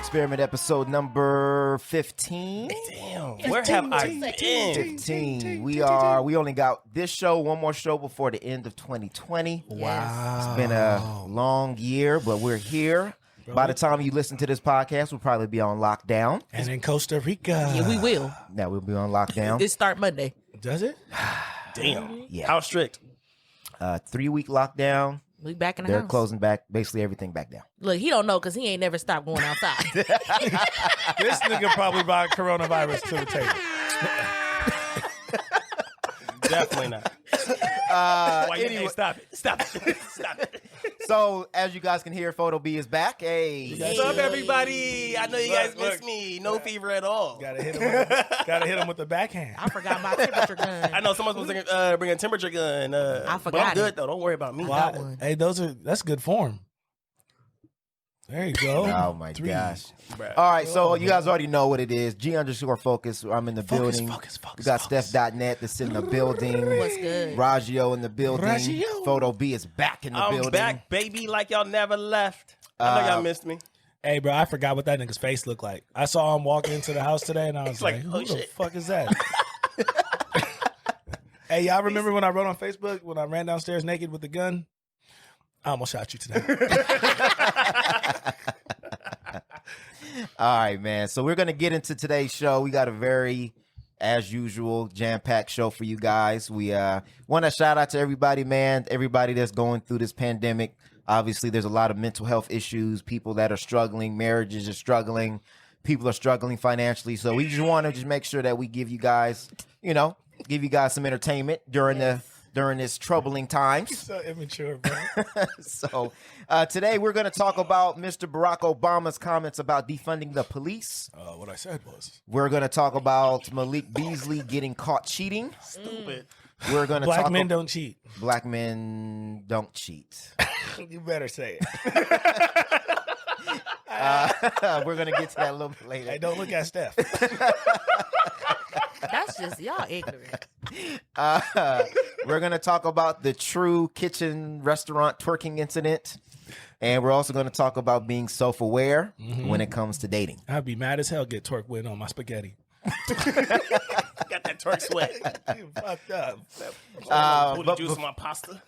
Experiment episode number 15. Damn, where have I been? 15. We only got this show, one more show before the end of 2020. Wow. It's been a long year, but we're here. By the time you listen to this podcast, we'll probably be on lockdown. And in Costa Rica. Yeah, we will. Yeah, we'll be on lockdown. It start Monday. Does it? Damn. Yeah. How strict? 3-week lockdown. We back in the They're house. closing back basically everything back down. Look, he don't know because he ain't never stopped going outside. This nigga probably brought coronavirus to the table. Definitely not. Why you Anyway, stop it? Stop it. Stop it. so as you guys can hear, Photo B is back. Hey. What's up, everybody? I know you guys Look. missed me. No fever at all. Gotta hit him with the backhand. I forgot my temperature gun. I know someone's supposed to bring a temperature gun. I But forgot I'm good it. though. Don't worry about me. Got one. Hey, that's good form. There you go. Oh my 3. gosh. Bruh. All right, so you guys already know what it is. G_focus. I'm in the Focus, building. focus, We got focus. Steph.net that's in the building. What's good? Raggio in the building. Raggio. Photo B is back in the I'm building. back, baby, like y'all never left. I know y'all missed me. Hey, bro, I forgot what that nigga's face looked like. I saw him walking into the house today, and I was like, like, oh, who the shit. fuck is that? Hey, y'all remember when I wrote on Facebook when I ran downstairs naked with the gun? I almost shot you today. All right, man. So we're going to get into today's show. We got a very, as usual, jam-packed show for you guys. We want to shout out to everybody, man, everybody that's going through this pandemic. Obviously, there's a lot of mental health issues, people that are struggling, marriages are struggling, people are struggling financially. So we just want to just make sure that we give you guys, some entertainment during this troubling times. So immature, bro. So today we're going to talk about Mr. Barack Obama's comments about defunding the police. What I said was We're going to talk about Malik Beasley getting caught cheating. Stupid. We're going to black talk men don't cheat. Black men don't cheat. You better say it. We're going to get to that a little bit later. Hey, don't look at Steph. That's just y'all ignorant. We're going to talk about the true kitchen restaurant twerking incident. And we're also going to talk about being self-aware when it comes to dating. I'd be mad as hell get twerk win on my spaghetti. Got that twerk sweat. You fucked up. Booty but juice in my pasta.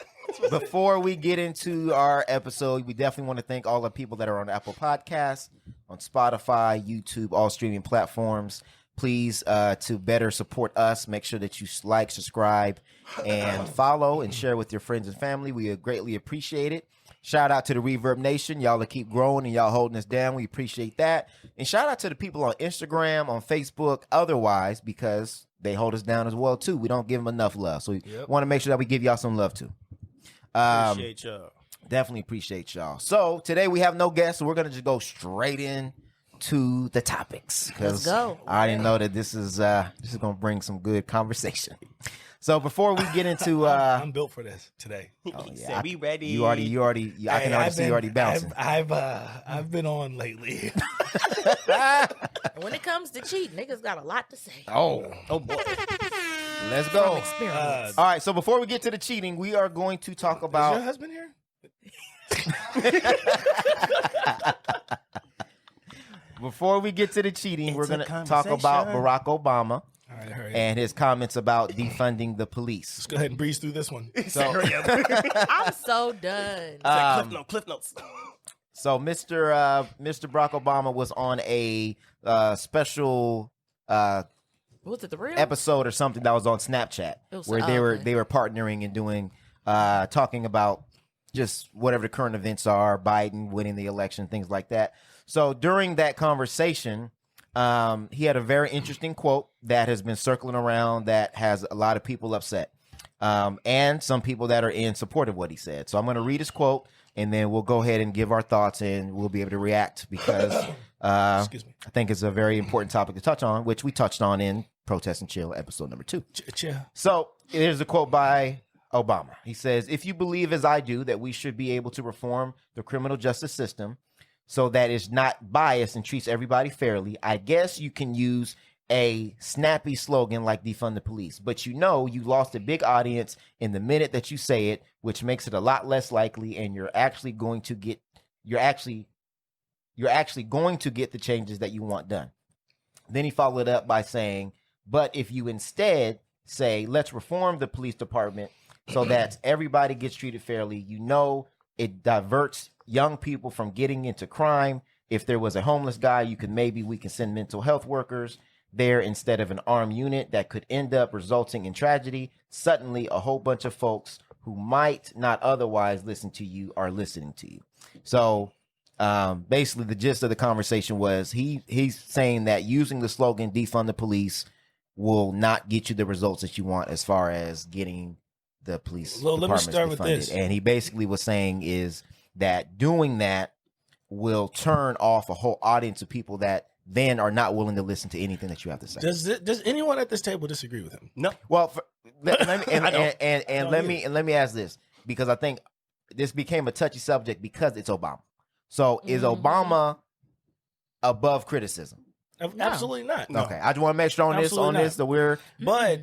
Before we get into our episode, we definitely want to thank all the people that are on Apple Podcasts, on Spotify, YouTube, all streaming platforms. Please, to better support us, make sure that you like, subscribe, and follow and share with your friends and family. We greatly appreciate it. Shout out to the Reverb Nation. Y'all that keep growing and y'all holding us down. We appreciate that. And shout out to the people on Instagram, on Facebook, otherwise, because they hold us down as well, too. We don't give them enough love. So we want to make sure that we give y'all some love, too. Appreciate y'all. Definitely appreciate y'all. So today we have no guests, so we're going to just go straight in to the topics. Let's go. I already know that this is going to bring some good conversation. So before we get into I'm built for this today. He said, we ready. you already I can already see you already bouncing. I've been on lately. When it comes to cheat, niggas got a lot to say. Oh boy. Let's go. Experience. All right, so before we get to the cheating, we are going to talk Is your about husband here? before we get to the cheating, we're It's a going to talk about conversation. Barack Obama All right, hurry up. and his comments about defunding the police. Let's go ahead and breeze through this one. So, Hurry up. I'm so done. Cliff notes. so Mr. Barack Obama was on a special Was it the real? episode or something that was on Snapchat It was- where oh, okay. they were partnering and doing talking about just whatever the current events are, Biden winning the election, things like that. So during that conversation, he had a very interesting quote that has been circling around that has a lot of people upset, and some people that are in support of what he said. So I'm going to read his quote, and then we'll go ahead and give our thoughts, and we'll be able to react because Excuse me. I think it's a very important topic to touch on, which we touched on in Protest and Chill episode number 2. Chill. So here's a quote by Obama. He says, "If you believe as I do that we should be able to reform the criminal justice system so that it's not biased and treats everybody fairly, I guess you can use a snappy slogan like defund the police. But you know you lost a big audience in the minute that you say it, which makes it a lot less likely, and you're actually you're actually going to get the changes that you want done. Then he followed up by saying, but if you instead say, let's reform the police department so that everybody gets treated fairly, it diverts young people from getting into crime. If there was a homeless guy, we can send mental health workers there instead of an armed unit that could end up resulting in tragedy. Suddenly, a whole bunch of folks who might not otherwise listen to you are listening to you. So basically, the gist of the conversation was he's saying that using the slogan defund the police will not get you the results that you want as far as getting the police let me start with defunded. this. And he basically was saying is that doing that will turn off a whole audience of people that then are not willing to listen to anything that you have to say. Does anyone at this table disagree with him? No. Well, let me ask this, because I think this became a touchy subject because it's Obama. So is Obama above criticism? Absolutely not. No. Okay, I just want to make sure on this that we're. But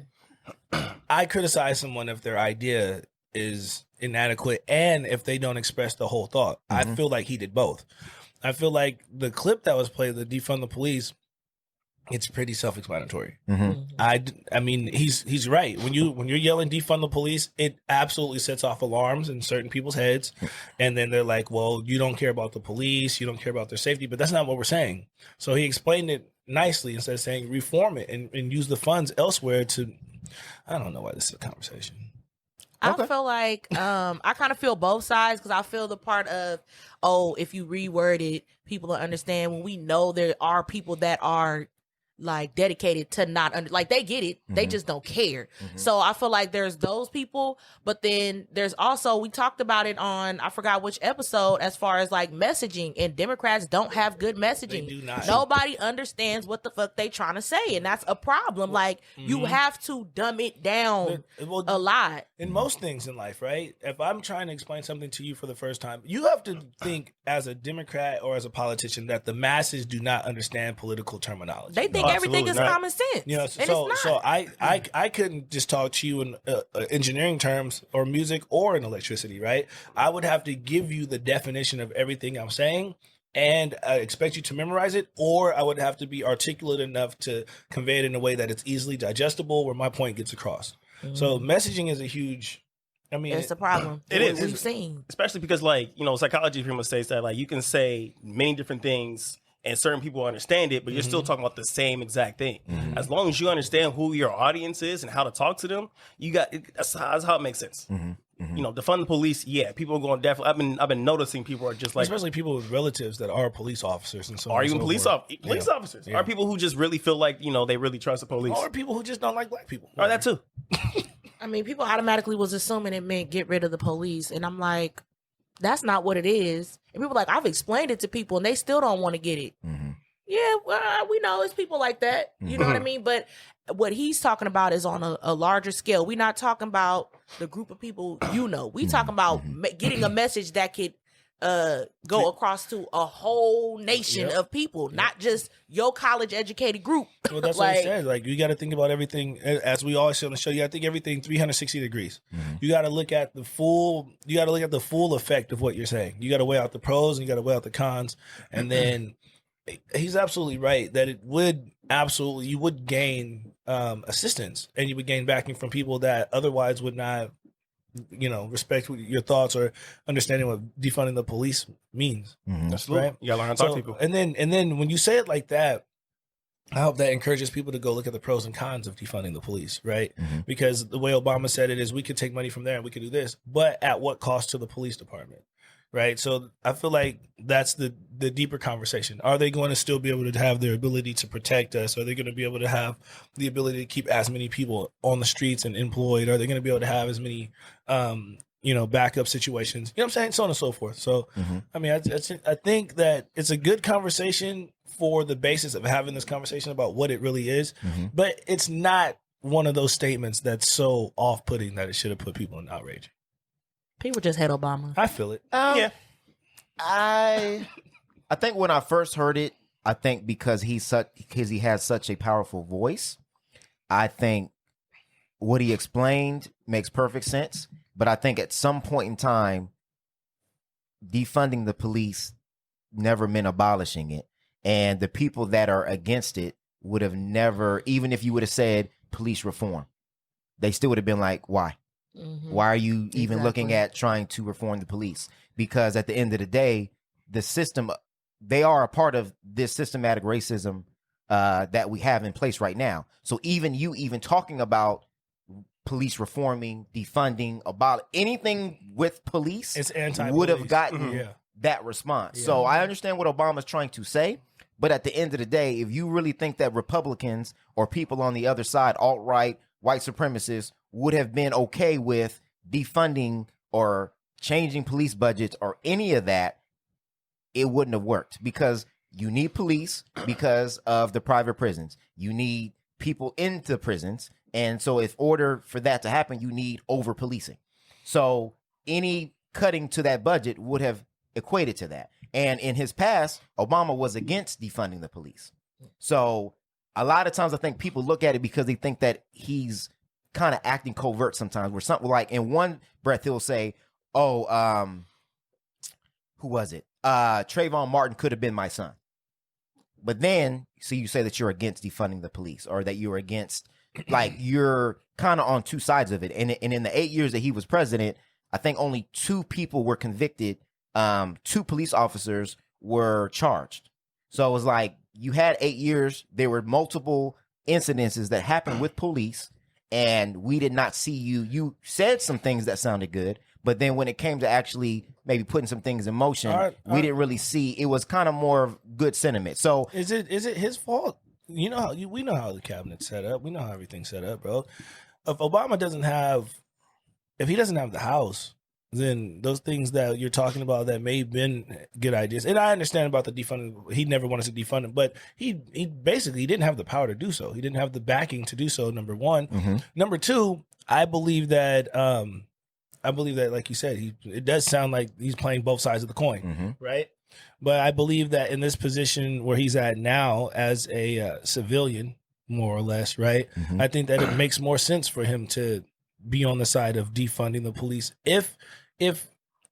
I criticize someone if their idea is inadequate and if they don't express the whole thought. I feel like he did both. I feel like the clip that was played, the defund the police, it's pretty self-explanatory. I mean, he's right. When you're yelling defund the police, it absolutely sets off alarms in certain people's heads, and then they're like, "Well, you don't care about the police, you don't care about their safety," but that's not what we're saying. So he explained it nicely instead of saying reform it and use the funds elsewhere to. I don't know why this is a conversation. I feel like I kind of feel both sides, because I feel the part of, if you reword it, people will understand, when we know there are people that are like dedicated to not they get it, they just don't care. So I feel like there's those people, but then there's also, we talked about it on, I forgot which episode, as far as like messaging, and Democrats don't have good messaging. They do not. Nobody understands what the fuck they trying to say, and that's a problem. Like you have to dumb it down a lot. In most things in life, right? If I'm trying to explain something to you for the first time, you have to think as a Democrat or as a politician that the masses do not understand political terminology. They think everything is common sense. You know, and so it's not. I couldn't just talk to you in engineering terms or music or in electricity, right? I would have to give you the definition of everything I'm saying and expect you to memorize it, or I would have to be articulate enough to convey it in a way that it's easily digestible, where my point gets across. So messaging is a huge. I mean, it's a problem. It is. We've seen, especially because, psychology pretty much says that, you can say many different things and certain people understand it, but you're still talking about the same exact thing. As long as you understand who your audience is and how to talk to them, that's how it makes sense. Defund the police. Yeah, people are going definitely. I've been noticing people are just like, especially people with relatives that are police officers and so on. Or and even so police forth. officers. Or people who just really feel like they really trust the police. Or people who just don't like black people. Or that too. I mean, people automatically was assuming it meant get rid of the police, and I'm like, that's not what it is. And people are like, I've explained it to people, and they still don't want to get it. Yeah, well, we know it's people like that. You know what I mean? But what he's talking about is on a larger scale. We're not talking about the group of people, we talking about getting a message that could go across to a whole nation of people, not just your college educated group. Well, that's what he said. Like, you got to think about everything, as we always say on the show. You got to think everything 360 degrees. You got to look at the full. You got to look at the full effect of what you're saying. You got to weigh out the pros and you got to weigh out the cons. And then he's absolutely right that you would gain assistance, and you would gain backing from people that otherwise would not, respect your thoughts or understanding what defunding the police means. Absolutely. Right? You gotta learn how to talk to people. And then when you say it like that, I hope that encourages people to go look at the pros and cons of defunding the police, right? Because the way Obama said it is, we could take money from there and we could do this, but at what cost to the police department? Right. So I feel like that's the deeper conversation. Are they going to still be able to have their ability to protect us? Are they going to be able to have the ability to keep as many people on the streets and employed? Are they going to be able to have as many, backup situations? You know what I'm saying? So on and so forth. So, I mean, I think that it's a good conversation for the basis of having this conversation about what it really is. But it's not one of those statements that's so off-putting that it should have put people in outrage. People just hate Obama. I feel it. Yeah. I think when I first heard it, I think because he has such a powerful voice, I think what he explained makes perfect sense. But I think at some point in time, defunding the police never meant abolishing it. And the people that are against it would have never, even if you would have said police reform, they still would have been like, why? Mhm. Why are you even Exactly. looking at trying to reform the police? Because at the end of the day, the system, they are a part of this systematic racism that we have in place right now. So even talking about police reforming, defunding, about anything with police, It's anti-police. would have gotten Yeah. that response. Yeah. So I understand what Obama's trying to say, but at the end of the day, if you really think that Republicans or people on the other side, alt-right, white supremacists, would have been okay with defunding or changing police budgets or any of that, it wouldn't have worked, because you need police because of the private prisons. You need people into prisons. And so in order for that to happen, you need over policing. So any cutting to that budget would have equated to that. And in his past, Obama was against defunding the police. So a lot of times I think people look at it because they think that he's kind of acting covert sometimes, where something like in one breath he'll say, oh, who was it? Trayvon Martin could have been my son. But then, so you say that you're against defunding the police, or that you're against, like, you're kind of on two sides of it. And in the 8 years that he was president, I think only 2 people were convicted. 2 police officers were charged. So it was like, you had 8 years. There were multiple incidences that happened with police, and we did not see you. You said some things that sounded good, but then when it came to actually maybe putting some things in motion, we didn't really see. It was kind of more of good sentiment. So is it his fault? You know, we know how the cabinet's set up. We know how everything's set up, bro. If Obama doesn't have, if he doesn't have the House, then those things that you're talking about that may have been good ideas. And I understand about the defunding. He never wanted to defund it, but he basically didn't have the power to do so. He didn't have the backing to do so, number one. Mm-hmm. Number two, I believe that, like you said, it does sound like he's playing both sides of the coin, Mm-hmm. right? But I believe that in this position where he's at now as a civilian, more or less, right? Mm-hmm. I think that it makes more sense for him to be on the side of defunding the police if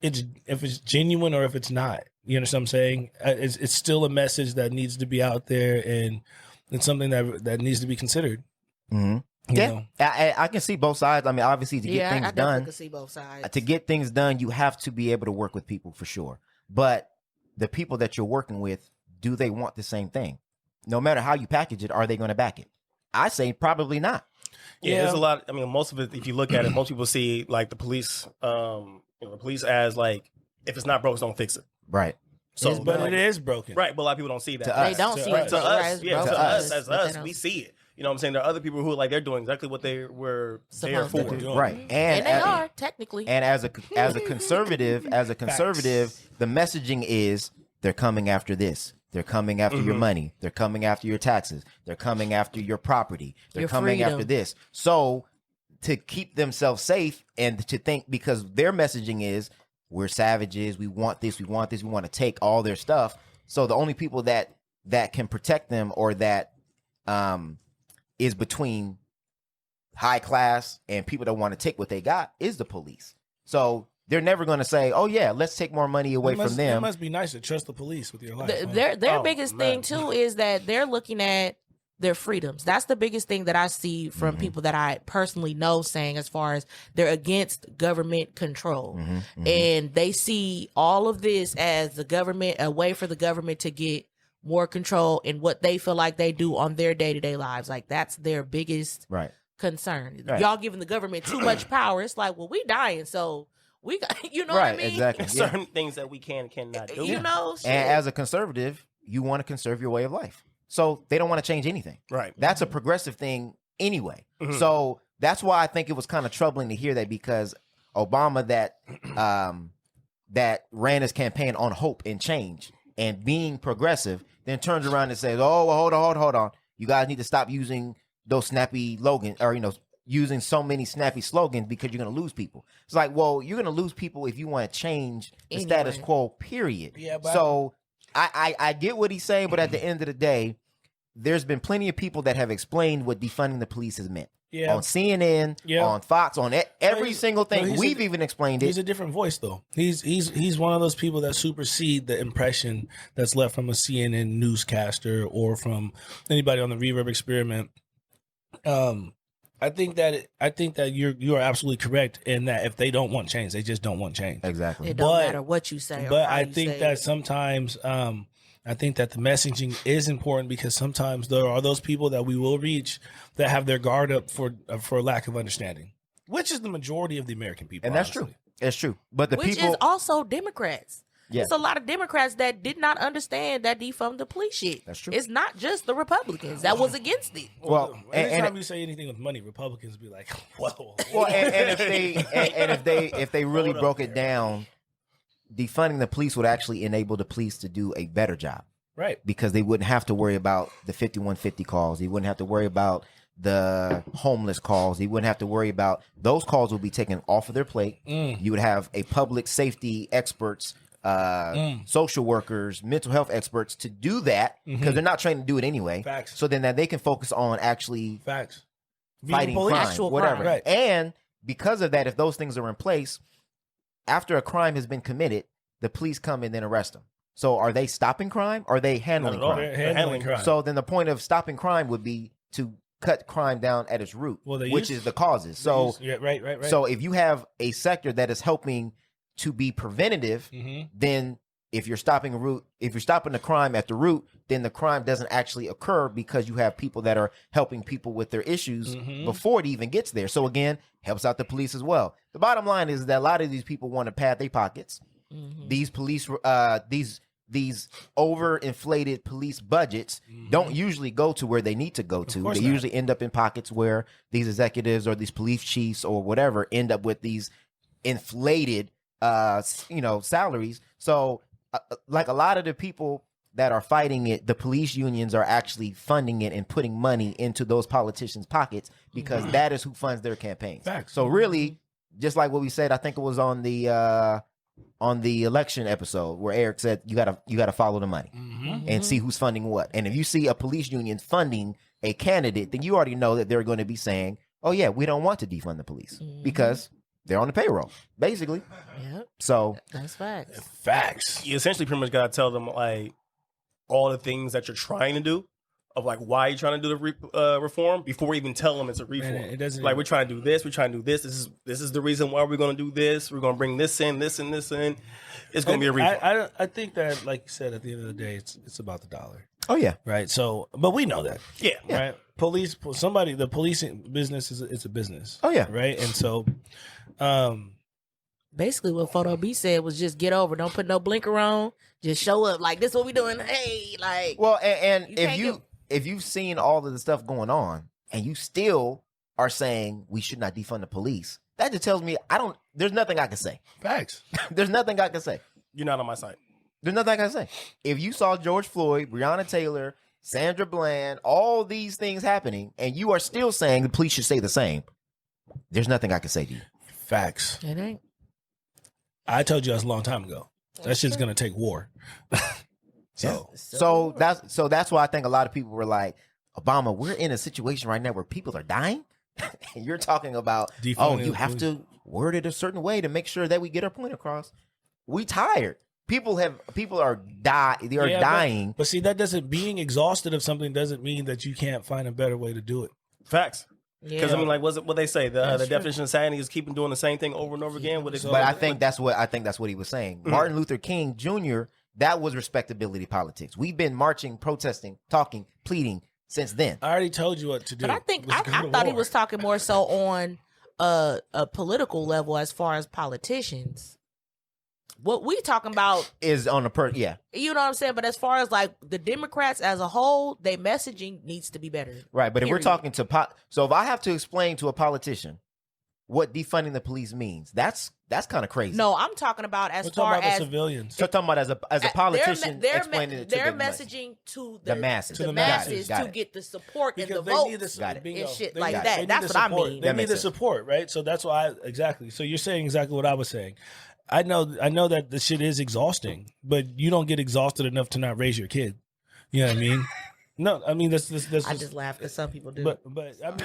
it's genuine or if it's not. You understand what I'm saying? It's still a message that needs to be out there, and it's something that needs to be considered. Mm-hmm. You Yeah, know? I can see both sides. I mean, obviously, to get I things definitely done, can see both sides. to get things done, you have to be able to work with people for sure. But the people that you're working with, do they want the same thing? No matter how you package it, are they going to back it? I say probably not. Yeah, there's a lot. I mean, most of it, if you look at it, most people see like the police, the police as like, if it's not broke, don't fix it. Right. So, But it is broken. right. But a lot of people don't see that. To us. They don't To see us. it. To Right, us, it's yeah, broken. to us as But they us, don't. we see it. You know what I'm saying? There are other people who like they're doing exactly what they were there Supposed to for. do. Right. And they are, technically. And as a conservative, the messaging is they're coming after this. They're coming after your money. They're coming after your taxes. They're coming after your property. They're Your coming freedom. after this. So to keep themselves safe and to think, because their messaging is we're savages, we want this, we want this, we want to take all their stuff. So the only people that can protect them, or that is between high class and people that want to take what they got, is the police. So they're never going to say, "Oh yeah, let's take more money away from It them." must be nice to trust the police with your life. huh? Their Oh, biggest man. thing too is that they're looking at their freedoms. That's the biggest thing that I see from people that I personally know saying, as far as they're against government control. And they see all of this as the government, a way for the government to get more control in what they feel like they do on their day-to-day lives. Like, that's their biggest Right. concern. Right. Y'all giving the government too much power. It's like, well, we dying, so we got, you know what I Right. mean? Exactly. Yeah. Certain things that we cannot do. You know, shit. And as a conservative, you want to conserve your way of life. So they don't want to change anything. Right. That's a progressive thing anyway. Mhm. So that's why I think it was kind of troubling to hear that, because Obama that ran his campaign on hope and change and being progressive, then turns around and says, "Oh, well, hold on. You guys need to stop using those snappy slogans, or using so many snappy slogans, because you're going to lose people." It's like, well, you're going to lose people if you want to change the status Anyway. quo, period. Yeah, but So I get what he's saying, but at the end of the day, there's been plenty of people that have explained what defunding the police has meant. on CNN, on Fox, on every single thing. We've even explained it. He's a different voice, though. He's one of those people that supersede the impression that's left from a CNN newscaster or from anybody on the Reverb experiment. I think that you are absolutely correct in that if they don't want change, they just don't want change. Exactly. It don't matter what you say. But I think that sometimes, I think that the messaging is important because sometimes there are those people that we will reach that have their guard up for lack of understanding, which is the majority of the American people. And that's true. It's true. But which is also Democrats. Yeah. There's a lot of Democrats that did not understand that defund the police shit. That's true. It's not just the Republicans that was against it. Well, anytime you say anything with money, Republicans be like, "Whoa." Well, and if they really broke it down, defunding the police would actually enable the police to do a better job. Right. Because they wouldn't have to worry about the 5150 calls. They wouldn't have to worry about the homeless calls. They wouldn't have to worry about those calls will be taken off of their plate. You would have a public safety experts, social workers, mental health experts to do that because they're not trained to do it anyway. Facts. So then that they can focus on actually fighting crime, actual whatever. crime. Right. And because of that, if those things are in place, after a crime has been committed, the police come and then arrest them. So are they stopping crime? Or are they handling crime? They're handling crime. So then the point of stopping crime would be to cut crime down at its root, which is the causes. So right. So if you have a sector that is helping to be preventative, then if you're stopping the crime at the root, then the crime doesn't actually occur because you have people that are helping people with their issues before it even gets there. So again, helps out the police as well. The bottom line is that a lot of these people want to pad their pockets. These police, these overinflated police budgets don't usually go to where they need to go to. They usually end up in pockets where these executives or these police chiefs or whatever end up with these inflated salaries. So like a lot of the people that are fighting it, the police unions are actually funding it and putting money into those politicians' pockets because that is who funds their campaigns. Facts. So really, just like what we said, I think it was on the election episode where Eric said you gotta follow the money and see who's funding what. And if you see a police union funding a candidate, then you already know that they're going to be saying, "Oh yeah, we don't want to defund the police because they're on the payroll, basically." Yep. So that's facts. Facts. You essentially pretty much gotta tell them like all the things that you're trying to do, of like why you're trying to do the reform before we even tell them it's a reform. And it doesn't like we're trying to do this, we're trying to do this. This is the reason why we're going to do this. We're going to bring this in, this and this in. It's going to be a reform. I think that, like you said, at the end of the day, it's about the dollar. Oh yeah, right. So, but we know that. Yeah. Right. The policing business is a business. Oh yeah. Right. And so, basically what Photo B said was just get over. Don't put no blinker on. Just show up. Like, this is what we doing. Hey, like. Well, and if you've seen all of the stuff going on and you still are saying we should not defund the police, that just tells me there's nothing I can say. Facts. There's nothing I can say. You're not on my side. There's nothing I can say. If you saw George Floyd, Breonna Taylor, Sandra Bland, all these things happening, and you are still saying the police should stay the same, there's nothing I can say to you. Facts. It ain't. I told you that's a long time ago. That shit's gonna take war. So that's why I think a lot of people were like, Obama, we're in a situation right now where people are dying. And you're talking about, you have to word it a certain way to make sure that we get our point across. We tired. People are dying. But see, being exhausted of something doesn't mean that you can't find a better way to do it. Facts. Because I mean, like, what they say, the definition of insanity is keeping doing the same thing over and over again. But I think that's what he was saying. Martin Luther King Jr., that was respectability politics. We've been marching, protesting, talking, pleading since then. I already told you what to do. But I thought he was talking more so on a political level as far as politicians. What we talking about is on a you know what I'm saying? But as far as like the Democrats as a whole, their messaging needs to be better. Right. But if we're talking so if I have to explain to a politician what defunding the police means, that's kind of crazy. No, I'm talking about as we're far talking about as the civilians. So talking about as a politician explaining it to their messaging to the masses, to get the support because and the votes and shit like that. That's what I mean. They need the support, right? So that's why exactly. So you're saying exactly what I was saying. I know that the shit is exhausting, but you don't get exhausted enough to not raise your kid. You know what I mean? No, I mean this. I just laugh because some people do. But I mean,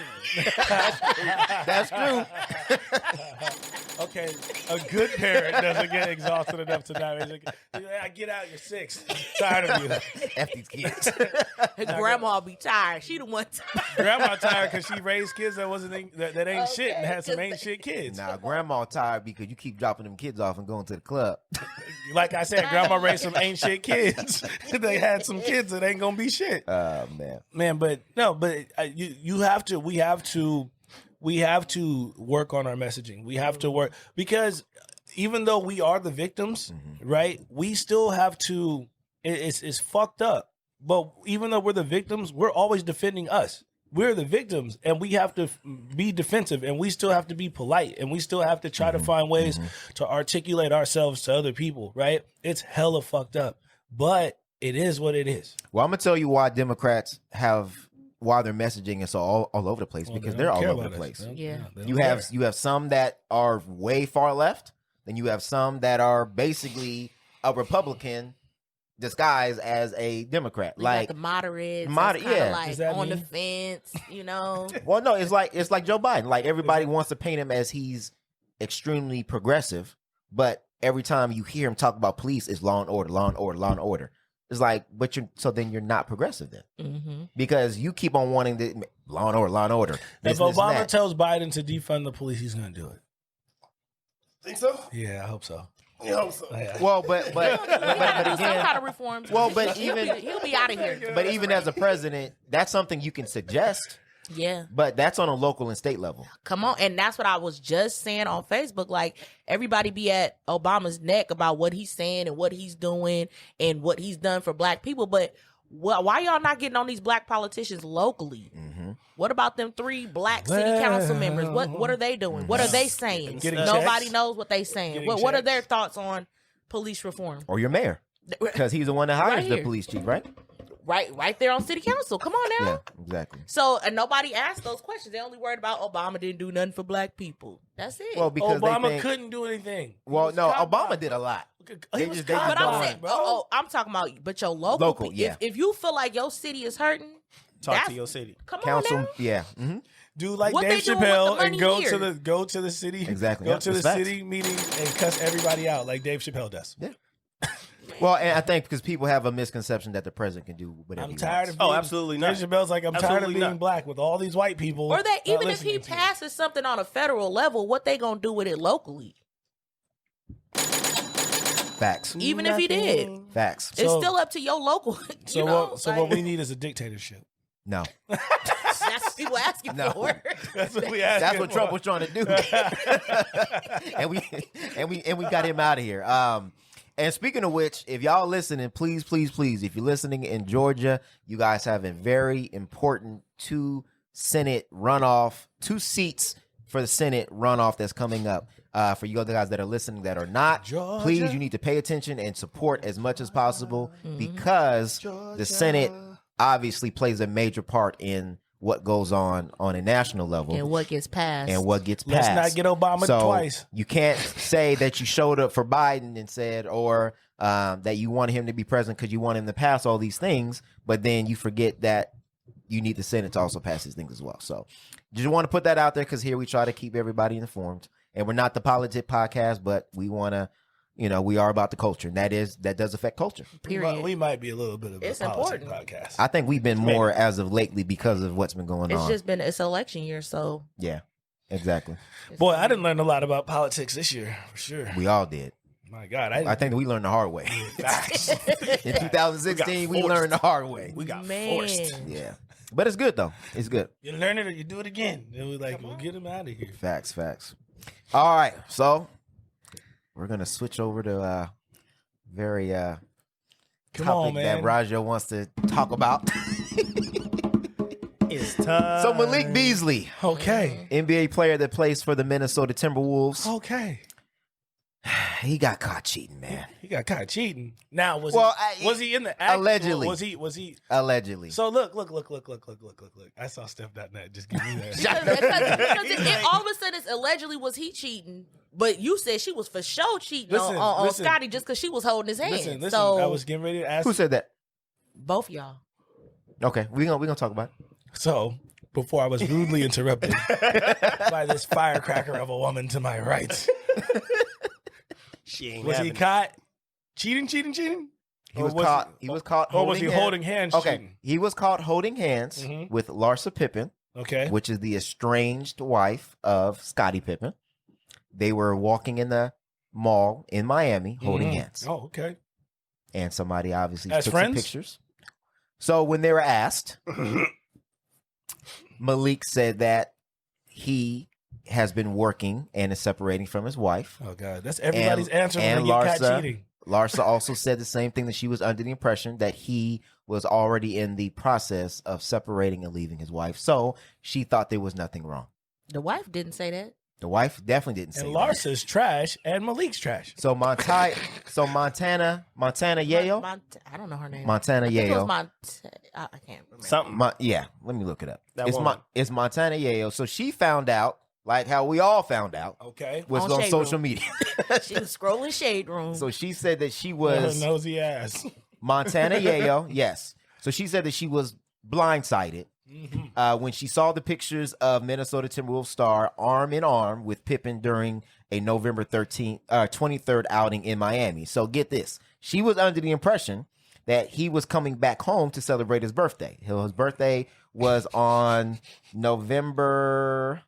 That's true. Okay, a good parent doesn't get exhausted enough to die. Like, get out, you're 6. Tired of you. F these kids. Grandma be tired. She the one tired. Grandma tired because she raised kids that ain't shit and had some ain't shit kids. Nah, grandma tired because you keep dropping them kids off and going to the club. Like I said, grandma raised some ain't shit kids. They had some kids that ain't gonna be shit. Man, but no, but we have to work on our messaging. We have to work because even though we are the victims, right? We still have to. It's fucked up. But even though we're the victims, we're always defending us. We're the victims, and we have to be defensive, and we still have to be polite, and we still have to try to find ways to articulate ourselves to other people, right? It's hella fucked up, but it is what it is. Well, I'm going to tell you why Democrats why their messaging is all over the place, because they're all over the place. Yeah. You have some that are way far left, then you have some that are basically a Republican disguised as a Democrat. You like got the moderates, yeah. like on the fence, you know. Well, no, it's like Joe Biden. Like everybody wants to paint him as he's extremely progressive, but every time you hear him talk about police, it's law and order, law and order, law and order. It's like, but then you're not progressive then, because you keep on wanting the law and order, law and order. If Obama tells Biden to defund the police, he's going to do it. Think so? Yeah, I hope so. Yeah, I hope so. Yeah. Well, but again, some kind of reforms. well, but even he'll be out of here. but even as a president, that's something you can suggest. Yeah. But that's on a local and state level. Come on. And that's what I was just saying on Facebook. Like, everybody be at Obama's neck about what he's saying and what he's doing and what he's done for black people. But why y'all not getting on these black politicians locally? What about them 3 black city council members? What are they doing? What are they saying? Nobody knows what they saying. What are their thoughts on police reform? Or your mayor, because he's the one that hires the police chief, right? Right there on city council. Come on now. Yeah, exactly. So, and nobody asked those questions. They only worried about Obama didn't do nothing for black people. That's it. Well, because Obama couldn't do anything. Well, no, Obama did a lot. But I'm saying, I'm talking about, but your local yeah. If you feel like your city is hurting, Talk to your city. Come Council, on now. yeah. Do like What Dave they doing with the Chappelle and money go here? to the city. Exactly. Go Yeah, to the it's facts. city meeting and cuss everybody out like Dave Chappelle does. Yeah. Well, and I think because people have a misconception that the president can do whatever I'm he tired wants. of being, absolutely not. Dave Chappelle's like, I'm tired of Absolutely being not. black with all these white people. Or that not even if he listening to you. passes something on a federal level, what they gonna do with it locally? Facts. Even if he did, Facts. it's So- still up to your local. What we need is a dictatorship. No. That's what people asking No. for. That's what we ask. That's what Trump was trying to do. and we got him out of here. And speaking of which, if y'all listening, please, if you're listening in Georgia, you guys have a very important 2 seats for the Senate runoff that's coming up. For you other guys that are listening that are not, Georgia. please, you need to pay attention and support as much as possible, because the Senate obviously plays a major part in what goes on a national level And what gets passed. Let's not get Obama so twice. You can't say that you showed up for Biden and said, or that you want him to be president because you want him to pass all these things, but then you forget that you need the Senate to also pass these things as well. So just want to put that out there, because here we try to keep everybody informed, and we're not the politic podcast, but we want to, we are about the culture, and that does affect culture. Period. We might be a little bit of It's a politic important. podcast. I think we've been more as of lately because of what's been going on. It's election year, so Yeah, exactly. Boy, I didn't learn a lot about politics this year, for sure. We all did. My God, I think we learned the hard way. facts. In 2016, we learned the hard way. We got Man. forced. Yeah. But it's good, though. It's good. You learn it or you do it again. And we're like, we'll get him out of here. Facts. All right. So we're going to switch over to very Come topic on, that man. Raja wants to talk about. It's time. So Malik Beasley, Okay. NBA player that plays for the Minnesota Timberwolves, Okay. he got caught cheating, man. He got caught cheating. Now, was he in the act? allegedly. Was he? Allegedly. So look. I saw Steph.net. Just give me that. because all of a sudden it's allegedly was he cheating, but you said she was for sure cheating on Listen. Scotty just because she was holding his hand. Listen. So I was getting ready to ask. Who said that? both y'all. Okay, we're gonna talk about it. So, before I was rudely interrupted by this firecracker of a woman to my right, She ain't was he having it. caught cheating? He Or was caught. Or was he hands. holding hands? Okay, cheating? he was caught holding hands Mhm. with Larsa Pippen, Okay. which is the estranged wife of Scottie Pippen. They were walking in the mall in Miami holding hands, Oh, okay. and somebody obviously As took friends? some pictures. So when they were asked, Malik said that he has been working and is separating from his wife. Oh God, that's everybody's answer when and they get caught Larsa- cheating. Larsa also said the same thing, that she was under the impression that he was already in the process of separating and leaving his wife. So she thought there was nothing wrong. The wife didn't say that. The wife definitely didn't say And that. Larsa's trash, and Malik's trash. So Montana Yayo, I don't know her name. Montana I think it was Yayo. I can't remember. Something. Yeah, let me look it up. That It's woman. it's Montana Yayo. So she found out, like how we all found out, Okay. was On on Shade social Room. media. She was scrolling Shade Room. So she said that she What was her nosy ass. Montana Yayo. Yes. So she said that she was blindsided when she saw the pictures of Minnesota Timberwolves star arm in arm with Pippen during a November 23rd outing in Miami. So get this. She was under the impression that he was coming back home to celebrate his birthday. His birthday was on November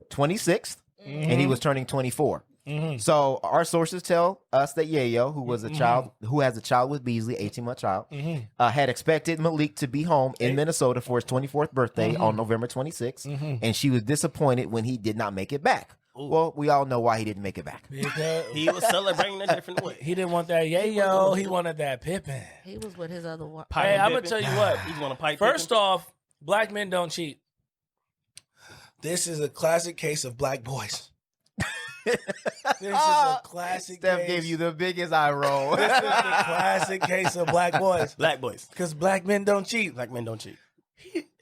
26th, and he was turning 24. So our sources tell us that Yayo, who was a child, who has a child with Beasley, 18-month child, had expected Malik to be home in Minnesota for his 24th birthday on November 26th, and she was disappointed when he did not make it back. Well, we all know why he didn't make it back. Because He was celebrating a different way. he didn't want that yayo. He wanted that Pippen. He was with his other wife. Pipe Hey, I'm Pippen. gonna tell you what. He's gonna pipe. First Pippen. off, black men don't cheat. This is a classic case of black boys. This is a classic Steph case. gave you the biggest eye roll. This is the classic case of black boys. Black boys. Because black men don't cheat. Black men don't cheat.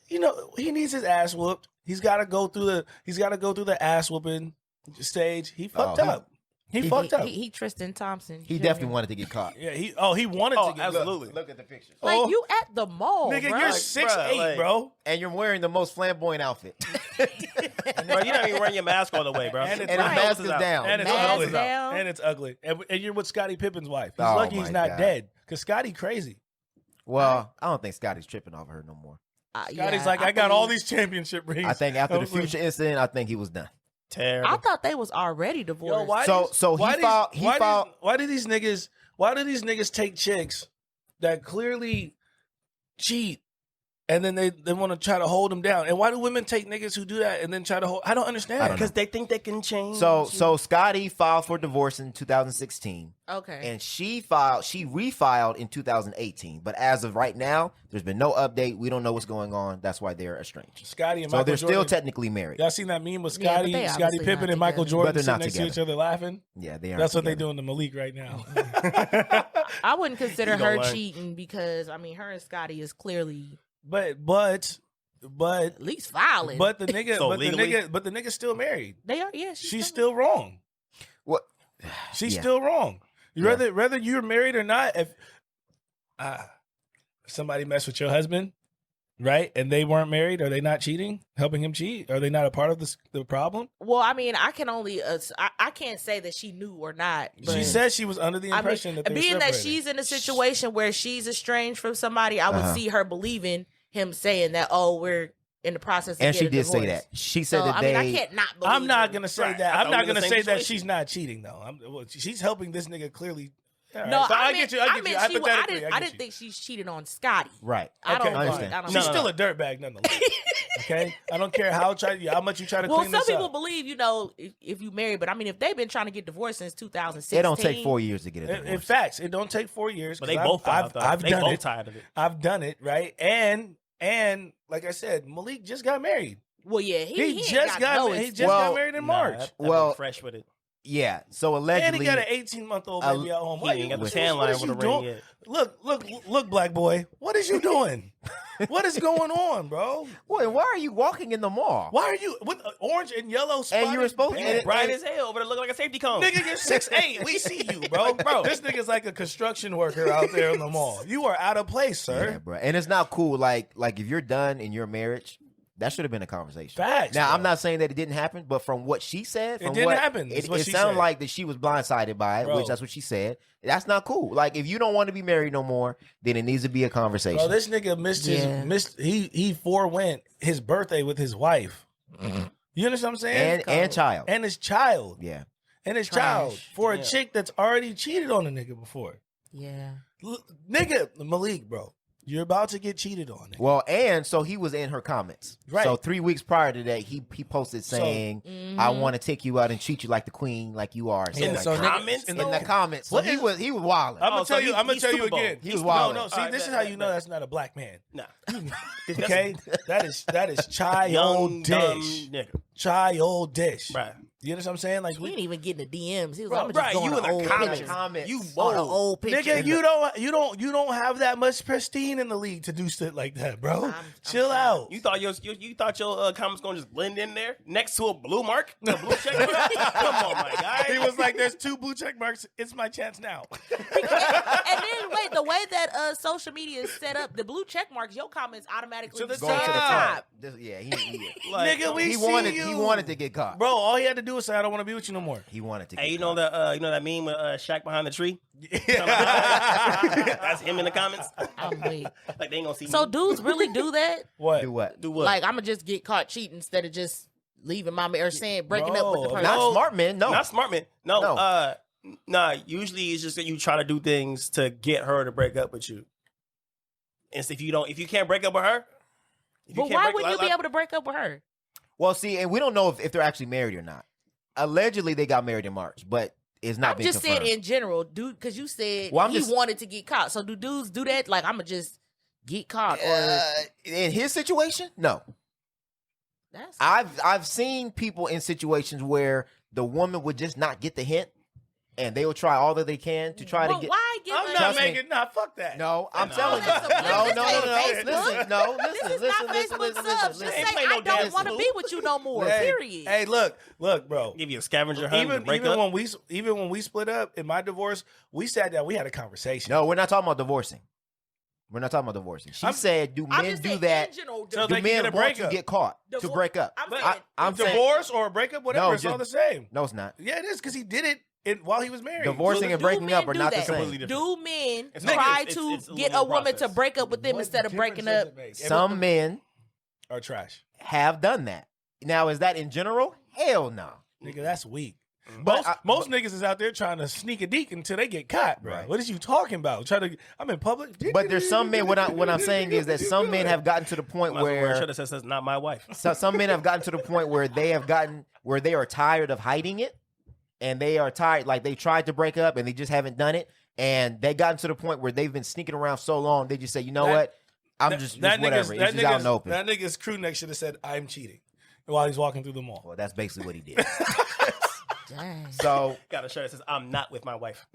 He needs his ass whooped. He's got to go through the ass whooping stage. He fucked up. He fucked up. He Tristan Thompson. He Jr. definitely wanted to get caught. Yeah, he wanted Oh, to get absolutely. Look at the pictures. Like Oh. you at the mall, Nigga, bro. you're Like, 6'8", bruh, bro. And you're wearing the most flamboyant outfit. Bro, you're not even wearing your mask all the way, bro. And it's And his right. mask is down. And it's Mask ugly. down. And it's ugly. And you're with Scottie Pippen's wife. He's Oh, lucky he's my not God. dead. Because Scottie crazy. Well, I don't think Scotty's tripping off her no more. Scotty's like, I got all these championship rings. I think after I the was like, Future incident, I think he was done. Terrible. I thought they was already divorced. Yo, why So- these- so he why these- filed- he why filed- these- why do these niggas take chicks that clearly cheat and then they want to try to hold them down? And why do women take niggas who do that and then try to hold? I don't understand. I don't know. Because they think they can change. So Scotty filed for divorce in 2016, Okay. and she refiled in 2018. But as of right now, there's been no update. We don't know what's going on. That's why they're estranged. Scotty and So Michael they're Jordan. still technically married. Y'all seen that meme with Yeah, but Scotty, they Scotty obviously Pippen not and Michael together. Jordan But they're sitting not next together. to each other laughing? Yeah, they are. That's what they together. doing to Malik right now. I wouldn't consider You gonna her learn. cheating because I mean her and Scotty is clearly but at least filing. the nigga So but legally? the nigga's still married. they are. Yeah, She's still wrong. What? She's Yeah. still wrong. Yeah. Whether you're married or not, if somebody messed with your husband, right, and they weren't married, are they not cheating? Helping him cheat? Are they not a part of the problem? Well, I mean, I can only I can't say that she knew or not. But She said she was under the I impression mean, that they were being that separated. she's in a situation where she's estranged from somebody, I would see her believing him saying that. Oh, we're in the process of And she getting a did say divorce. that. She said So, that I they. mean, I can't not believe. I'm not her. gonna say Right. that. I I'm thought not we were gonna the say same that situation. she's not cheating though. She's helping this nigga clearly. All right, No, so I I meant, get you. I I get meant you. she. I Hypothetically, didn't. I I get didn't you. think she's cheating on Scotty. Right. I Okay, don't. I understand. I don't She's know. still a dirtbag nonetheless. Okay, I don't care how much you try to Well, clean some this people up. believe, if you marry, but I mean, if they've been trying to get divorced since 2016, It don't take 4 years to get a divorce. In fact, it don't take 4 years. But they 'cause both filed, though. I've They done both it. tired of it. I've done it, right? And like I said, Malik just got married. Well, yeah, He ain't just got no he just Well, got married in Nah, March. that Well, been fresh with it. Yeah. So And allegedly, he got an 18-month-old baby at home. He ain't got the tan what line is with you a ring doing? yet. Look, black boy. What is you doing? What is going on, bro? Boy, why are you walking in the mall? Why are you with orange and yellow? And you were supposed to. Bright as hell, but it look like a safety cone. Nigga, you're 6'8". We see you, bro. This nigga's like a construction worker out there in the mall. You are out of place, sir. Yeah, bro. And it's not cool. Like if you're done in your marriage, that should have been a conversation. Facts. Now, bro. I'm not saying that it didn't happen, but from what she said, It didn't happen. It That's what she sounded said. like that she was blindsided by it, Bro. which that's what she said. That's not cool. Like, if you don't want to be married no more, then it needs to be a conversation. Bro, this nigga he forewent his birthday with his wife. You understand what I'm saying? and child. And his child. Yeah. And his Trash. child. For a Yeah. chick that's already cheated on a nigga before. Yeah. Nigga, Malik, bro. You're about to get cheated on. Nigga. Well, and so he was in her comments. Right. So 3 weeks prior to that, he posted saying, "I want to take you out and treat you like the queen, like you are." Yeah, Like so that. nigga- comments? in the comments. So What he is- was wilding. I'm gonna so tell you. he- I'm gonna he's tell you Super Bowl. again. He was No, wild. no. See, Alright, this is bet, how bet, you know bet. that's not a black man. Nah. Okay, that is Young, childish. dumb nigga. Childish. Right. You know what I'm saying? Like He didn't even get in the DMs. He was Bro, like, I'm right, just you going in to the old comments. pictures. You On an bold. old picture. nigga, you don't have that much pristine in the league to do shit like that, bro. I'm Chill shocked. out. You thought your comments gonna just blend in there next to a blue mark, a blue check mark? Come on, my guy. He was like, "There's 2 blue check marks. It's my chance now." And then wait, the way that social media is set up, the blue check marks, your comments automatically To the go Going to the top. top. Yeah, he Like, Nigga, we he see wanted you. he wanted to get caught. Bro, all he had to do was say, "I don't want to be with you no more." He wanted to. Get Hey, you caught. know that meme with Shaq behind the tree? That's him in the comments. I'm weak. Like they ain't gonna see So me. dudes really do that? What? Do what? Do what? Like, I'm going to just get caught cheating instead of just leaving my man or saying, breaking up with the No, person. Not smart men. No. Not smart man. No. No. Nah. Usually it's just that you try to do things to get her to break up with you. And so if you can't break up with her, But why wouldn't you be able to break up with her? Well, see, and we don't know if they're actually married or not. Allegedly, they got married in March, but it's not I'm been just saying confirmed. in general, dude, because you said Well, I'm he just- wanted to get caught. So do dudes do that? Like, I'm going to just get caught? Or In his situation, no. that's I've seen people in situations where the woman would just not get the hint, and they will try all that they can to try to But get. why give I'm a- not Trust me. making. Nah, fuck that. No, I'm No. telling you. This is No, no, no, no. Facebook. Listen, no, This listen, is listen, not listen, Facebook listen, subs. listen, Just listen. Ain't say, play I no don't dance want to loop. be with you no more, Hey, period. Hey, look, bro. give you a scavenger hunt to Even break even up. when we split up in my divorce, we sat down. We had a conversation. No, we're not talking about divorcing. We're not talking about divorcing. She said, "Do I'm men just do saying that? in general, So Do they can men get a want to breakup. get caught to Divor- break up?" I'm I- saying- I'm saying divorce or a breakup, whatever. No, it's all just- the same. no, it's not. Yeah, it is because he did it while he was married. Divorcing and do breaking men up are do not the that? same. Completely different. Do men It's try not- to it's a get a little woman process. to break up with them What instead of difference breaking does up? it make? Some men are trash. have done that. Now, is that in general? Hell no. Nigga, that's weak. But Most niggas is out there trying to sneak a deek until they get caught, bro. Right. What is you talking about? I'm in public. But there's some men. What I'm saying is that some men have gotten to the point Might as well wear a where shirt that says that's not my wife. some men have gotten to the point where they are tired of hiding it, and they are tired. Like they tried to break up and they just haven't done it, and they gotten to the point where they've been sneaking around so long. They just say, you know what? I'm just whatever. It's just out in the open. That nigga's crew neck should have said, "I'm cheating," while he's walking through the mall. Well, that's basically what he did. Dang. So Got a shirt that says I'm not with my wife.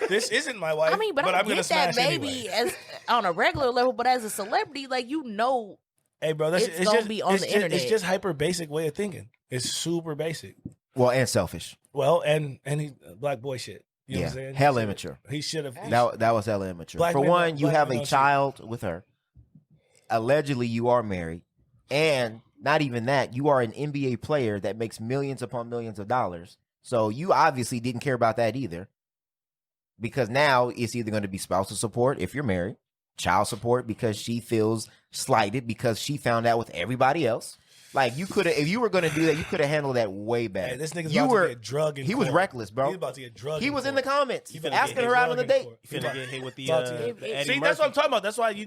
This isn't my wife. I mean, but I I'm gonna get that smash maybe anyway. as on a regular level, but as a celebrity, like Hey, bro, that's it's it's gonna just be on it's the just, internet. It's just hyper basic way of thinking. It's super basic. well, and selfish. Well, and he black boy shit. You know what I'm Yeah, saying? hella immature. He should have. That was hella immature. Black For men one, don't- you black have men a don't cheat. child with her. Allegedly, you are married, and not even that, you are an NBA player that makes millions upon millions of dollars. So you obviously didn't care about that either, because now it's either going to be spousal support if you're married, child support because she feels slighted because she found out with everybody else. Like you could have, if you were going to do that, you could have handled that way better. Hey, this nigga's you about were, to get drugged in he court. was reckless, bro. He's about to get drugged. He was in the court. comments You finna asking get her out on a drugged in date. court. You finna get hit with the, About to the get- Eddie See, Murphy. that's what I'm talking about. That's why You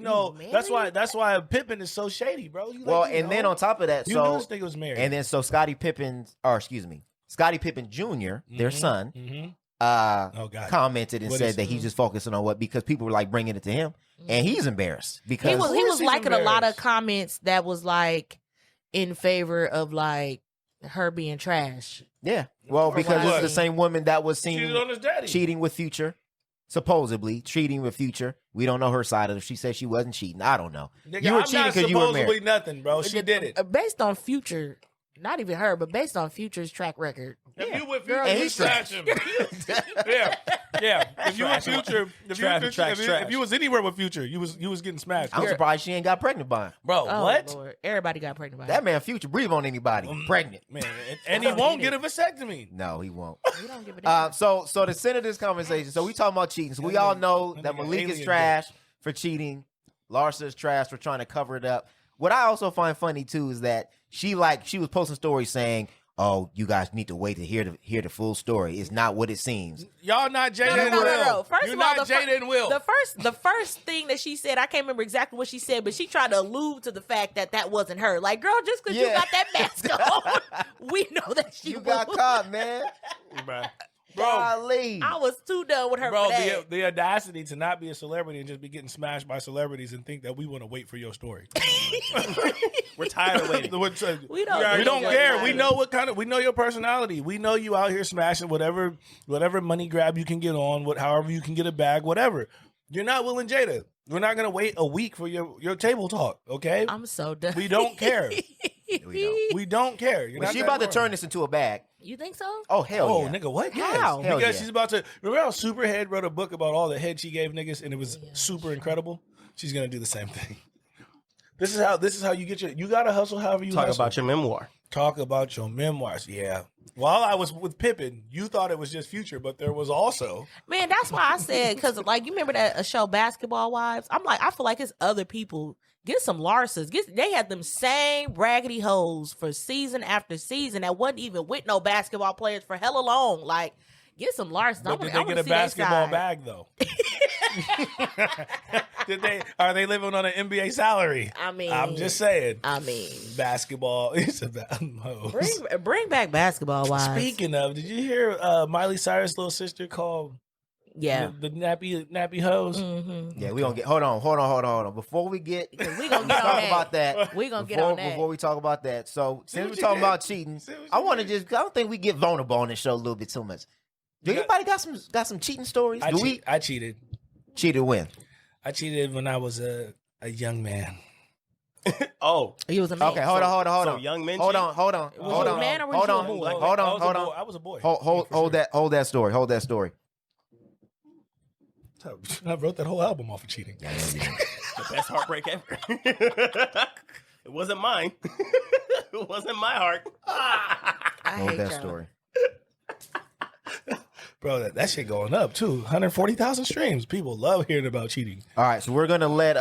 that's married? why Pippen is so shady, bro. You Well, like, you and then know, on top of that, you knew so this nigga was married. and then so Scottie Pippen Jr., their son, Mhm. Oh God. commented and What said is- that he's just focusing on what, because people were like bringing it to him, and he's embarrassed because he was he's liking a lot of embarrassed. comments that was like in favor of like her being trash. yeah, well, For because what? it's the same woman that was Cheated seen on his daddy. cheating with Future, supposedly cheating with Future. We don't know her side of it. She said she wasn't cheating. I don't know. Nigga, You were I'm cheating not because you were supposedly married. nothing, bro. She did it. Based on Future, not even her, but based on Future's track record. If you with Girl, Future, you he's smash him. yeah. If you with Future, if you was anywhere with Future, you was getting smashed. I'm surprised she ain't got pregnant by him. Bro, Oh, what? Lord. Everybody got pregnant by That him. man Future breathe on anybody. Pregnant. Man, and he won't get a vasectomy. No, he won't. We don't give a damn. So to center this conversation, so we talking about cheating. So we all know that Malik is trash for cheating. Larsa is trash for trying to cover it up. What I also find funny too is that she was posting stories saying, "Oh, you guys need to wait to hear the full story. It's not what it seems." Y'all not Jada and Will. No. First You're of all, not Jada and Will. The first thing that she said, I can't remember exactly what she said, but she tried to allude to the fact that wasn't her. Like, girl, just because you got that mask on, we know that You got caught, man. Bro, Golly. I was too done with her bro, for that. the audacity to not be a celebrity and just be getting smashed by celebrities and think that we want to wait for your story. We're tired of waiting. We don't care. We know we know your personality. We know you out here smashing whatever money grab you can get on, however you can get a bag, whatever. You're not Will and Jada. We're not gonna wait a week for your table talk, okay? I'm so done. We don't care. We don't care. You're Well, not she that about to wrong. turn this into a bag. You think so? Oh, hell Oh, yeah. nigga, what? How? Yes. Hell Because yeah. she's about to. Remember how Superhead wrote a book about all the head she gave niggas and it was super incredible? She's gonna do the same thing. This is how you get you gotta hustle however you Talk hustle. about your memoir. Talk about your memoirs. Yeah. While I was with Pippen, you thought it was just Future, but there was also Man, that's why I said, because like you remember that show Basketball Wives? I'm like, I feel like it's other people. Get some Larsas. They had them same raggedy hoes for season after season that wasn't even with no basketball players for hella long. Like, get some Larsas. But did they get a basketball bag though? Are they living on an NBA salary? I mean, I'm just saying. Basketball is about bring back Basketball Wives. Speaking of, did you hear Miley Cyrus' little sister called the nappy hose? Mm-hmm. Yeah, we gonna get hold on. Before we get we gonna get on that. about that. We gonna get on that. Before we talk about that. So since we're talking about cheating, I don't think we get vulnerable on this show a little bit too much. Do anybody got some cheating stories? I cheated. Cheated when? I cheated when I was a young man. Oh, He was a man. Okay, hold on. So young men Hold cheat? on. Was you a man or was you a boy? Hold on. I was a boy. Hold that story. I wrote that whole album off of cheating. The best heartbreak ever. It wasn't mine. It wasn't my heart. I Hold hate that y'all. story. Bro, that shit going up too. 140,000 streams. People love hearing about cheating. All right, so we're gonna let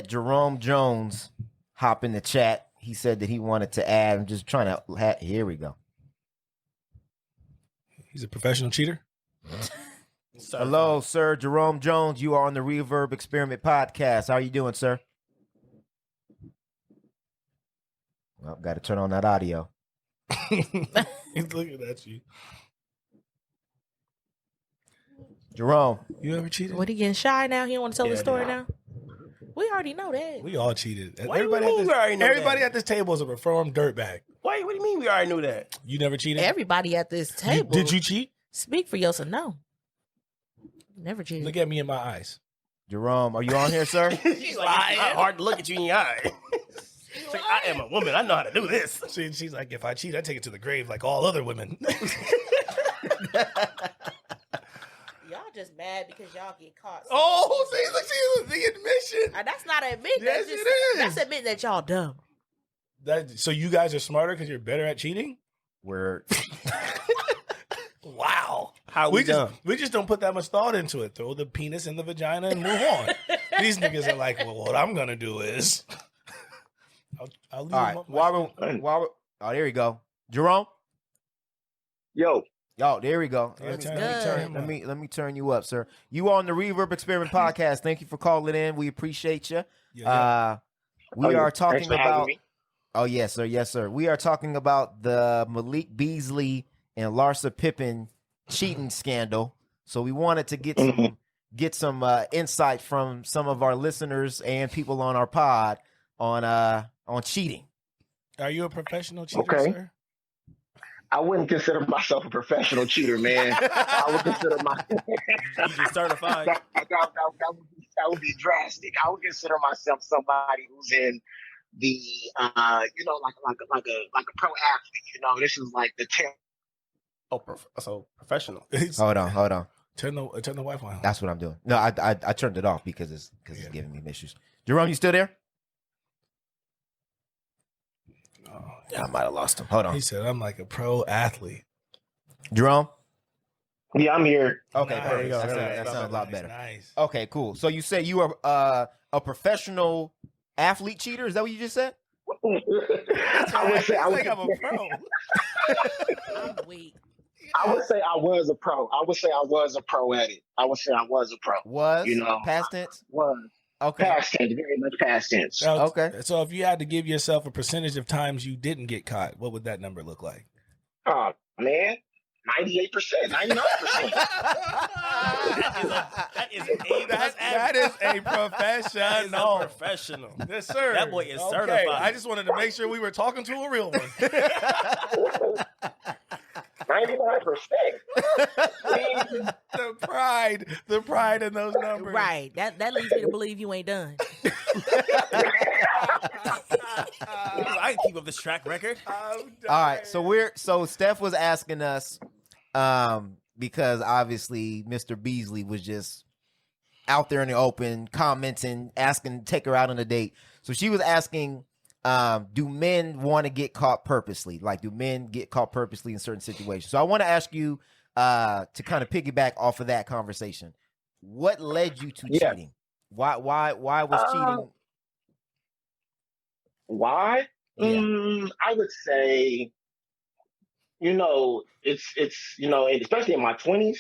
Jerome Jones hop in the chat. He said that he wanted to add. I'm just trying to. Here we go. He's a professional cheater. Hello, sir. Jerome Jones. You are on the Reverb Experiment podcast. How are you doing, sir? Well, got to turn on that audio. He's looking at you. Jerome. You ever cheated? What, he getting shy now? He don't want to tell the story no. now? We already know that. We all cheated. What do you mean we already know everybody that? at this table is a reformed dirtbag. Wait, what do you mean we already knew that? You never cheated? Everybody at this table. Did you cheat? Speak for yourself. No. Never cheated. Look at me in my eyes. Jerome, are you on here, sir? She's like, it's not hard to look at you in the eye. She's like, I am a woman. I know how to do this. She's like, if I cheat, I take it to the grave like all other women. Y'all just mad because y'all get caught. Oh, see, the admission. That's not admitting. Yes, That's just, it is. That's admitting that y'all dumb. So you guys are smarter because you're better at cheating? We're Wow. How we done? We just don't put that much thought into it. Throw the penis in the vagina and move on. These niggas are like, well, what I'm gonna do is, I'll leave. all right. Oh, there we go. Jerome. Yo, There we go. Yeah, Let turn him up. me turn you up, sir. You on the Reverb Experiment podcast. Thank you for calling in. We appreciate you. Yeah. We are thanks talking for having about. me. Oh yes, sir. We are talking about the Malik Beasley and Larsa Pippen cheating scandal. So we wanted to get some insight from some of our listeners and people on our pod on cheating. Are you a professional cheater, Okay. sir? I wouldn't consider myself a professional cheater, man. I would consider You just certified. that would be drastic. I would consider myself somebody who's in the like a pro athlete. This is like the 10. So professional. Hold on. Turn the Wi-Fi on. That's what I'm doing. No, I turned it off because it's giving me issues. Jerome, you still there? Oh, Yeah, I might have lost him. Hold on. he said, "I'm like a pro athlete." Jerome? Yeah, I'm here. Okay, Nice. perfect. go. That sounds a lot Nice, better. Nice. Okay, cool. So you said you are a professional athlete cheater? Is that what you just said? I would say I'm a pro. I'm weak. I would say I was a pro. I would say I was a pro at it. I would say I was a pro. Was? You Past tense? Was. Okay. Past tense, very much past tense. Okay. So if you had to give yourself a percentage of times you didn't get caught, what would that number look like? Oh, man. 98%, 99%. That is a professional. Professional. Yes, sir. That boy is Okay. certified. I just wanted to make sure we were talking to a real one. 99%. the pride in those numbers. Right. That leads me to believe you ain't done. I can keep up this track record. All All right. So Steph was asking us, because obviously Mr. Beasley was just out there in the open, commenting, asking to take her out on a date. So she was asking, do men want to get caught purposely? Like, do men get caught purposely in certain situations? So I want to ask you to kind of piggyback off of that conversation. What led you to cheating? Why was cheating? Why? Yeah. I would say, it's and especially in my 20s,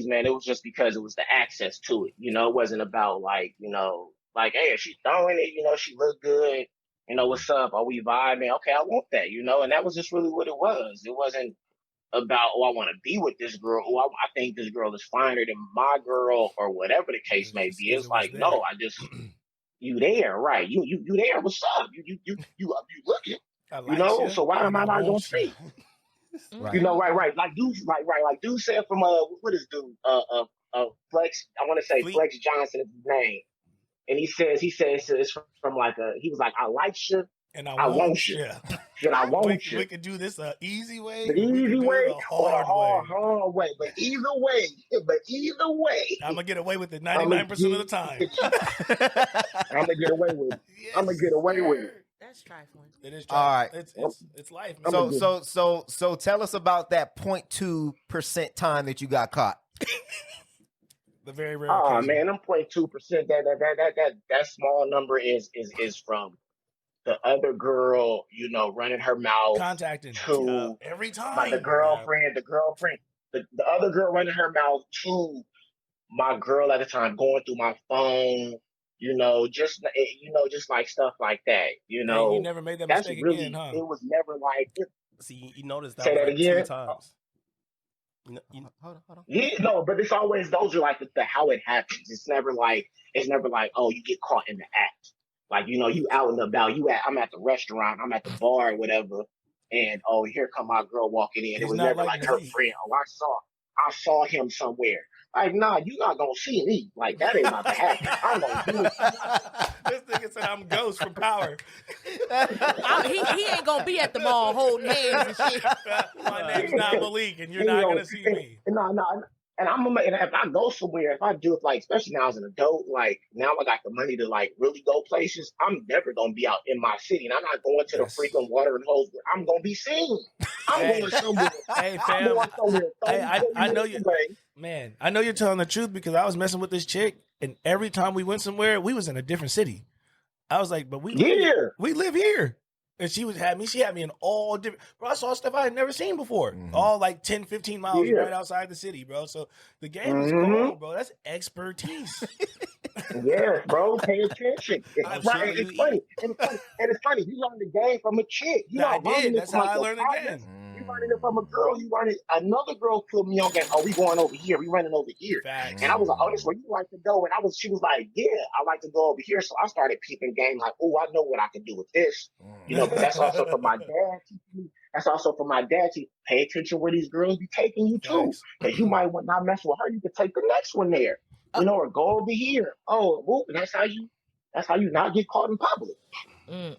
man, it was just because it was the access to it. It wasn't about like, hey, she's throwing it, she looked good, what's up? Are we vibing? Okay, I want that, and that was just really what it was. It wasn't about, I want to be with this girl, I think this girl is finer than my girl, or whatever the case may be. It's like, no, I just you there, right? You there? What's up? You looking? So why am I not gonna speak? Right. Right. Like dude said from what is dude Flex? I want to say Fleet. Flex Johnson is his name, and he says it's from like he was like, I like you And I want you. Yeah. and I want you. We could do this the easy way. The we could easy do way it the or the hard way. hard way. But either way, I'm gonna get away with it 99% of the time. I'm gonna get away with it. I'm gonna get away with it. That's trifling. It is. All right. It's life. Man. So tell us about that 0.2% time that you got caught. The very rare. Oh occasion. man, I'm 0.2%. That small number is from the other girl, running her mouth Contacting to every time. the girlfriend, the other girl running her mouth to my girl at the time, going through my phone, just like stuff like that, And you never made that That's mistake really, again, huh? it was never like, See, you noticed that Say was that like again? 2 times. Hold on. yeah, no, but it's always, those are like the how it happens. It's never like, oh, you get caught in the act. Like, you out and about, I'm at the restaurant, I'm at the bar or whatever, and oh, here come my girl walking in. He's It was not never like like her me. friend. Oh, I saw him somewhere. Like, nah, you not gonna see me. Like, that ain't about to happen. I'm gonna do it. This nigga said I'm Ghost from Power. He ain't gonna be at the mall holding hands and shit. My name's not Malik, and you're not gonna see me. No. And and if I go somewhere, if I do it, like, especially now as an adult, like, now I got the money to, like, really go places, I'm never going to be out in my city. And I'm not going to the freaking watering holes where I'm going to be seen. I'm going somewhere. Hey, I'm fam. going somewhere. Hey, I know you. Away. Man, I know you're telling the truth because I was messing with this chick, and every time we went somewhere, we was in a different city. I was like, but we live here. And she had me in all different, bro, I saw stuff I had never seen before. Mhm. All like 10, 15 miles right outside the city, bro. So the game is cool, bro. That's expertise. Yeah, bro, pay attention. I'm Right, sure and you it's funny. And it's funny. You learn the game from a chick. You I not learning did. it That's from, how like, I your learned partner. again. You learning it from a girl. You learning another girl put me on game. Oh, we going over here. We running over here. Facts. And I was like, oh, this is where you like to go. And she was like, yeah, I like to go over here. So I started peeping game like, oh, I know what I can do with this. But that's also from my dad teaching me That's also for my dad to pay attention where these girls be taking you to. Because you might not mess with her. You could take the next one there. You know, or go over here. Oh, whoop, that's how you not get caught in public. You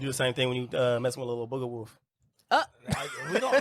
do the same thing when you mess with a little booger wolf. We don't.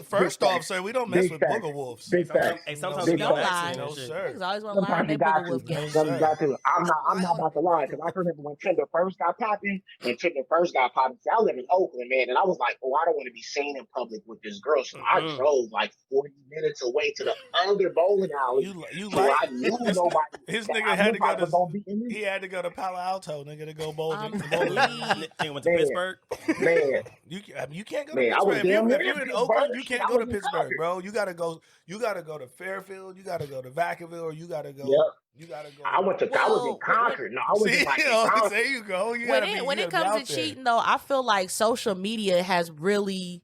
First off, sir, we don't mess with booger wolves. Big facts. Hey, sometimes Big we don't facts. lie. No, sir. Niggas always want to lie Sometimes in you their got booger wolf to. game. Sometimes you got to. I'm not about to lie because I remember when Tinder first got popping and Tinder first got popping. See, I live in Oakland, man, and I was like, oh, I don't want to be seen in public with this girl. So I drove like 40 minutes away to the other bowling alley. I knew nobody. His nigga had to go to. He had to go to Palo Alto, nigga, to go bowling. Nigga went to Pittsburgh. Man, you can't go to Pittsburgh. If you're in Oakland, you can't go to Pittsburgh, bro. You gotta go to Fairfield. You gotta go to Vacaville. Or you gotta go. Yep. You gotta go. I was in Concord. No, I was in Concord. There you go. When it comes to cheating, though, I feel like social media has really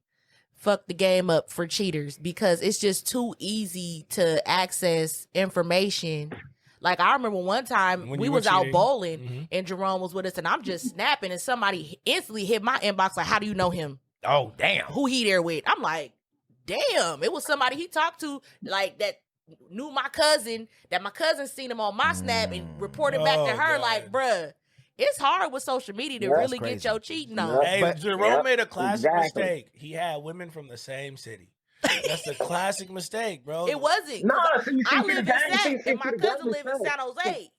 fucked the game up for cheaters because it's just too easy to access information. Like, I remember one time we was out bowling and Jerome was with us and I'm just snapping and somebody instantly hit my inbox like, how do you know him? Oh, damn. Who he there with? I'm like, damn. It was somebody he talked to like that knew my cousin, that my cousin seen him on my snap and reported back to her like, bruh, it's hard with social media to really get your cheating on. Hey, Jerome made a classic mistake. He had women from the same city. That's a classic mistake, bro. It wasn't. No, I live in Sac and my cousin live in San Jose.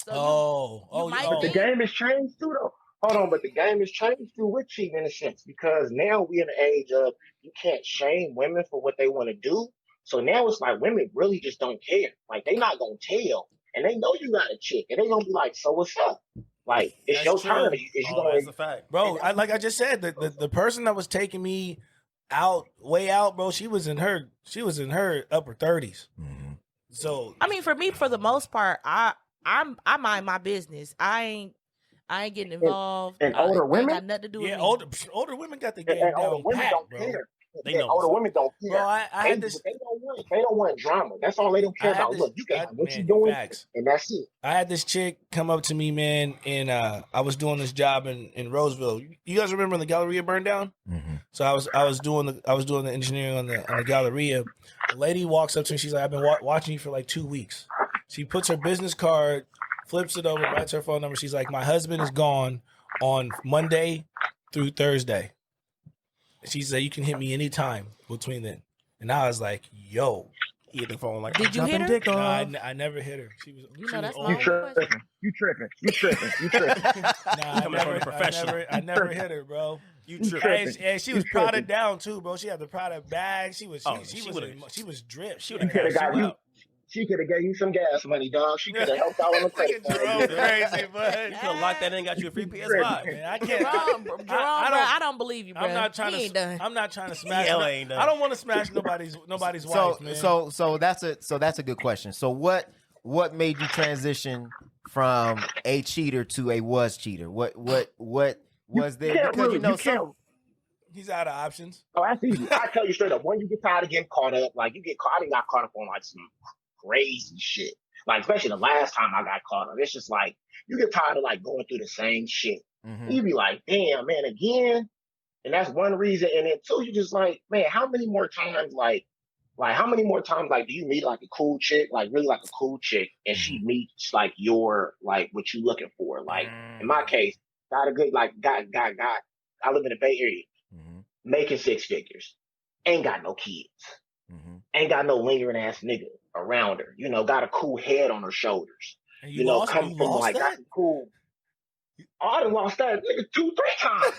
So but the game has changed too, though. Hold on, but the game has changed too with cheating in a sense because now we're in the age of you can't shame women for what they want to do. So now it's like women really just don't care. Like they not gonna tell, and they know you got a chick, and they gonna be like, "So what's up?" Like it's your turn. That's a fact, bro. Like I just said, the person that was taking me way out, bro. She was in her upper 30s. So I mean, for me, for the most part, I mind my business. I ain't getting involved. And older women got nothing to do with me. older women got the game and down older women pat, don't bro. care. They know older women don't care. Bro, I had this. They don't want drama. That's all they don't care about. Look, you can have what you doing, and that's it. I had this chick come up to me, man, and I was doing this job in Roseville. You guys remember when the Galleria burned down? So I was doing the engineering on the Galleria. The lady walks up to me. She's like, "I've been watching you for like 2 weeks." She puts her business card, flips it over, writes her phone number. She's like, "My husband is gone on Monday through Thursday." She said, "You can hit me anytime between then." And I was like, "Yo." He hit the phone like, did you hit her? No, I never hit her. She was. You know, that's old. my question. You tripping. Nah, I never hit her, bro. You tripping. And she was prodded down too, bro. She had the product bag. She was dripped. She would have got you. She could have gave you some gas money, dog. She could have helped out on the credit card. Crazy, but you could have locked that in and got you a free PS5. Man, I can't. Jerome, I don't believe you, bro. I'm not trying to smash. I don't want to smash nobody's wife, man. So that's a good question. So what made you transition from a cheater to a was cheater? What was there? Because he's out of options. Oh, that's easy. I tell you straight up. When you get tired of getting caught up, like you get caught, I got caught up on like some crazy shit. Like especially the last time I got caught up, it's just like you get tired of like going through the same shit. You be like, damn, man, again. And that's one reason. And then two, you just like, man, how many more times do you meet like a cool chick, like really like a cool chick, and she meets like your like what you looking for? Like in my case, got a good like got. I live in the Bay Area, making 6 figures, ain't got no kids, ain't got no lingering ass nigga around her. You know, got a cool head on her shoulders. And you know, come from like got some cool. I done lost that nigga 2-3 times.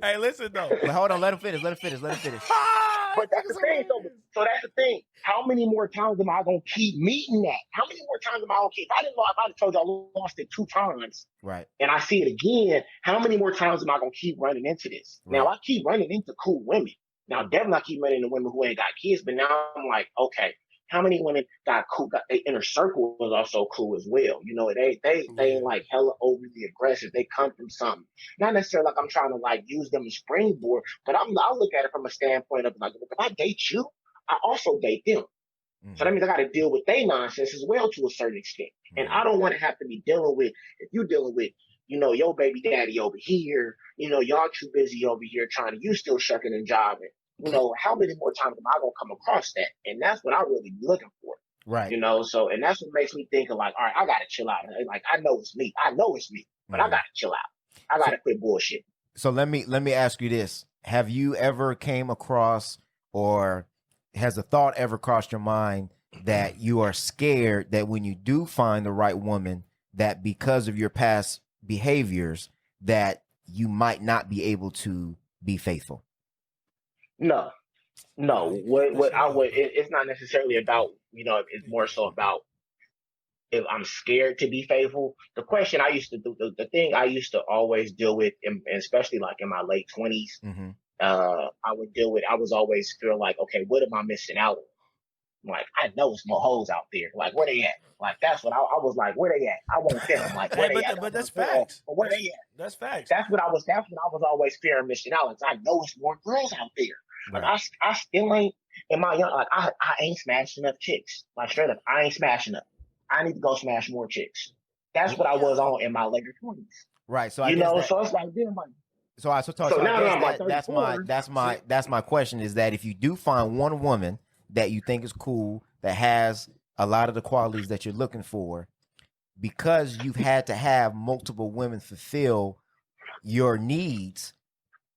Hey, listen though. But hold on, let him finish. But that's the thing. So that's the thing. How many more times am I gonna keep meeting that? How many more times am I gonna keep? If I told you I lost it 2 times, right? And I see it again. How many more times am I gonna keep running into this? Right. Now I keep running into cool women. Now definitely I keep running into women who ain't got kids. But now I'm like, okay. How many women got cool? Their inner circle was also cool as well. You know, they ain't like hella overly aggressive. They come from something. Not necessarily like I'm trying to like use them as springboard, but I look at it from a standpoint of like, if I date you, I also date them. So that means I got to deal with their nonsense as well to a certain extent. And I don't want to have to be dealing with, if you're dealing with your baby daddy over here, y'all too busy over here you still shucking and jiving. How many more times am I going to come across that? And that's what I really be looking for. Right. So, and that's what makes me think of like, all right, I got to chill out. Like, I know it's me, but I got to chill out. I got to quit bullshit. So let me ask you this. Have you ever came across, or has a thought ever crossed your mind that you are scared that when you do find the right woman, that because of your past behaviors, that you might not be able to be faithful? No. It's not necessarily about, it's more so about if I'm scared to be faithful. The question I used to do, the thing I used to always deal with, and especially like in my late 20s, Mm-hmm. I was always feel like, okay, what am I missing out on? Like, I know it's more hoes out there. Like, where they at? Like, that's what I was like, where they at? I want them. Like, where they at? But that's facts. Where they at? That's facts. That's what I was always fearing missing out. Like, I know it's more girls out there. Like, Right. I still ain't, in my young, like, I ain't smashing enough chicks. Like, straight up, I ain't smashing up. I need to go smash more chicks. That's what I was on in my later 20s. Right. So So it's like, damn, like, that's my question, is that if you do find one woman that you think is cool, that has a lot of the qualities that you're looking for, because you've had to have multiple women fulfill your needs,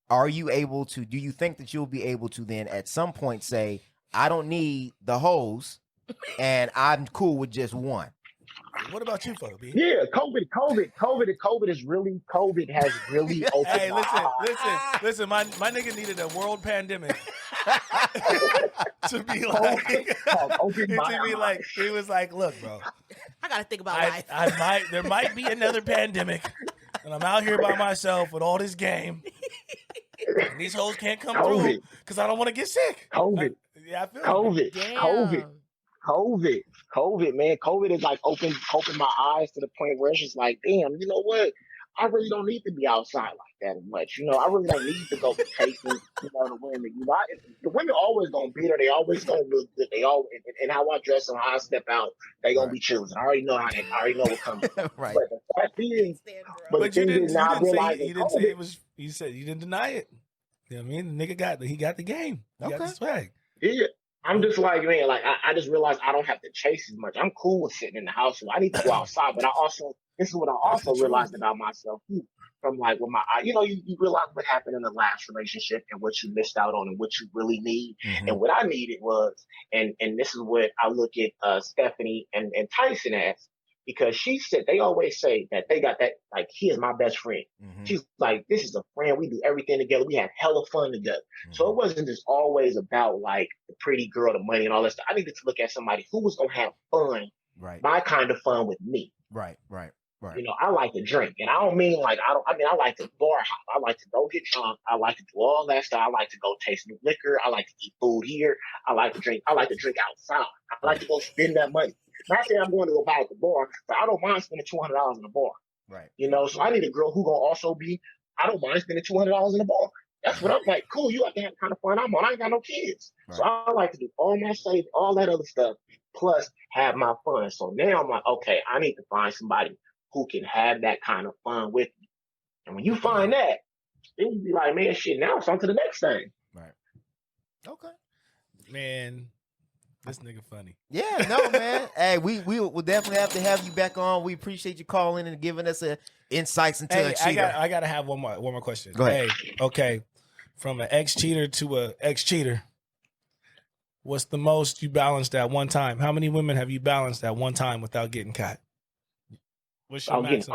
do you think that you'll be able to then at some point say, I don't need the hoes and I'm cool with just one? What about you, folks? Yeah, COVID has really opened. Hey, listen. My nigga needed a world pandemic to be like, he was like, look, bro, I gotta think about life. There might be another pandemic, and I'm out here by myself with all this game, and these hoes can't come through because I don't want to get sick. I feel COVID, man. COVID is like opened my eyes to the point where it's just like, damn, you know what? I really don't need to be outside like that as much. I really don't need to go chasing, the women. The women always gonna be there. They always gonna look good. They always, and how I dress and how I step out, they gonna be choosing. I already know what comes. Right. But the fact is, you said you didn't deny it. You know what I mean? The nigga got the game. He got the swag. Yeah. I'm just like, man, like I just realized I don't have to chase as much. I'm cool with sitting in the house. So I need to go outside. But this is what I also realized about myself too. From like with you realize what happened in the last relationship and what you missed out on and what you really need. Mm-hmm. And what I needed was, and this is what I look at Stephanie and Tyson as, because she said, they always say that they got that, like, he is my best friend. Mm-hmm. She's like, this is a friend. We do everything together. We have hella fun together. Mm-hmm. So it wasn't just always about like the pretty girl, the money and all that stuff. I needed to look at somebody who was going to have fun, right? My kind of fun with me. Right. I like to drink, and I don't mean like, I like to bar hop. I like to go get drunk. I like to do all that stuff. I like to go taste new liquor. I like to eat food here. I like to drink outside. I like to go spend that money. Not saying I'm going to go buy at the bar, but I don't mind spending $200 in a bar. Right. So I need a girl who gonna also be, I don't mind spending $200 in a bar. That's what I'm like, cool, you have to have the kind of fun I'm on. I ain't got no kids. Right. So I like to do all my savings, all that other stuff, plus have my fun. So now I'm like, okay, I need to find somebody who can have that kind of fun with me. And when you find that, then you be like, man, shit, now it's on to the next thing. Right. Okay. Man, this nigga funny. Yeah, no, man. Hey, we will definitely have to have you back on. We appreciate you calling and giving us insights into a cheater. I gotta have one more question. Go ahead. Hey, okay. From an ex-cheater to an ex-cheater, what's the most you balanced at one time? How many women have you balanced at one time without getting caught? What's your max?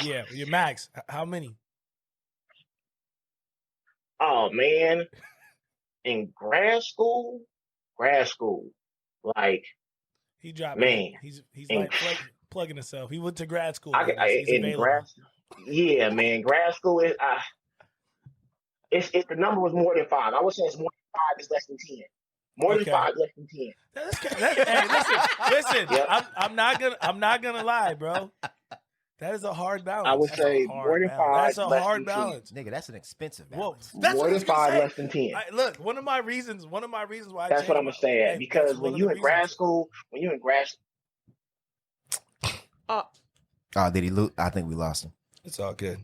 Yeah, your max. How many? Oh, man. In grad school, like, he dropped. Man, he's like plugging himself. He went to grad school. Grad school is it's the number was more than 5. I would say it's more than 5 is less than 10. More than 5, less than 10. Hey, listen. Yep. I'm not gonna lie, bro. That is a hard balance. I would say more than 5. That's a hard balance, nigga. That's an expensive balance. That's more than 5, less than 10. Look, one of my reasons why. That's what I'm gonna say. Because when you in grad school, oh, did he lose? I think we lost him. It's all good.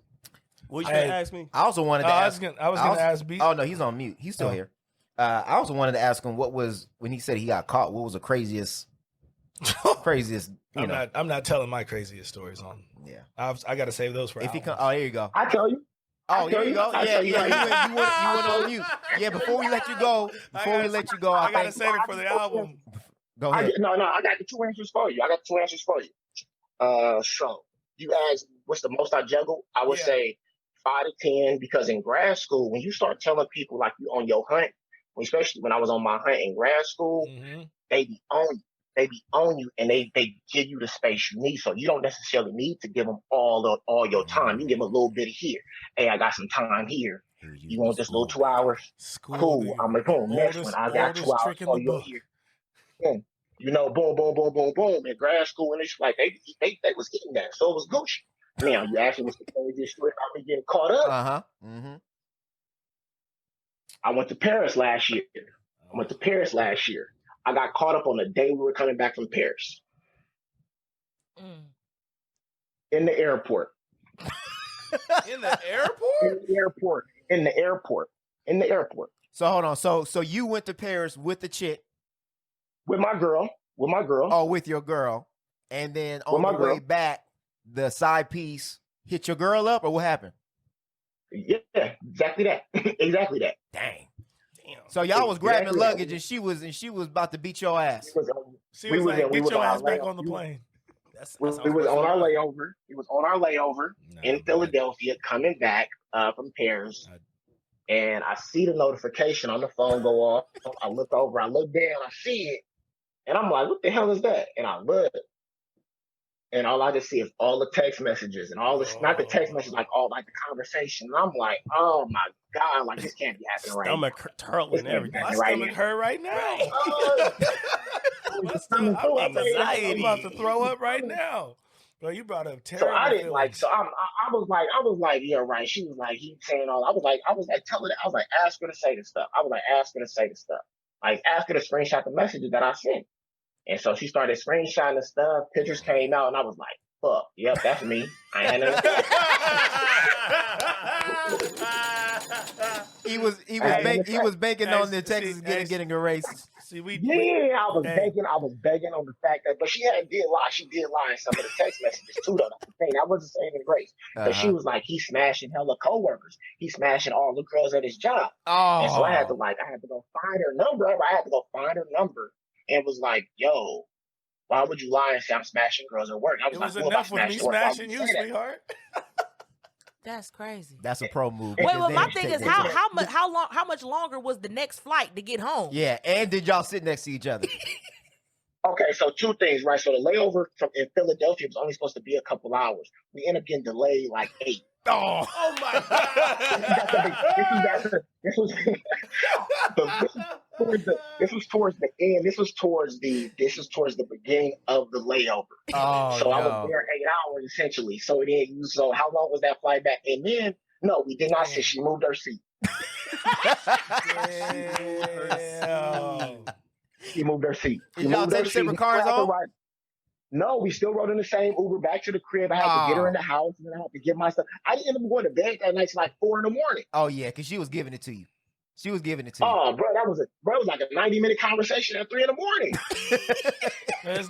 What you gonna ask me? I also wanted to I ask. was gonna ask Beast. Oh no, he's on mute. He's still here. I also wanted to ask him what was when he said he got caught. What was the craziest? I'm not telling my craziest stories on. Yeah, I got to save those for. If he come, oh, there you go. I tell you. Oh, here you go. Yeah. You went on mute. Yeah, before we let you go, I gotta save it for the album. Go ahead. No, I got the two answers for you. So you asked what's the most I juggle? I would say 5 to 10 because in grad school, when you start telling people like you on your hunt, especially when I was on my hunt in grad school, they be on you. They be on you and they give you the space you need. So you don't necessarily need to give them all your time. You give them a little bit of here. Hey, I got some time here. You want this little 2 hours? Cool. I'm like, boom, next one. I got 2 hours for you here. Boom. You know, boom, boom, boom, boom, boom. In grad school, and it's like they was getting that. So it was Gucci. Now you asked me what's the craziest story about me getting caught up. I went to Paris last year. I got caught up on the day we were coming back from Paris. In the airport. In the airport? In the airport. So hold on. So you went to Paris with the chick. With my girl. Oh, with your girl. And then on the way back, the side piece hit your girl up, or what happened? Yeah, exactly that. Dang. So y'all was grabbing luggage, and she was about to beat your ass. She was like, "Get your ass back on the plane." We was on our layover. He was on our layover in Philadelphia, coming back from Paris, and I see the notification on the phone go off. I look over, I look down, I see it, and I'm like, "What the hell is that?" And I look, and all I just see is all the text messages and all this, not the text messages, like all like the conversation. And I'm like, oh my God, like this can't be happening right now. Stomach turtle and everything. My stomach hurt right now. I'm about to throw up right now. Bro, you brought up terrible. So I didn't feelings. like. So I was like, yeah, right. She was like, he saying all. I was like, telling her. I was like, ask her to say this stuff. Like, ask her to screenshot the messages that I sent. And so she started screenshotting the stuff. Pictures came out, and I was like, fuck, yep, that's me. I ain't had He was banking on the Texas getting erased. I was begging on the fact that, but she did lie. She did lie in some of the text messages too, though. That's the thing. That wasn't saying in grace. But she was like, he's smashing hella coworkers. He's smashing all the girls at his job. Oh. And so I had to go find her number. And was like, yo, why would you lie and say I'm smashing girls at work? I was it was like, enough with me smashing you, sweetheart. That's crazy. That's a pro move. Wait, well, my thing is how much longer was the next flight to get home? Yeah, and did y'all sit next to each other? Okay, so 2 things, right? So the layover in Philadelphia was only supposed to be a couple hours. We ended up getting delayed like 8. Oh my God! This was towards the end. This was towards the beginning of the layover. Oh, so I was there 8 hours essentially. So so how long was that flight back? And then no, we did not sit. She moved her seat. She moved her seat. Did y'all take separate cars home? No, we still rode in the same Uber back to the crib. I had to get her in the house, and then I had to get my stuff. I didn't end up going to bed that night till like 4 a.m. Oh yeah, because she was giving it to you. Oh, bro, it was like a 90-minute conversation at 3 a.m. There's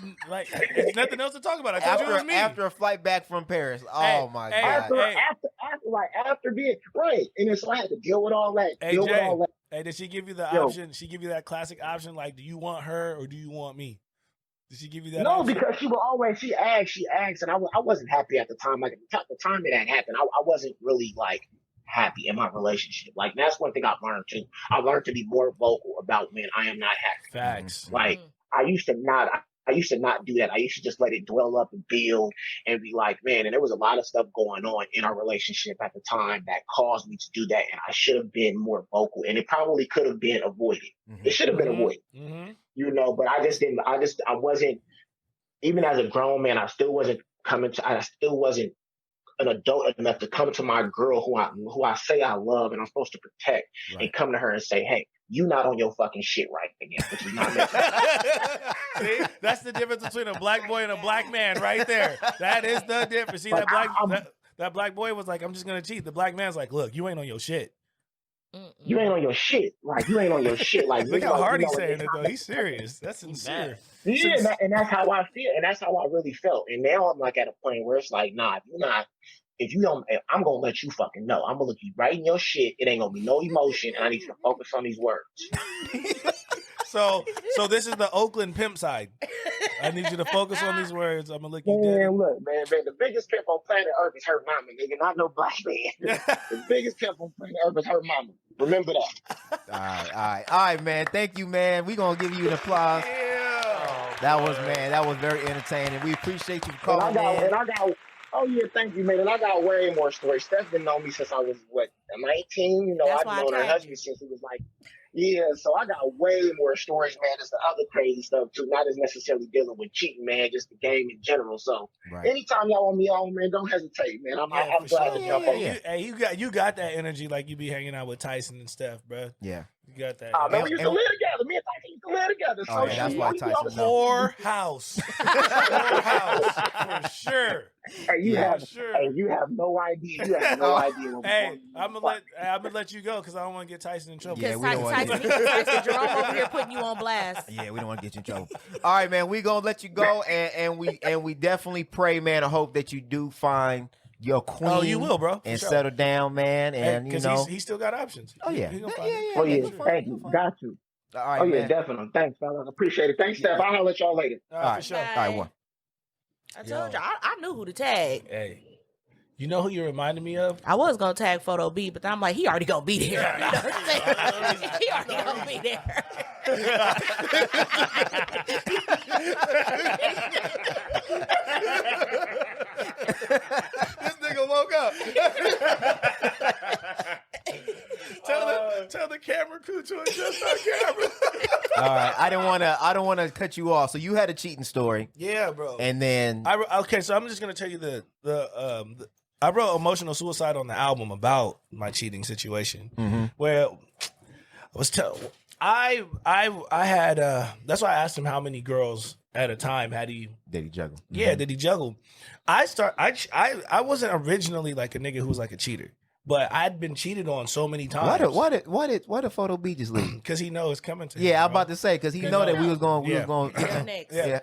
nothing else to talk about. I told you it was me. After a flight back from Paris. Oh my God. After being right, and then so I had to deal with all that. Hey, did she give you the option? She give you that classic option, like, do you want her or do you want me? Did she give you that? No, option? because she asked, and I wasn't happy at the time. Like the time that happened, I wasn't really like happy in my relationship. Like that's one thing I've learned too. I learned to be more vocal about when I am not happy. Facts. Like I used to not do that. I used to just let it dwell up and build and be like, man, and there was a lot of stuff going on in our relationship at the time that caused me to do that. And I should have been more vocal, and it probably could have been avoided. It should have been avoided, you know, but I wasn't, even as a grown man, I still wasn't an adult enough to come to my girl who I say I love and I'm supposed to protect and come to her and say, hey, you not on your fucking shit right again, which is not meant to. See, that's the difference between a black boy and a black man right there. That is the difference. See, that That black boy was like, I'm just gonna cheat. The black man's like, look, you ain't on your shit. You ain't on your shit. Like, you ain't on your shit. Like, Look how hard he's know, saying it, though. He's serious. That's sincere. Yeah, and that's how I feel. And that's how I really felt. And now I'm like at a point where it's like, nah, if you don't, I'm going to let you fucking know. I'm going to look you right in your shit. It ain't going to be no emotion. And I need you to focus on these words. So this is the Oakland pimp side. I need you to focus on these words. I'm going to look you dead. Man, look, man, the biggest pimp on planet Earth is her mama, nigga. Not no black man. The biggest pimp on planet Earth is her mama. Remember that. All right, man. Thank you, man. We're going to give you an applause. Yeah. That was very entertaining. We appreciate you for calling in. Oh, yeah, thank you, man. And I got way more stories. Steph been knowing me since I was, 19? You know, That's I've known her husband since he was like, yeah, so I got way more stories, man. There's the other crazy stuff, too. Not as necessarily dealing with cheating, man, just the game in general. So anytime y'all want me on, man, don't hesitate, man. I'm glad to jump on. Hey, you got that energy like you be hanging out with Tyson and Steph, bro. Yeah. You got that. Man, we used to live together. Me and Tyson used to live together. So that's why Tyson Whore house. Whore house, for sure. Hey, you have no idea. You have no idea. Hey, I'm gonna let you go because I don't want to get Tyson in trouble. Yeah, we don't want to Tyson Jerome over here putting you on blast. Yeah, we don't want to get you in trouble. All right, man, we gonna let you go, and we definitely pray, man. I hope that you do find your queen. Oh, you will, bro. And settle down, man. And because he still got options. Oh yeah, Oh yeah, thank you. Got you. All right, oh yeah, man. Definitely. Thanks, fellas. Appreciate it. Thanks, Steph. I'll let y'all later. All right, for sure. All right, one. I told you, I knew who to tag. Hey, you know who you reminded me of? I was gonna tag Photo B, but then I'm like, he already gonna be there. You know what I'm saying? He already gonna be there. This nigga woke up. Tell the camera crew to adjust our camera. All right, I don't want to cut you off. So you had a cheating story. Yeah, bro. And then so I'm just gonna tell you I wrote Emotional Suicide on the album about my cheating situation, where I had that's why I asked him how many girls at a time did he juggle. Yeah, did he juggle? I wasn't originally like a nigga who was like a cheater, but I'd been cheated on so many times. Why did Photo B just leave? Because he knows it's coming to him. Yeah, I'm about to say because he know that we was going. Next. Yeah.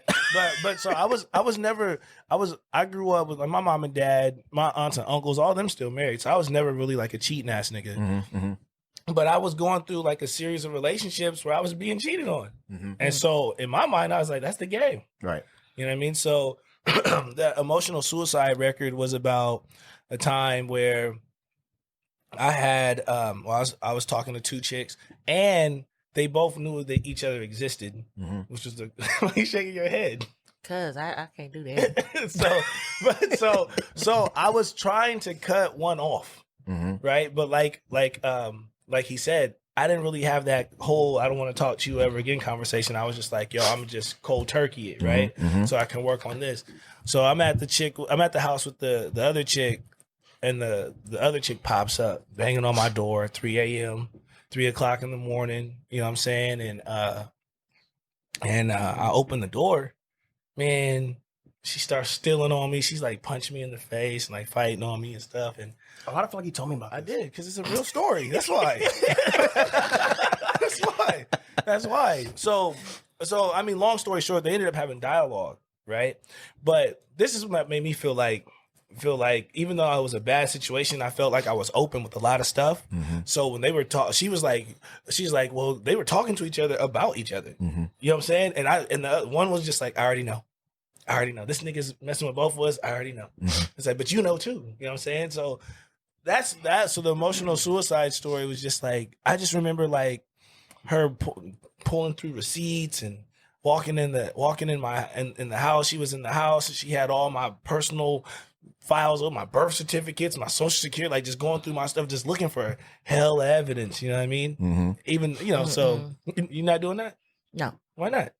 But so I grew up with like my mom and dad, my aunts and uncles, all them still married. So I was never really like a cheating ass nigga. But I was going through like a series of relationships where I was being cheated on. And so in my mind, I was like, that's the game. Right. You know what I mean? So that Emotional Suicide record was about a time where I had I was talking to two chicks and they both knew that each other existed, which was why you shaking your head? Cause I can't do that. so I was trying to cut one off, right? But like he said, I didn't really have that whole I don't want to talk to you ever again conversation. I was just like, yo, I'm just cold turkey it, right? So I can work on this. So I'm at the house with the other chick, and the other chick pops up, banging on my door at 3 a.m., 3 o'clock in the morning, you know what I'm saying? And I open the door, man, she starts stealing on me. She's like punching me in the face and like fighting on me and stuff. And I feel like you told me about this. I did, because it's a real story. That's why. That's why. So I mean, long story short, they ended up having dialogue, right? But this is what made me feel like even though it was a bad situation, I felt like I was open with a lot of stuff. So when they were talking, she's like, well, they were talking to each other about each other. You know what I'm saying? And the one was just like, I already know. This nigga's messing with both of us. I already know. It's like, but you know too. You know what I'm saying? So that's that. So the Emotional Suicide story was just like, I just remember like her pulling through receipts and walking in the house. She was in the house and she had all my personal files of my birth certificates, my social security, like just going through my stuff, just looking for hell evidence. You know what I mean? Even, you know, so you're not doing that? No. Why not?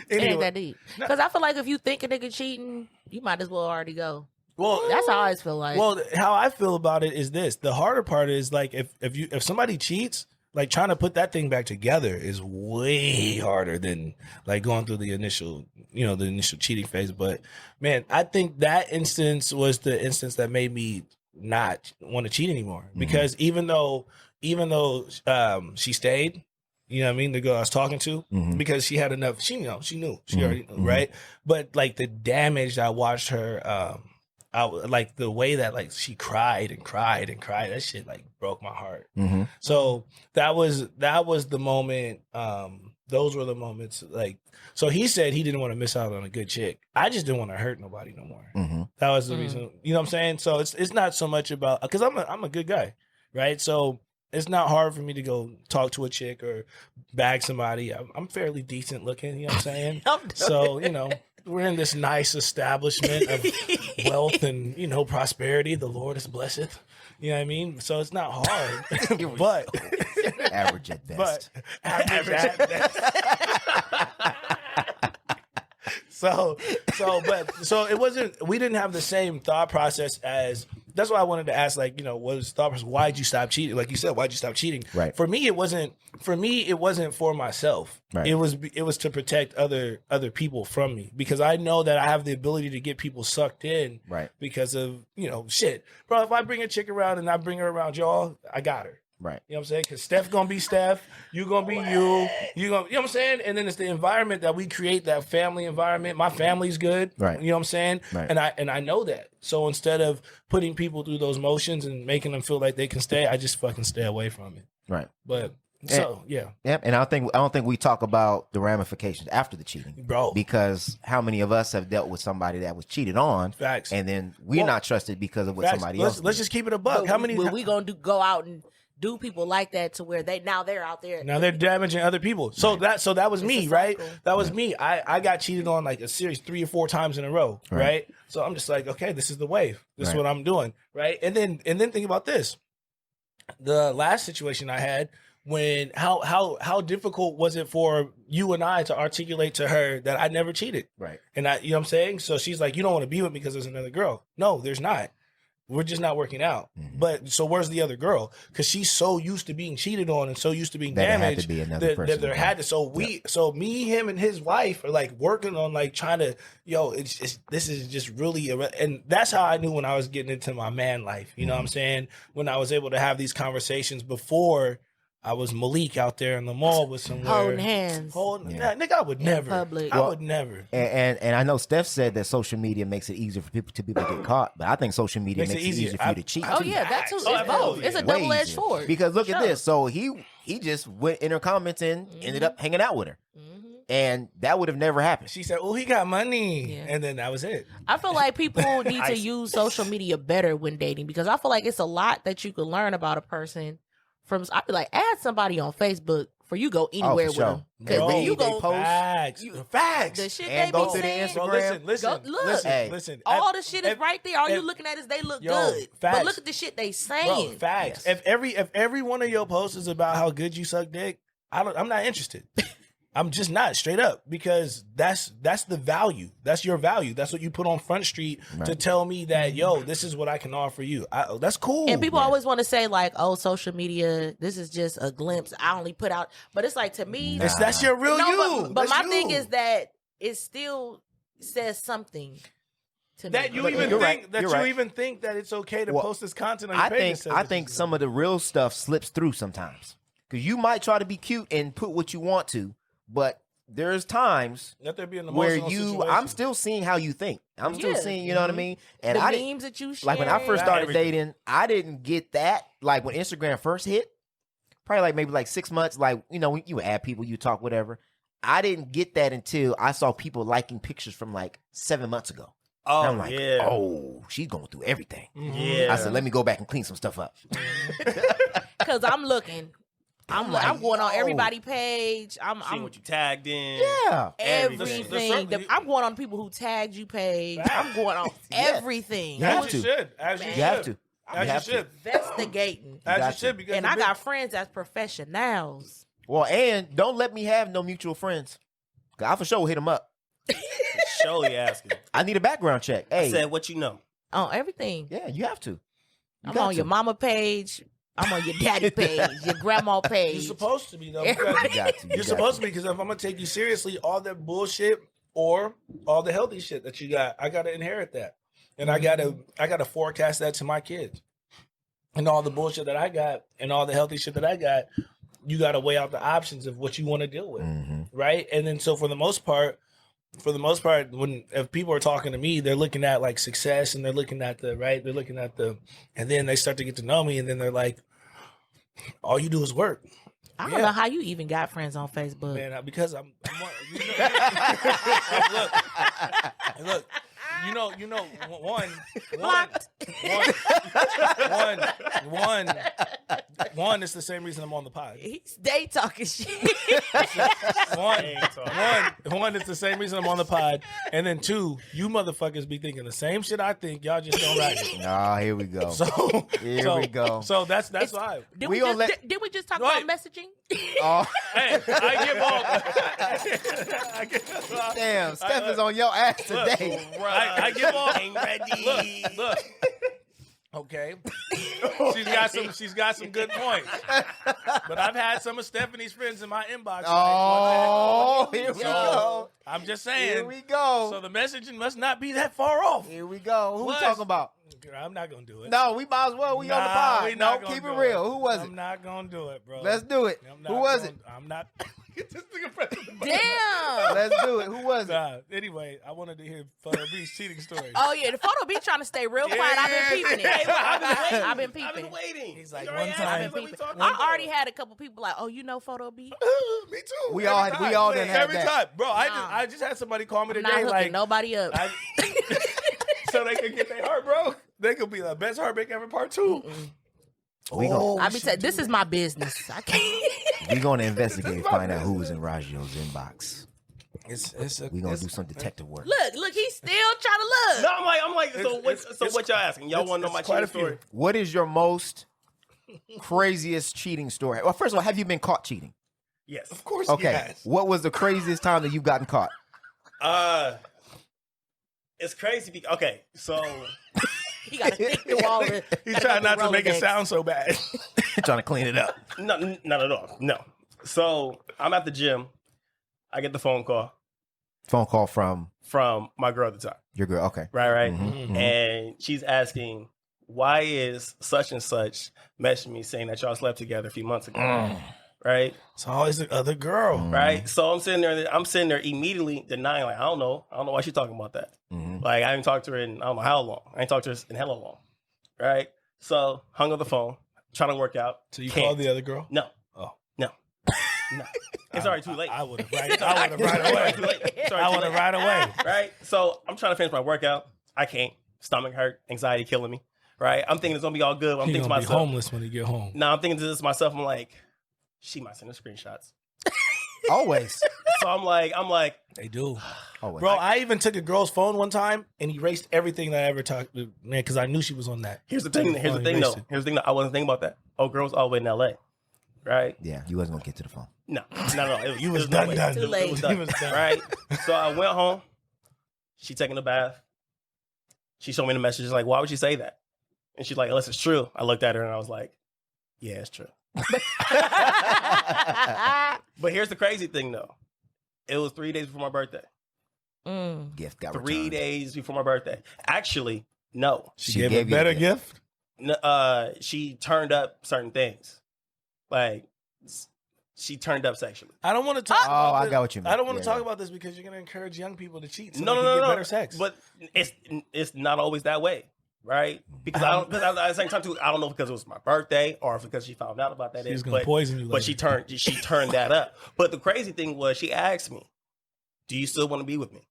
It ain't that deep. Because I feel like if you think a nigga cheating, you might as well already go. Well, that's how I always feel like. Well, how I feel about it is this: the harder part is like if somebody cheats, like trying to put that thing back together is way harder than like going through the initial, you know, the initial cheating phase. But man, I think that instance was the instance that made me not want to cheat anymore. Because even though she stayed, you know what I mean, the girl I was talking to, because she had enough, she knew, she already knew, right? But like the damage I watched her, like the way that like she cried and cried and cried, that shit like broke my heart. So that was the moment. Those were the moments. Like, so he said he didn't want to miss out on a good chick. I just didn't want to hurt nobody no more. That was the reason. You know what I'm saying? So it's not so much about, because I'm a good guy, right? So it's not hard for me to go talk to a chick or bag somebody. I'm fairly decent looking. You know what I'm saying? So you know. We're in this nice establishment of wealth and, you know, prosperity. The Lord is blessed. You know what I mean? So it's not hard. But average at best. But average at best. So it wasn't, we didn't have the same thought process as, that's why I wanted to ask, like, you know, what was the thought process? Why'd you stop cheating? Like you said, why'd you stop cheating? Right. For me, it wasn't for myself. Right. It was to protect other people from me, because I know that I have the ability to get people sucked in. Right. Because of, you know, shit. Bro, if I bring a chick around and I bring her around y'all, I got her. Right. You know what I'm saying? Because Steph gonna be Steph, you gonna be you know what I'm saying? And then it's the environment that we create, that family environment. My family's good. Right. You know what I'm saying? Right. And I know that. So instead of putting people through those motions and making them feel like they can stay, I just fucking stay away from it. Right. But so yeah. And I don't think we talk about the ramifications after the cheating. Bro. Because how many of us have dealt with somebody that was cheated on? Facts. And then we're not trusted because of what somebody else did. Let's just keep it a buck. How many we gonna go out and do people like that to where they're out there. Now they're damaging other people. So that was me, right? That was me. I got cheated on like a series 3 or 4 times in a row, right? So I'm just like, okay, this is the wave. This is what I'm doing, right? And then think about this. The last situation I had, when how difficult was it for you and I to articulate to her that I never cheated, right? And you know what I'm saying? So she's like, you don't want to be with me because there's another girl. No, there's not. We're just not working out. But so where's the other girl? Because she's so used to being cheated on and so used to being damaged that there had to. So so me, him, and his wife are like working on like trying to, this is just really, and that's how I knew when I was getting into my man life. You know what I'm saying? When I was able to have these conversations before I was Malik out there in the mall with somewhere holding hands. Nigga, I would never. Public. I would never. And I know Steph said that social media makes it easier for people to get caught, but I think social media makes it easier for you to cheat. Oh yeah, that's it's both. It's a double-edged sword. Because look at this. So he just went in her comments and ended up hanging out with her. And that would have never happened. She said, "Oh, he got money," and then that was it. I feel like people need to use social media better when dating, because I feel like it's a lot that you can learn about a person. I'd be like, add somebody on Facebook for you go anywhere with them. Because you go post facts. The shit and they go be to the saying. Instagram. Listen. All the shit is right there. All you looking at is they look good. Facts. But look at the shit they saying. Bro, facts. Yes. If every one of your posts is about how good you suck dick, I'm not interested. I'm just not, straight up, because that's the value. That's your value. That's what you put on Front Street to tell me that, this is what I can offer you. That's cool. And people always want to say like, oh, social media, this is just a glimpse. I only put out, but it's like, to me, that's your real you. But my thing is that it still says something to that me. You even think that it's okay to post this content on your page. I think some of the real stuff slips through sometimes, because you might try to be cute and put what you want to. But there's times where I'm still seeing how you think. I'm still seeing, you know what I mean? And the memes that you share. Like when I first started dating, I didn't get that. Like when Instagram first hit, probably like maybe like 6 months, like, when you add people, you talk, whatever. I didn't get that until I saw people liking pictures from like 7 months ago. Oh, and I'm like, oh, she's going through everything. Yeah. I said, let me go back and clean some stuff up. Because I'm looking. I'm going on everybody's page. I'm seeing what you tagged in. Yeah. Everything. I'm going on people who tagged you page. I'm going on everything. You have to. You have to. Investigating. As you should. And I got friends that's professionals. Well, and don't let me have no mutual friends. I for sure will hit them up. Surely asking. I need a background check. Hey. I said, what you know? On everything. Yeah, you have to. I'm on your mama page. I'm on your daddy page, your grandma page. You're supposed to be though. Everybody- You're supposed to be, because if I'm gonna take you seriously, all that bullshit or all the healthy shit that you got, I gotta inherit that, and I gotta forecast that to my kids. And all the bullshit that I got and all the healthy shit that I got, you gotta weigh out the options of what you want to deal with, right? And then so for the most part, if people are talking to me, they're looking at like success and they're looking at and then they start to get to know me, and then they're like, all you do is work. I don't know how you even got friends on Facebook. Man, because I'm look, one, it's the same reason I'm on the pod. He's day talking shit. One, it's the same reason I'm on the pod. And then two, you motherfuckers be thinking the same shit I think. Y'all just don't write it. Ah, here we go. Here we go. So that's why. Did we just talk about messaging? Oh, Hey, I give all. damn, Steph is on your ass today. I give all. Ain't ready. Look. Okay. She's got some good points. But I've had some of Stephanie's friends in my inbox. Oh, here we go. I'm just saying. Here we go. So the messaging must not be that far off. Here we go. Who we Plus- talking about? I'm not gonna do it. No, we might as well. We on the pod. we No, not gonna keep do it real. Who was I'm it? not gonna do it, bro. Let's do it. Who was it? I'm not. Get this nigga pressing the button. Damn. Let's do it. Who was it? Nah, anyway, I wanted to hear Photo B's cheating story. Oh yeah, the photo be trying to stay real quiet. I've been peeping it. I've been peeping. I've been waiting. He's like, You one already time- asked I've me been what we peeping. talking I already had a couple people like, oh, you know photo B? Me too. We Every all- time. we all done had every that. time, bro. Nah. I just had somebody call me I'm not today, hooking like, nobody up. so they could get their heart broke. They could be the best heartbreak ever, part 2. We gonna I be saying, this is my business. I can't. we gonna investigate and find out who was in Raggio's inbox. We gonna do some detective work. Look, he's still trying to look. No, I'm like, It's- what y'all asking? Y'all want to know my it's quite cheating a few. story? What is your most craziest cheating story? Well, first of all, have you been caught cheating? Yes. Of course, Okay. yes. What was the craziest time that you've gotten caught? It's crazy. Okay, so He got to think through all the. He's trying not to make it Rolodex. sound so bad. Trying to clean it up. no, not at all. No. So I'm at the gym. I get the phone call Phone call from from my girl at the time. your girl. Okay. Right. Mhm. And she's asking, why is such and such messaging me saying that y'all slept together a few months ago? Right. It's always the other girl. Right. So I'm sitting there immediately denying, like, I don't know why she's talking about that. Mhm. Like, I haven't talked to her in I don't know how long. I ain't talked to her in hella long. Right. So hung up the phone, trying to work out. So you Can't. called the other girl? No. Oh. No. It's already too late. I would have right It's already away. too late. It's already I too would have late. right away. Right. So I'm trying to finish my workout. I can't. Stomach hurt, anxiety killing me. Right. I'm thinking it's gonna be all good. I'm He's thinking to gonna be myself. homeless when he get home. No, I'm thinking to this to myself. I'm like, she might send her screenshots. Always. So I'm like, They do. Always. Bro, I even took a girl's phone one time and erased everything that I ever talked to, man, because I knew she was on that. here's the thing. Here's the thing, though. Here's the thing. Though. I wasn't thinking about that. Oh, girls all the way in L.A. Right? Yeah, you wasn't gonna get to the phone. No. It You was no done, way. done. Too late. It was done. You was done. Right? So I went home. She taking a bath. She showed me the message. Like, why would she say that? And she's like, unless it's true. I looked at her and I was like, yeah, it's true. But here's the crazy thing, though. It was 3 days before my birthday. Gift got 3 returned. days before my birthday. Actually, no. She She gave gave a you a better gift. gift. She turned up certain things. Like, she turned up sexually. I don't want to talk Oh, about I this. got what you mean. I don't want to Yeah, talk yeah. about this because you're going to encourage young people to cheat so No, they no, can no, get no. better sex. But it's not always that way, right? Because at the same time too, I don't know if because it was my birthday or if because she found out about that. She's gonna poison you But she later. turned that up. But the crazy thing was, she asked me, "Do you still want to be with me?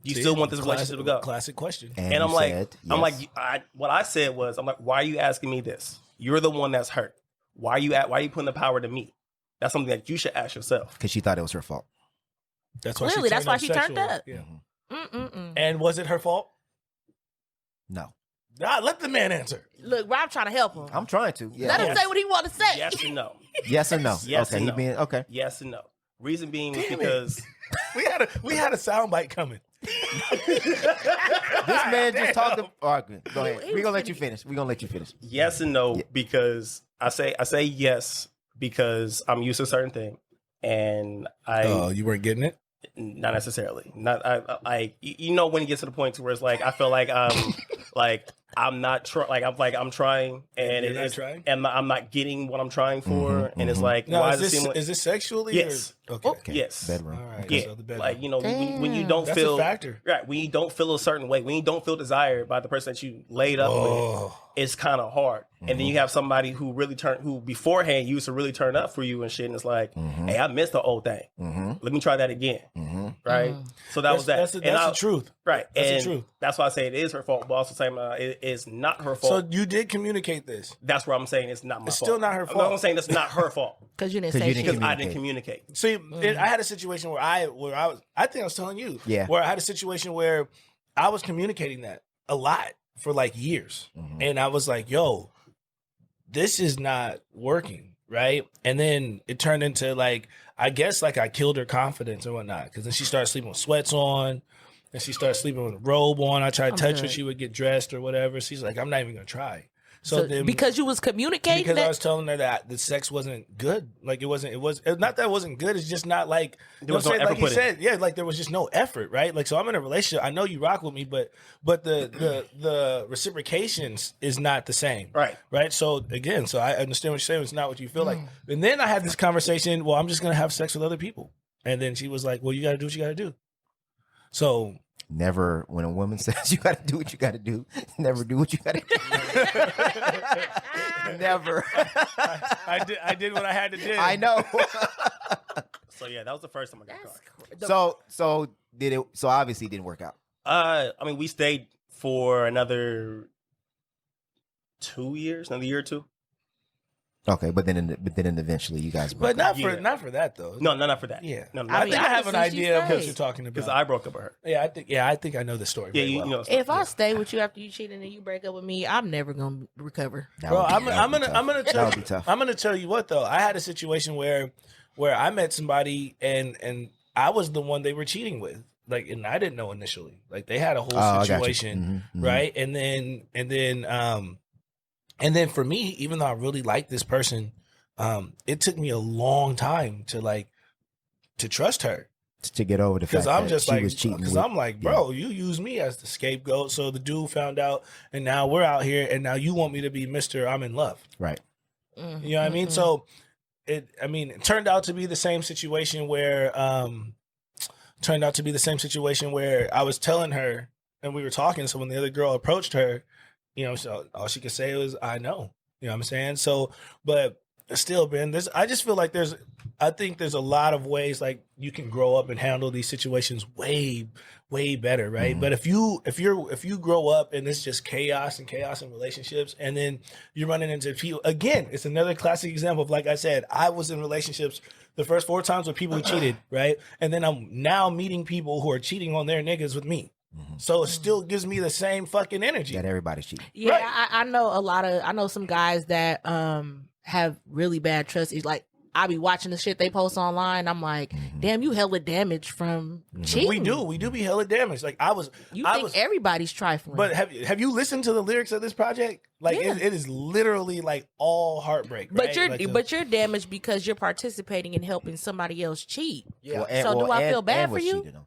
Do you See, still want this relationship to go?" Classic question. And you I'm like, said I'm yes. like, what I said was, I'm like, why are you asking me this? You're the one that's hurt. Why are you putting the power to me? That's something that you should ask yourself. because she thought it was her fault. That's Clearly, that's why she turned sexually. up. Yeah. And was it her fault? No, Nah, let the man answer. Look, Rob trying to help him. I'm trying to. Yeah. Let him Yes. say what he want to say. Yes and no. Yes or no? Yes okay, and he no. being okay. Yes and no. Reason being is Damn it. because We had a soundbite coming. This man just talked. All right, good. Go ahead. He We're gonna was let you finish. We're gonna let you finish. Yes and no, because I say yes because I'm used to a certain thing, and Oh, you weren't getting it? not necessarily. Not I you know when it gets to the point to where it's like I feel like I'm not I'm trying and You're not trying? and I'm not getting what I'm trying for, and it's like No, why is does it seem like this sexually? Yes. Or? Okay. yes. Bedroom. All right. Yeah, So the bedroom. like when you don't That's feel a factor. right, when you don't feel a certain way, when you don't feel desired by the person that you laid up with, it's kind of hard. And then you have somebody who who beforehand used to really turn up for you and shit, and it's like, hey, I missed the old thing. Let me try that again, right? So that was that. That's the truth. Right? That's the and truth. That's why I say it is her fault, but also saying it is not her fault. So you did communicate this. That's where I'm saying it's not my It's fault. still not her fault. I'm saying that's not her fault Because you didn't 'Cause say you shit. didn't because I didn't communicate. See, I had a situation where I think I was telling you. Yeah. Where I had a situation where I was communicating that a lot for like years. And I was like, yo, this is not working. Right. And then it turned into like, I guess like I killed her confidence or whatnot. Cause then she started sleeping with sweats on and she started sleeping with a robe on. I tried to touch her. She would get dressed or whatever. She's like, I'm not even going to try. So then, because you was communicating because that? I was telling her that the sex wasn't good. Like it was not that it wasn't good. It's just not like, you know what I'm saying? Like he said, yeah, like there was just no effort, right? Like, so I'm in a relationship. I know you rock with me, but the reciprocation is not the same. Right. Right. So again, so I understand what you're saying. It's not what you feel like. And then I had this conversation, well, I'm just going to have sex with other people. And then she was like, well, you got to do what you got to do. So Never, when a woman says you got to do what you got to do, never do what you got to do. Never. I did what I had to do. I know. So yeah, that was the first time I got caught. So did it? So obviously it didn't work out. I mean, we stayed for another 2 years, another year or two. Okay, but then eventually you guys broke But up. not for that though. No, not for that. Yeah. No, I not think I have an obviously idea of she what stayed. you're talking because about. I broke up with her. I think I know the story. Yeah, very you well. know. If I stay with you after you cheated and you break up with me, I'm never gonna recover. That Bro, would be- I'm that would be gonna tough. tell That would you. be tough. I'm gonna tell you what though. I had a situation where I met somebody and I was the one they were cheating with. Like, and I didn't know initially. Like, they had a whole I got you. situation, Mhm, mhm. right? And then for me, even though I really liked this person, it took me a long time to trust her. To get over the fact Because I'm that just she like, was cheating. because with- I'm like, bro, you use me as the scapegoat. So the dude found out, and now we're out here, and now you want me to be Mr. I'm in love. right. You know what I mean? So it turned out to be the same situation where, I was telling her, and we were talking. So when the other girl approached her, so all she could say was, I know. You know what I'm saying? So, but still, Ben, I just feel like I think there's a lot of ways like you can grow up and handle these situations way, way better, right? Mm-hmm. But if you grow up and it's just chaos in relationships, and then you're running into people again, it's another classic example of, like I said, I was in relationships the first 4 times with people who cheated, right? And then I'm now meeting people who are cheating on their niggas with me. So it still gives me the same fucking energy. That everybody's cheating. Yeah, Right. I know I know some guys that have really bad trust issues. Like, I be watching the shit they post online. I'm like, damn, you hella damaged from cheating. We do be hella damaged. Like I was everybody's trifling. But have you listened to the lyrics of this project? Like Yeah. it is literally like all heartbreak. But right? you're damaged because you're participating in helping somebody else cheat. Yeah. Well, So do I feel bad and for was you? cheated on.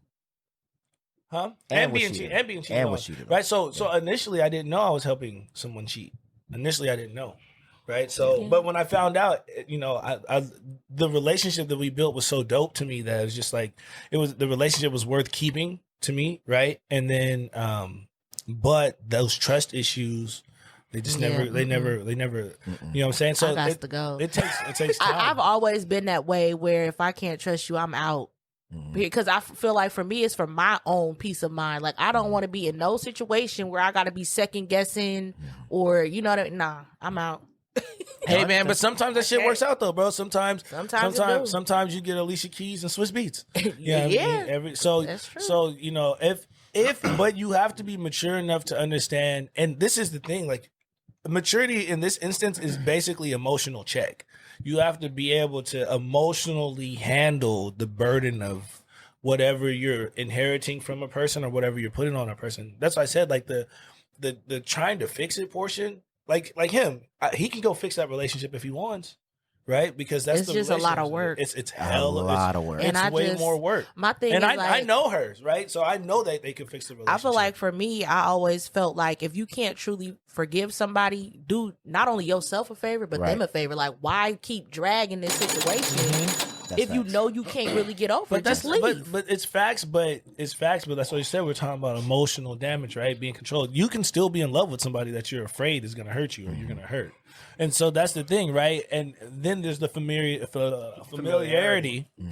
Huh? And being was cheated. cheated. And being cheated And on. was cheated on. Right. So initially I didn't know I was helping someone cheat. Initially I didn't know. Right. So but when I found out, I the relationship that we built was so dope to me that it was just like the relationship was worth keeping to me, right? And then but those trust issues, they just never you know what I'm saying? So I got to go. it takes time. I've always been that way where if I can't trust you, I'm out. Because I feel like for me, it's for my own peace of mind. Like, I don't want to be in no situation where I got to be second guessing or, nah, I'm out. Hey man, but sometimes that shit works out though, bro. Sometimes Sometimes you get Alicia Keys and Swiss Beats. Yeah. That's true. So if but you have to be mature enough to understand, and this is the thing, like maturity in this instance is basically emotional check. You have to be able to emotionally handle the burden of whatever you're inheriting from a person or whatever you're putting on a person. That's why I said like the trying to fix it portion. Like him, he can go fix that relationship if he wants. Right, because that's it's just a lot of work. It's hell, a lot of work. It's And way more work. My thing And is I know hers, right? So I know that they can fix the relationship. I feel like for me, I always felt like if you can't truly forgive somebody, do not only yourself a favor, but them a favor. Like, why keep dragging this situation if you know you can't really get over it? Just leave. But it's facts. But that's what you said. We're talking about emotional damage, right? Being controlled. You can still be in love with somebody that you're afraid is going to hurt you or you're going to hurt. And so that's the thing, right? And then there's the familiarity,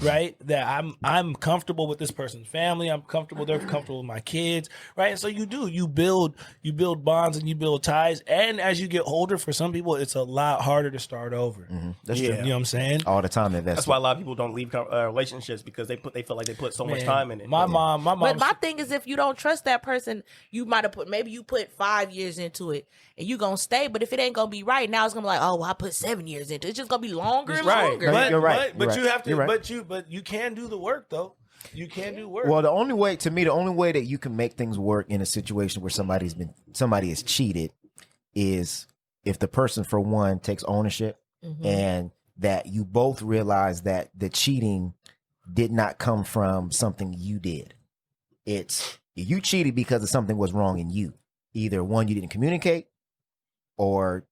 right? That I'm comfortable with this person's family. I'm comfortable. They're comfortable with my kids, right? And so you build bonds and you build ties. And as you get older, for some people, it's a lot harder to start over. That's true. You know what I'm saying? All the time investment. That's why a lot of people don't leave relationships because they feel like they put so much time in it. My mom. But my thing is, if you don't trust that person, you might have maybe you put 5 years into it and you gonna stay. But if it ain't gonna be right, now it's gonna be like, oh, well, I put 7 years into it. It's just gonna be longer and longer. But you're right. But You're you have to. right. But you can do the work though. You can do work. Well, the only way that you can make things work in a situation where somebody has cheated is if the person, for one, takes ownership and that you both realize that the cheating did not come from something you did. It's you cheated because of something was wrong in you. Either one, you didn't communicate, or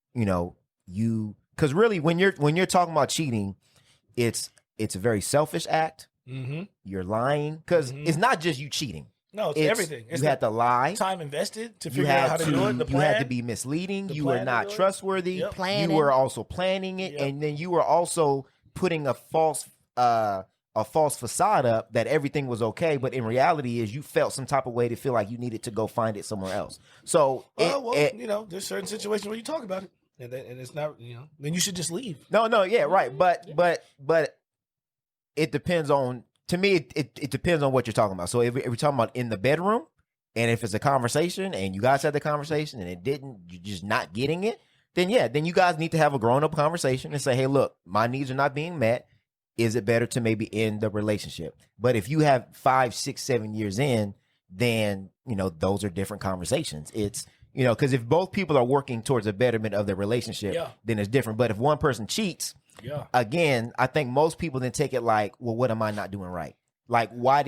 because really when you're talking about cheating, it's a very selfish act. You're lying because it's not just you cheating. No, it's everything. You had to lie. Time invested to figure out how to do it. The You had to plan. be misleading. You were not trustworthy. Yep. Planning. You were also planning it, and then you were also putting a false facade up that everything was okay, but in reality is you felt some type of way to feel like you needed to go find it somewhere else. So there's certain situations where you talk about it, and it's not, then you should just leave. No, yeah, right. But it depends on. To me, it depends on what you're talking about. So if we're talking about in the bedroom, and if it's a conversation and you guys had the conversation and you're just not getting it, then you guys need to have a grown up conversation and say, hey, look, my needs are not being met. Is it better to maybe end the relationship? But if you have 5, 6, 7 years in, then, those are different conversations. It's, because if both people are working towards a betterment of their relationship, then it's different. But if one person cheats, again, I think most people then take it like, well, what am I not doing right? Like, what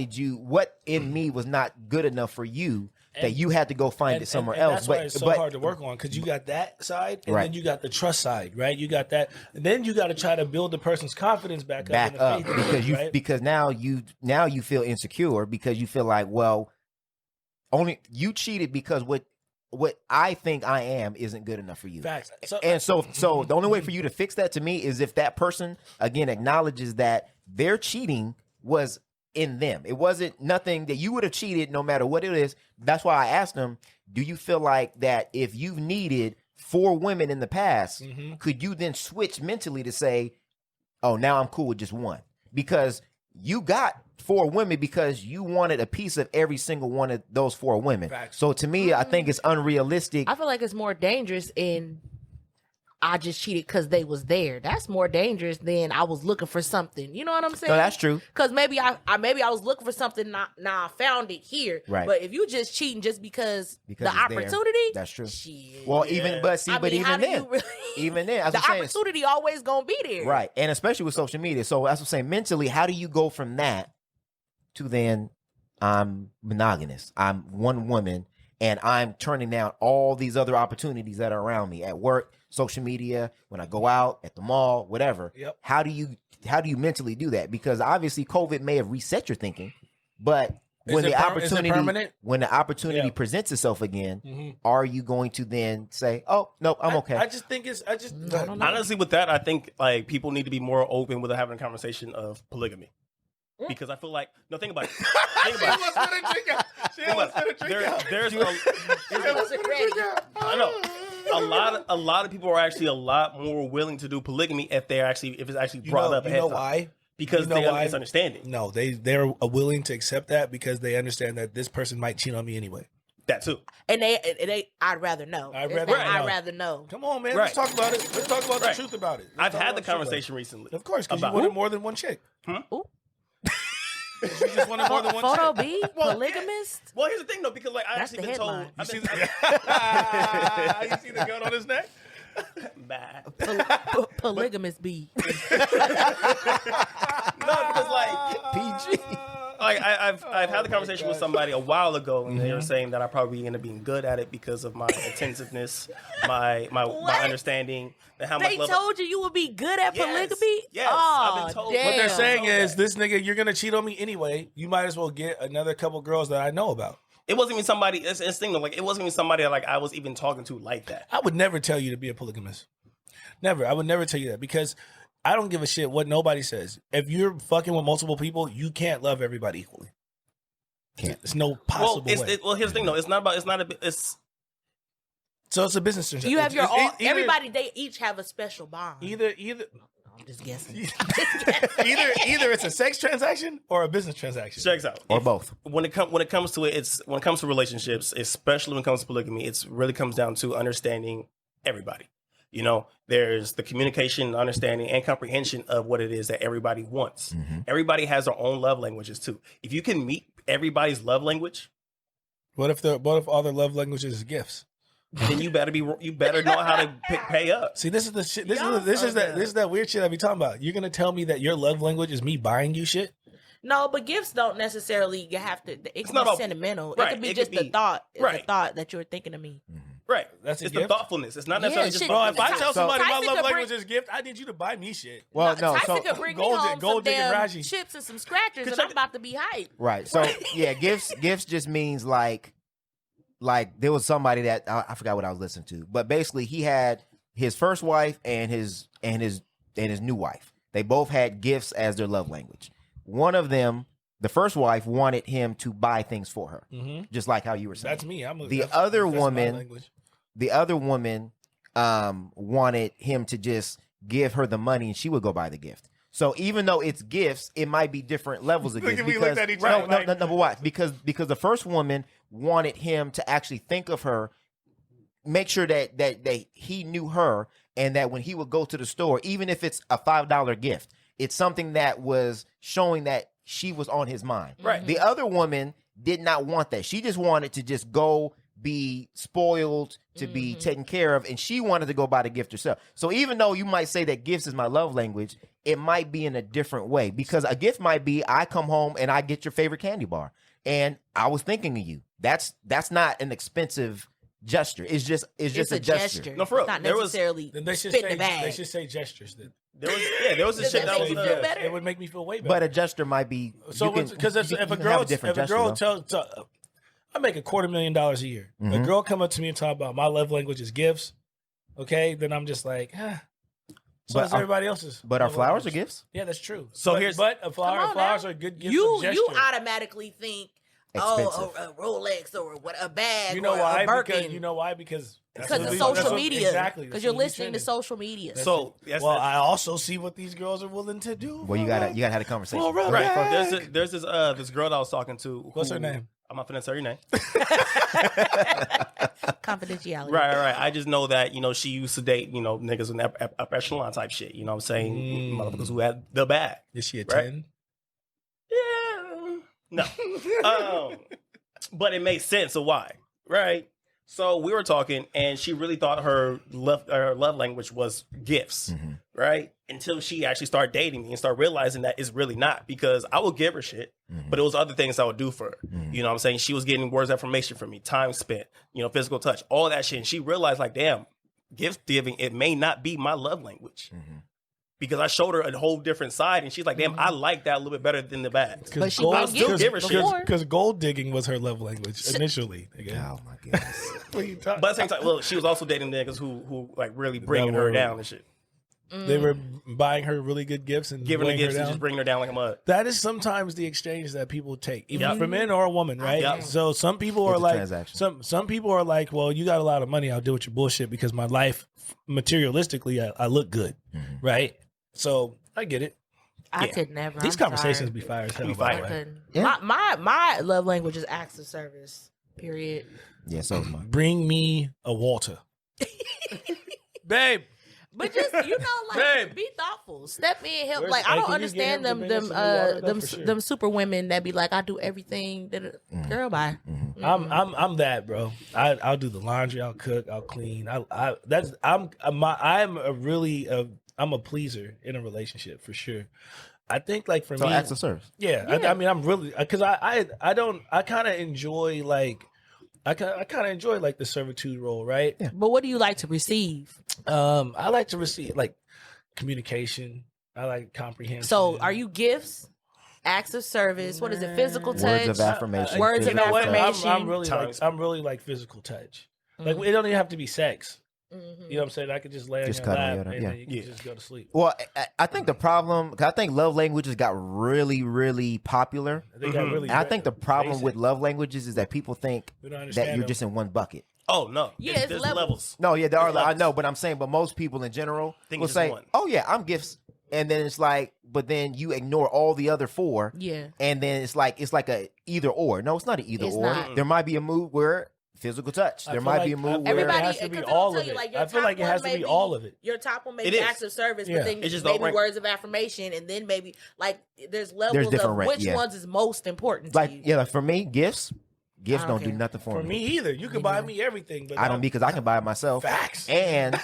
in me was not good enough for you that you had to go find it somewhere else? That's why it's so hard to work on, because you got that side and then you got the trust side, right? You got that, and then you got to try to build the person's confidence back up because now you feel insecure because you feel like, well, only you cheated because what I think I am isn't good enough for you. Facts. So the only way for you to fix that, to me, is if that person again acknowledges that their cheating was in them. It wasn't nothing that you would have cheated no matter what it is. That's why I asked them, do you feel like that if you've needed 4 women in the past, could you then switch mentally to say, oh, now I'm cool with just one? Because you got 4 women because you wanted a piece of every single one of those 4 women. Facts. So to me, I think it's unrealistic. I feel like it's more dangerous in I just cheated because they was there. That's more dangerous than I was looking for something. You know what I'm saying? No, that's true. Because maybe I was looking for something. Now I found it here. Right. But if you just cheating just because the it's opportunity, there. That's true. Shit. Well, even then, even then, the opportunity always gonna be there. Right, and especially with social media. So that's what I'm saying. Mentally, how do you go from that to then I'm monogamous? I'm one woman, and I'm turning down all these other opportunities that are around me at work, social media, when I go out, at the mall, whatever. Yep. How do you mentally do that? Because obviously COVID may have reset your thinking, but when the opportunity presents itself again, are you going to then say, "Oh, no, I'm okay"? I just think honestly, with that, I think like people need to be more open with having a conversation of polygamy. Because I feel like think about it. Think about it. I know a lot of people are actually a lot more willing to do polygamy if it's actually brought up. You know why? Because they have misunderstanding. No, they're willing to accept that because they understand that this person might cheat on me anyway. That too. And I'd rather know. I'd rather know. Come on, man. Let's talk about it. Let's talk about the truth about it. I've had the conversation recently. Of course, because you wanted more than one chick. Ooh. She just wanted more than one Photo chick. B? Polygamist? Well, here's the thing though, because like I That's actually the been told. headline. I've You been, see the gun on his neck? Bad. Polygamist B. No, because like PG. like I've had the conversation with somebody a while ago, and they were saying that I probably end up being good at it because of my attentiveness, my understanding, and how much They love. told you would be good at Yes, polygamy? yes, Oh, I've been told. damn. What they're saying know is, that. this nigga, you're gonna cheat on me anyway. You might as well get another couple girls that I know about. It wasn't even somebody. It's thing though. Like it wasn't even somebody that, like I was even talking to like that. I would never tell you to be a polygamist. Never. I would never tell you that because I don't give a shit what nobody says. If you're fucking with multiple people, you can't love everybody equally. Can't. There's no possible way. Well, here's the thing though. It's not about. It's not a. It's So it's a business transaction. You have your It's own. either- Everybody, they each have a special bond. Either I'm just guessing. either it's a sex transaction or a business transaction. checks out. Or both. When it comes to it, when it comes to relationships, especially when it comes to polygamy, it's really comes down to understanding everybody. You know, there's the communication, understanding, and comprehension of what it is that everybody wants. Everybody has their own love languages too. If you can meet everybody's love language, What if all their love languages is gifts? then you better know how to pay up. See, this is the shit. This Y'all is so this is that weird shit I be talking about. You're gonna tell me that your love language is me buying you shit? No, but gifts don't necessarily have to. It can not be about- sentimental. right, It could be it just could the be- thought. It's right. the thought that you were thinking of me. Right. That's a it's gift? the thoughtfulness. It's not necessarily just shit. Bro, if I tell So- somebody my Tyson love could language bring- is gift, I need you to buy me shit. Well, no. Tyson So could bring gold me home dig- gold some digging damn Raji. chips and some scratchers, and check I'm about to be hyped. right. So yeah, gifts just means like there was somebody that I forgot what I was listening to, but basically he had his first wife and his new wife. They both had gifts as their love language. One of them, the first wife, wanted him to buy things for her, just like how you were saying. That's me. The other woman wanted him to just give her the money and she would go buy the gift. So even though it's gifts, it might be different levels of Look gifts. at me, looked at each other No, like- but watch. Because the first woman wanted him to actually think of her, make sure that he knew her, and that when he would go to the store, even if it's a $5 gift, it's something that was showing that she was on his mind. Right. The other woman did not want that. She just wanted to just go be spoiled, to be taken care of, and she wanted to go buy the gift herself. So even though you might say that gifts is my love language, it might be in a different way, because a gift might be I come home and I get your favorite candy bar and I was thinking of you. That's not an expensive gesture. It's just a gesture. No, for real. It's not There was- necessarily Then they should spit in say the bag. they should say gestures. Then There was a Does shit that that make was you feel better? It would make me feel way better. But a gesture might be So because if a girl tells, I make $250,000 a year. A girl come up to me and talk about my love language is gifts. Okay, then I'm just like, so But is are- everybody else's. But our love flowers are language. gifts. Yeah, that's true. So but, here's- but Come flowers on are now. good gifts. You of gesture. automatically think Expensive. a Rolex or what, a bag. You know or why? A Birkin. Because you know why? Because Because that's of what- social that's what- media. Exactly. Because That's you're what we listening to trending. social media. So yes, Well, that- I also see what these girls are willing to do. Well, you gotta have a conversation. Well, right. right. There's this girl that I was talking to. What's her name? I'm not finna tell her name. Confidentiality. Right. I just know that, she used to date, niggas in upper echelon type shit. You know what I'm saying? Motherfuckers who had the bag. Is she a Right. 10? Yeah. No. But it makes sense of why. Right. So we were talking, and she really thought her love language was gifts. Right. Until she actually started dating me and started realizing that it's really not, because I would give her shit, but it was other things I would do for her. You know what I'm saying? She was getting words of affirmation from me, time spent, physical touch, all that shit. And she realized, like, damn, gift giving, it may not be my love language. Because I showed her a whole different side, and she's like, damn, I like that a little bit better than the bag. But she gold, bought gifts give her shit. before. Because gold digging was her love language initially. Oh my goodness. What are you talking? But at the same time, well, she was also dating niggas who like really bringing her down and shit. They were buying her really good gifts and Giving her weighing gifts her and down. just bringing her down like a mud. That is sometimes the exchange that people take, even Yep. for men or a woman, right? Yep. So some people It's are a like, transaction. some people are like, well, you got a lot of money, I'll deal with your bullshit because my life, materialistically, I look good, right? So I get it. I Yeah. could never. These I'm conversations sorry. be fire as hell. Be by the fire. I way. couldn't. Yeah. My love language is acts of service. Period. Yeah, so is mine. Bring me a Walter, babe. But just be thoughtful. Step in, help. Like I don't understand them super women that be like, I do everything. Girl, bye. I'm that, bro. I'll do the laundry. I'll cook. I'll clean. I'm a pleaser in a relationship for sure. I think like for me, acts of service. Yeah. I mean, I'm really because I kind of enjoy like. I kind of enjoy like the servitude role, right? Yeah. But what do you like to receive? I like to receive like communication. I like comprehension. So, are you gifts, acts of service? What is it? Physical touch, words of affirmation. Words of affirmation. I'm really like physical touch. Like it don't even have to be sex. You know what I'm saying? I could just lay on your lap and then you can just go to sleep. Well, I think the problem, because I think love languages got really, really popular. They got really. And I think the problem with love languages is that people think that you're just in one bucket. Oh no! Yeah, it's levels. No, yeah, there are. I know, but I'm saying, but most people in general will say, "Oh yeah, I'm gifts," and then it's like, but then you ignore all the other four. Yeah, and then it's like a either or. No, it's not an either or. There might be a mood where. Physical touch. There might be a move where it has to be all of it. I feel like it has to be all of it. Your top one may be acts of service, but then maybe words of affirmation, and then maybe like there's levels of which ones is most important to you. Yeah, like for me, gifts don't do nothing for me. For me either. You can buy me everything, but I don't because I can buy it myself. Facts. And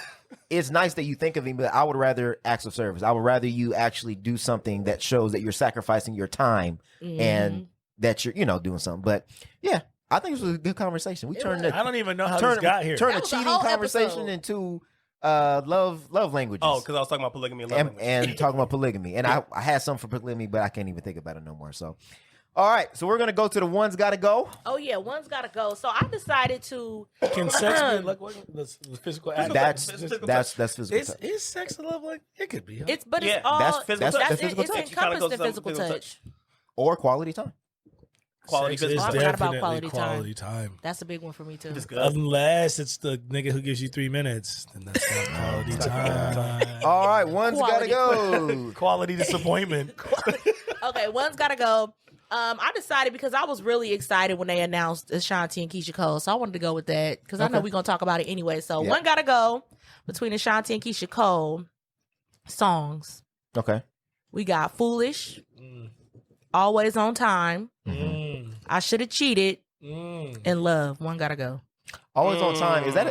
it's nice that you think of me, but I would rather acts of service. I would rather you actually do something that shows that you're sacrificing your time and that you're doing something. But yeah. I think this was a good conversation. We turned I don't even know how this got here. Turn a cheating conversation into love languages. Oh, because I was talking about polygamy and talking about polygamy. And I had some for polygamy, but I can't even think about it no more. So, all right. So we're gonna go to the one's gotta go. Oh yeah, one's gotta go. So I decided to. Can sex be like what the physical act? That's physical touch. Is sex a love like it could be? Huh? It's all that's physical touch. It's encompassed in physical touch or quality time. Quality sex is I forgot about quality time. That's a big one for me too. Unless it's the nigga who gives you 3 minutes, then that's not quality time. All right, one's gotta go. Quality disappointment. Okay, one's gotta go. I decided because I was really excited when they announced Ashanti and Keyshia Cole, so I wanted to go with that because I know we're gonna talk about it anyway. So one gotta go between Ashanti and Keyshia Cole songs. Okay, we got "Foolish," "Always on Time." I should have cheated. And "Love." One gotta go. Always on time. Is that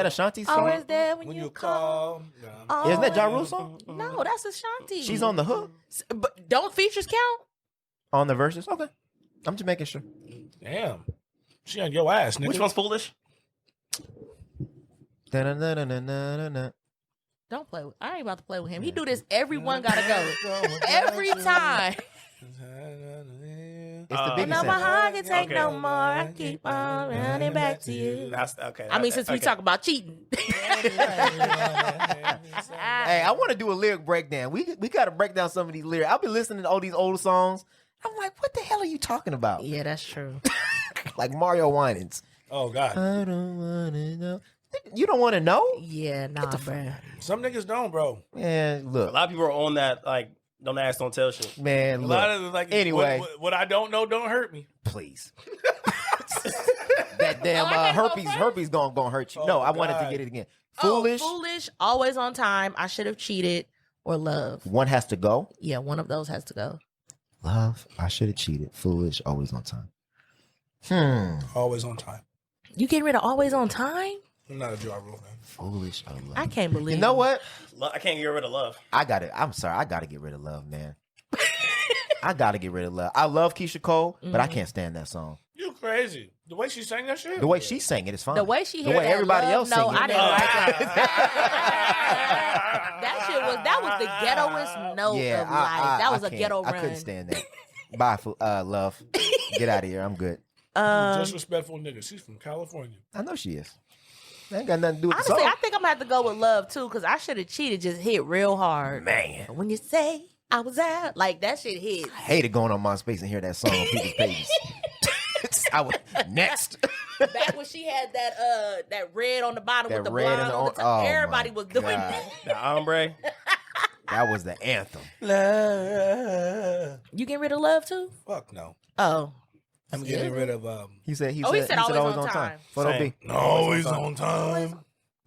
Ashanti's song? Always there when you call. Isn't that Ja Rule's song? No, that's Ashanti. She's on the hook. But don't features count? On the verses? Okay. I'm just making sure. Damn. She on your ass, nigga. Which one's "Foolish"? Don't play with. I ain't about to play with him. He do this. Everyone gotta go. Every time. It's the biggest. No, my heart can take no more. I keep on running back to you. That's okay. I mean, since we talk about cheating. Hey, I want to do a lyric breakdown. We got to break down some of these lyrics. I've been listening to all these old songs. I'm like, what the hell are you talking about? Yeah, that's true. Like Mario Winans. Oh God. I don't want to know. You don't want to know? Yeah, nah, bro. Some niggas don't, bro. Man, look. A lot of people are on that like. Don't ask, don't tell shit. Man, look. A lot of like, anyway, what I don't know don't hurt me. Please. That damn herpes gonna hurt you. No, I wanted to get it again. Foolish. Foolish, Always on Time, I Should Have Cheated, or Love. One has to go. Yeah, one of those has to go. Love, I Should Have Cheated. Foolish, Always on Time. Always on time. You getting rid of Always on Time? I'm not a Ja Rule fan. Foolish, I love. I can't believe. You know what? I can't get rid of Love. I'm sorry. I got to get rid of Love, man. I got to get rid of Love. I love Keyshia Cole, but I can't stand that song. You crazy. The way she sang that shit? The way she sang it is fine. The way she the way everybody else sang it. I didn't like it. That was the ghettoest note of life. That was a ghetto run. I couldn't stand that. Bye, Love. Get out of here. I'm good. Disrespectful nigga. She's from California. I know she is. That ain't got nothing to do with Honestly, the song. I think I'm gonna have to go with Love too, because I Should Have Cheated just hit real hard. Man. When you say I was out, like that shit hit. I hated going on MySpace and hear that song on people's pages. I was next. Back when she had that red on the bottom with the blonde on the top, everybody was doing that. The ombre. That was the anthem. Love. You getting rid of Love too? Fuck no. Oh. I'm getting rid of He said always on time. Photo B. Always on time.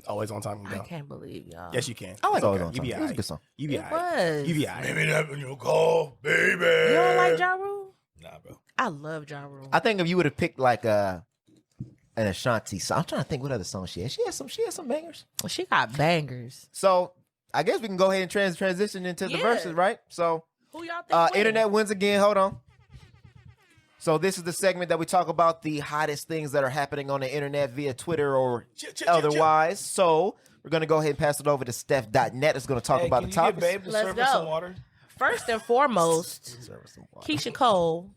Always on time. I can't believe y'all. Yes, you can. I like It's Always okay. on You Time. be It was a alright. good song. You be It alright. was. You be alright. Maybe that when you call, baby. You don't like Ja Rule? Nah, bro. I love Ja Rule. I think if you would have picked like an Ashanti song, I'm trying to think what other song she has. She has some bangers. She got bangers. So I guess we can go ahead and transition into the Yeah. verses, right? So Who y'all think win? internet wins again. Hold on. So this is the segment that we talk about the hottest things that are happening on the internet via Twitter or otherwise. So we're going to go ahead and pass it over to Steph.net. It's going to talk about the topics. Babe to Let's serve us some go. water? First and foremost, Serve us some water. Keisha Cole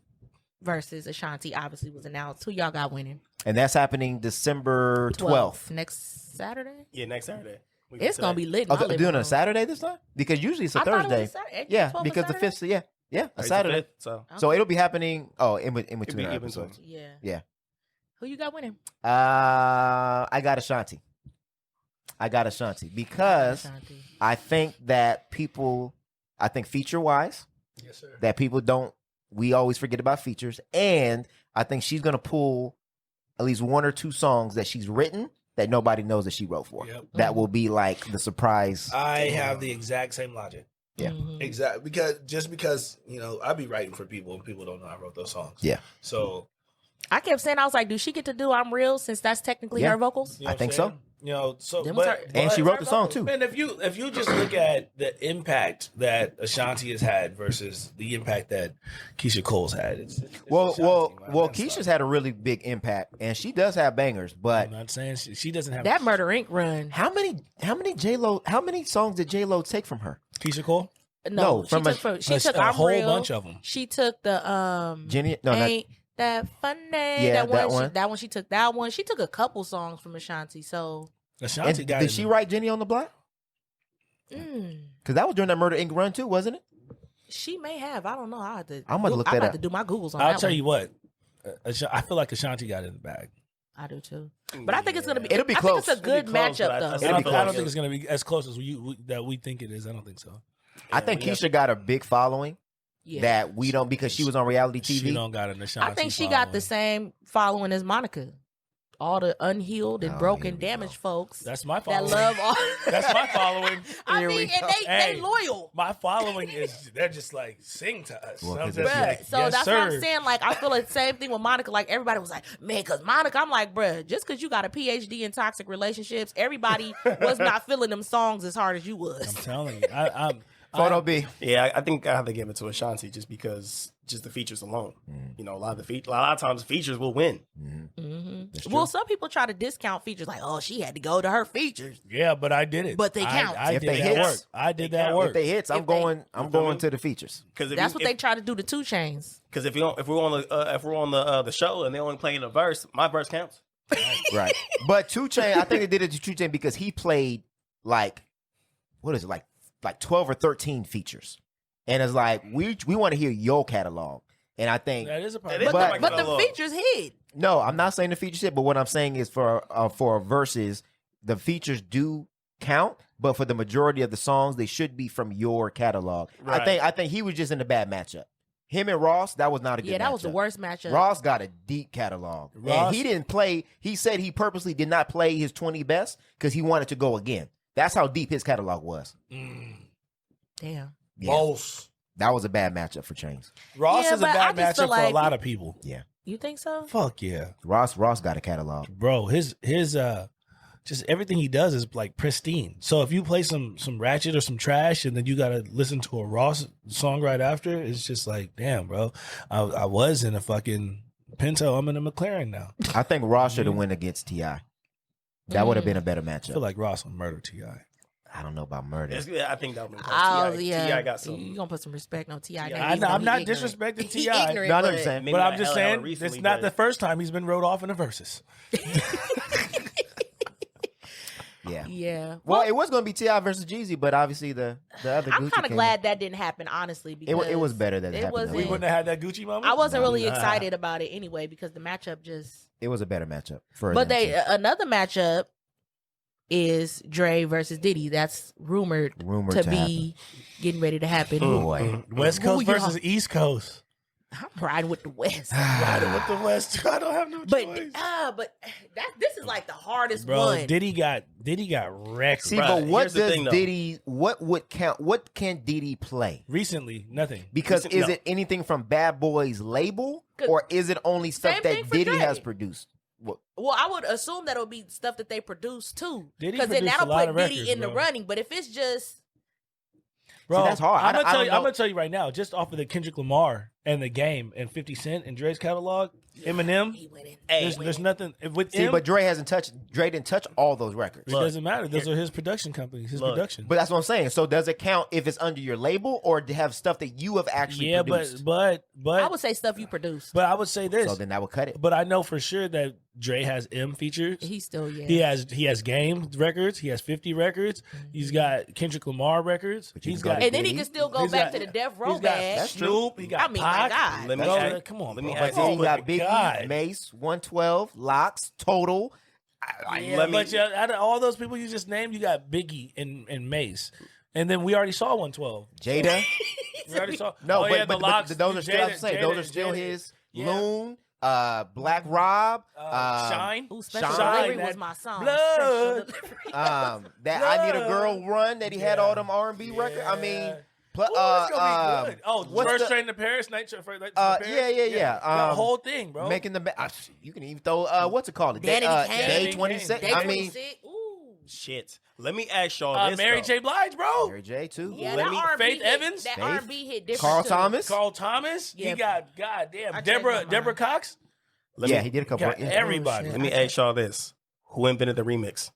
versus Ashanti obviously was announced. Who y'all got winning? And that's happening December 12th. Next Saturday? Yeah, next Saturday. It's going to be lit. in Oh, my they're living doing it on room. Saturday this time? Because usually it's a I thought it was Thursday. a Saturday. Yeah, 12th because the Saturday? 5th, yeah, a It's the Saturday. 5th, so So it'll be happening, in between It'll be our in episodes. between. Yeah. Yeah. Who you got winning? I got Ashanti. Because Ashanti. I think that feature wise, Yes, sir. that people don't, we always forget about features. And I think she's going to pull at least one or two songs that she's written that nobody knows that she wrote for. Yep. That will be like the surprise. I have the exact same logic. Yeah. Mhm. Exactly. Because, I be writing for people and people don't know I wrote those songs. Yeah. So, I kept saying, I was like, do she get to do I'm Real since that's technically Yeah. her vocals? you know I what think I'm so. saying? Them was her- And she wrote the song too. Man, if you just look at the impact that Ashanti has had versus the impact that Keyshia Cole's had, it's Well, Ashanti, man. That's Keisha's like- had a really big impact, and she does have bangers. But I'm not saying she doesn't have That Murder Inc. run. how many songs did J-Lo take from her? Keisha Cole. No, she from took, she took a I'm whole Real. bunch of them. She took the Jenny? No, not Ain't That Funny. Yeah, that one. That one. She took that one. She took a couple songs from Ashanti. So Ashanti and got did she write Jenny on the Block? Because that was during that Murder Inc. run too, wasn't it? she may have. I don't know. I have to. I'm gonna look I'm that about up. to do my Googles on I'll that tell one. you what. I feel like Ashanti got it in the bag. I do too. But I think it's gonna be. It'll be I close. think it's a It'll good be close, matchup but though. It'll be close. I don't think it's going to be as close as we think it is. I don't think so. I think Keisha got a big following Yeah. that we don't because she was on reality TV. She don't got an Ashanti. I think she got the same following as Monica. All the unhealed and Oh, broken, here we damaged folks That's my that following. love all. That's my following. I Here we mean, and go. they Hey. loyal. My following is they're just like sing to us. Well, I'm 'cause just it's- like, Bruh, so yes, that's sir. what I'm saying. Like, I feel the same thing with Monica. Like, everybody was like, man, because Monica, I'm like, bruh, just because you got a PhD in toxic relationships, everybody was not feeling them songs as hard as you I'm was. telling you, I'm Photo B. Yeah, I think I have to give it to Ashanti just because just the features alone. Mm. You know, a lot of times features will win. That's Well, true. some people try to discount features like, oh, she had to go to her features. Yeah, but I did it. But they count. I If did they that hits, work. I did they that count. work. If they hits, I'm If they- going to the features. Because That's what they try to do to 2 Chainz. Because if we're on the show and they only playing a verse, my verse counts. Right. But 2 Chainz, I think they did it to 2 Chainz because he played like 12 or 13 features. And it's like, we want to hear your catalog. And I think, That is a That problem. is But- my But the catalog. features hit. no, I'm not saying the feature shit, but what I'm saying is for verses, the features do count, but for the majority of the songs, they should be from your catalog. Right. I think he was just in a bad matchup. Him and Ross, that was not a good Yeah, that was the matchup. worst matchup. Ross got a deep catalog. And Ross- he didn't play, he said he purposely did not play his 20 best because he wanted to go again. That's how deep his catalog was. Damn. Yeah. Boss. That was a bad matchup for Chainz. Ross Yeah, is a but I bad just feel matchup for a like- lot of people. Yeah. You think so? Fuck yeah, Ross got a catalog. bro. His just everything he does is like pristine. So if you play some ratchet or some trash, and then you got to listen to a Ross song right after, it's just like, damn, bro. I was in a fucking Pinto. I'm in a McLaren now. I think Ross should have went against T.I. That would have been a better I matchup. feel like Ross will murder T.I. I don't know about murder. I think that would be Oh, close. yeah. T.I. got You some. gonna put some respect on T.I. Yeah, now, I even know, though I'm he not ignorant. disrespecting He T.I. ignorant, No, I know what but- you're saying. Maybe But I'm not just hella saying, recently, it's not but- the first time he's been wrote off in the verses. Yeah. Yeah. Well, it was going to be T.I. versus Jeezy, but obviously the other I'm Gucci kind of came- glad that didn't happen, honestly, because It was better that it happened. wasn't- though. We wouldn't have had that Gucci moment. I wasn't really Nah. excited about it anyway because the matchup just. It was a better matchup for But them, they too. another matchup is Dre versus Diddy. That's rumored Rumored to to be getting ready to happen. Boy. West Coast Ooh, yeah. versus East Coast. I'm riding with the West. Riding with the West. I don't have no But choice. this is like the hardest Bro, one. Diddy got wrecked. See, Right, but what here's the does thing, though. Diddy? What would count? What can Diddy play? Recently, nothing. Because Recent- is no. it anything from Bad Boy's label, 'Cause or is it only stuff same thing that for Diddy Dre. has produced? What? Well, I would assume that it'll be stuff that they produce too, Diddy because then produced that'll a lot put of Diddy records, in the bro. running. But if it's just Bro, that's hard. I'm I don't know. gonna tell you right now, just off of the Kendrick Lamar and the Game and 50 Cent and Dre's catalog, Eminem, he went in, Hey, there's nothing with See, him. but Dre didn't touch all those records. It doesn't matter. Those are his production companies, his Look, production. But that's what I'm saying. So does it count if it's under your label or to have stuff that you have actually yeah, produced? but I would say stuff you produced. but I would say this. So then that would cut it. But I know for sure that Dre has M features. He's still He has Game records. He has 50 records. He's got Kendrick Lamar records. But you He's can go got to and then he Diddy. can still go He's back got- to the Death Row he's got bag. That's true. Snoop. He got I mean, Pac. my God. Let me Bro, ask- come on, let me bro. ask Then you you got Oh, Biggie, God. Mace, 112, Locks, Total. Yeah, Let me- but out of all those people you just named, you got Biggie and Mace, and then we already saw 112. Jada. We already saw. No, oh, yeah, but Locks, those are still, Jada- those are still Jada- his. yeah. Loon, Black Rob, Shine. Ooh, Special Shine, Delivery that was my song. blood. Special Delivery. that I Need a Girl run that he had all them R&B records. I mean, Yeah. plus, Ooh, it's gonna be good. Oh, what's First the- Train to Paris, Night Train to Paris. yeah. The whole thing, bro. making the you can even throw what's it called? Danny Kane. Day 26. Day I mean, 26. Ooh. Shit. Let me ask y'all this. Mary though. J. Blige, bro. Mary J too. Yeah, Let that me- R&B Faith hit, Evans? That Faith? R&B hit different. Carl too. Thomas. Carl Thomas. Yeah. He got goddamn I changed my Deborah mind. Deborah Cox. Let Yeah, me, he did a couple. Got everybody. Let me ask y'all this. Who invented the remix?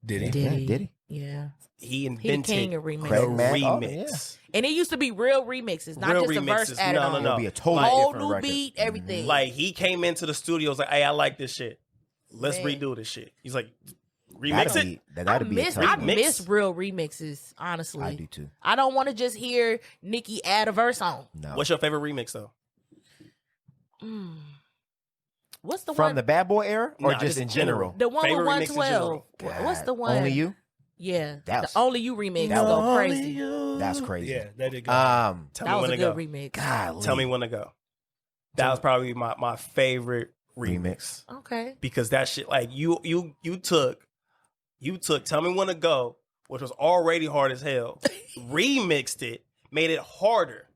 Did he? Yeah, did he? Yeah. He He the invented king of remixes. the Craig Mack? Oh, remix. And it used to be real remixes, not Real just a verse remixes. added No, on. no, no. It'll be a totally Whole different new record. beat, everything. Like he came into the studio, was like, "Hey, I like this shit. Let's Man. redo this shit." He's like, "Remix it." That'd be a tough I one. Remix? miss real remixes, honestly. I do too. I don't want to just hear Nicki add a verse on. No. What's your favorite remix though? Mm. What's the From one? the Bad Boy era, or Nah, just in general? The one Favorite with remix in 112. God, What's the one? Only You. Yeah, That's- the Only You remix that go was- crazy. That's crazy. Yeah, that did go. Tell That me was when a to go. good remix. God, Tell me when to go. That was probably my favorite remix Okay. because that shit, like you took Tell Me When to Go, which was already hard as hell, remixed it, made it harder.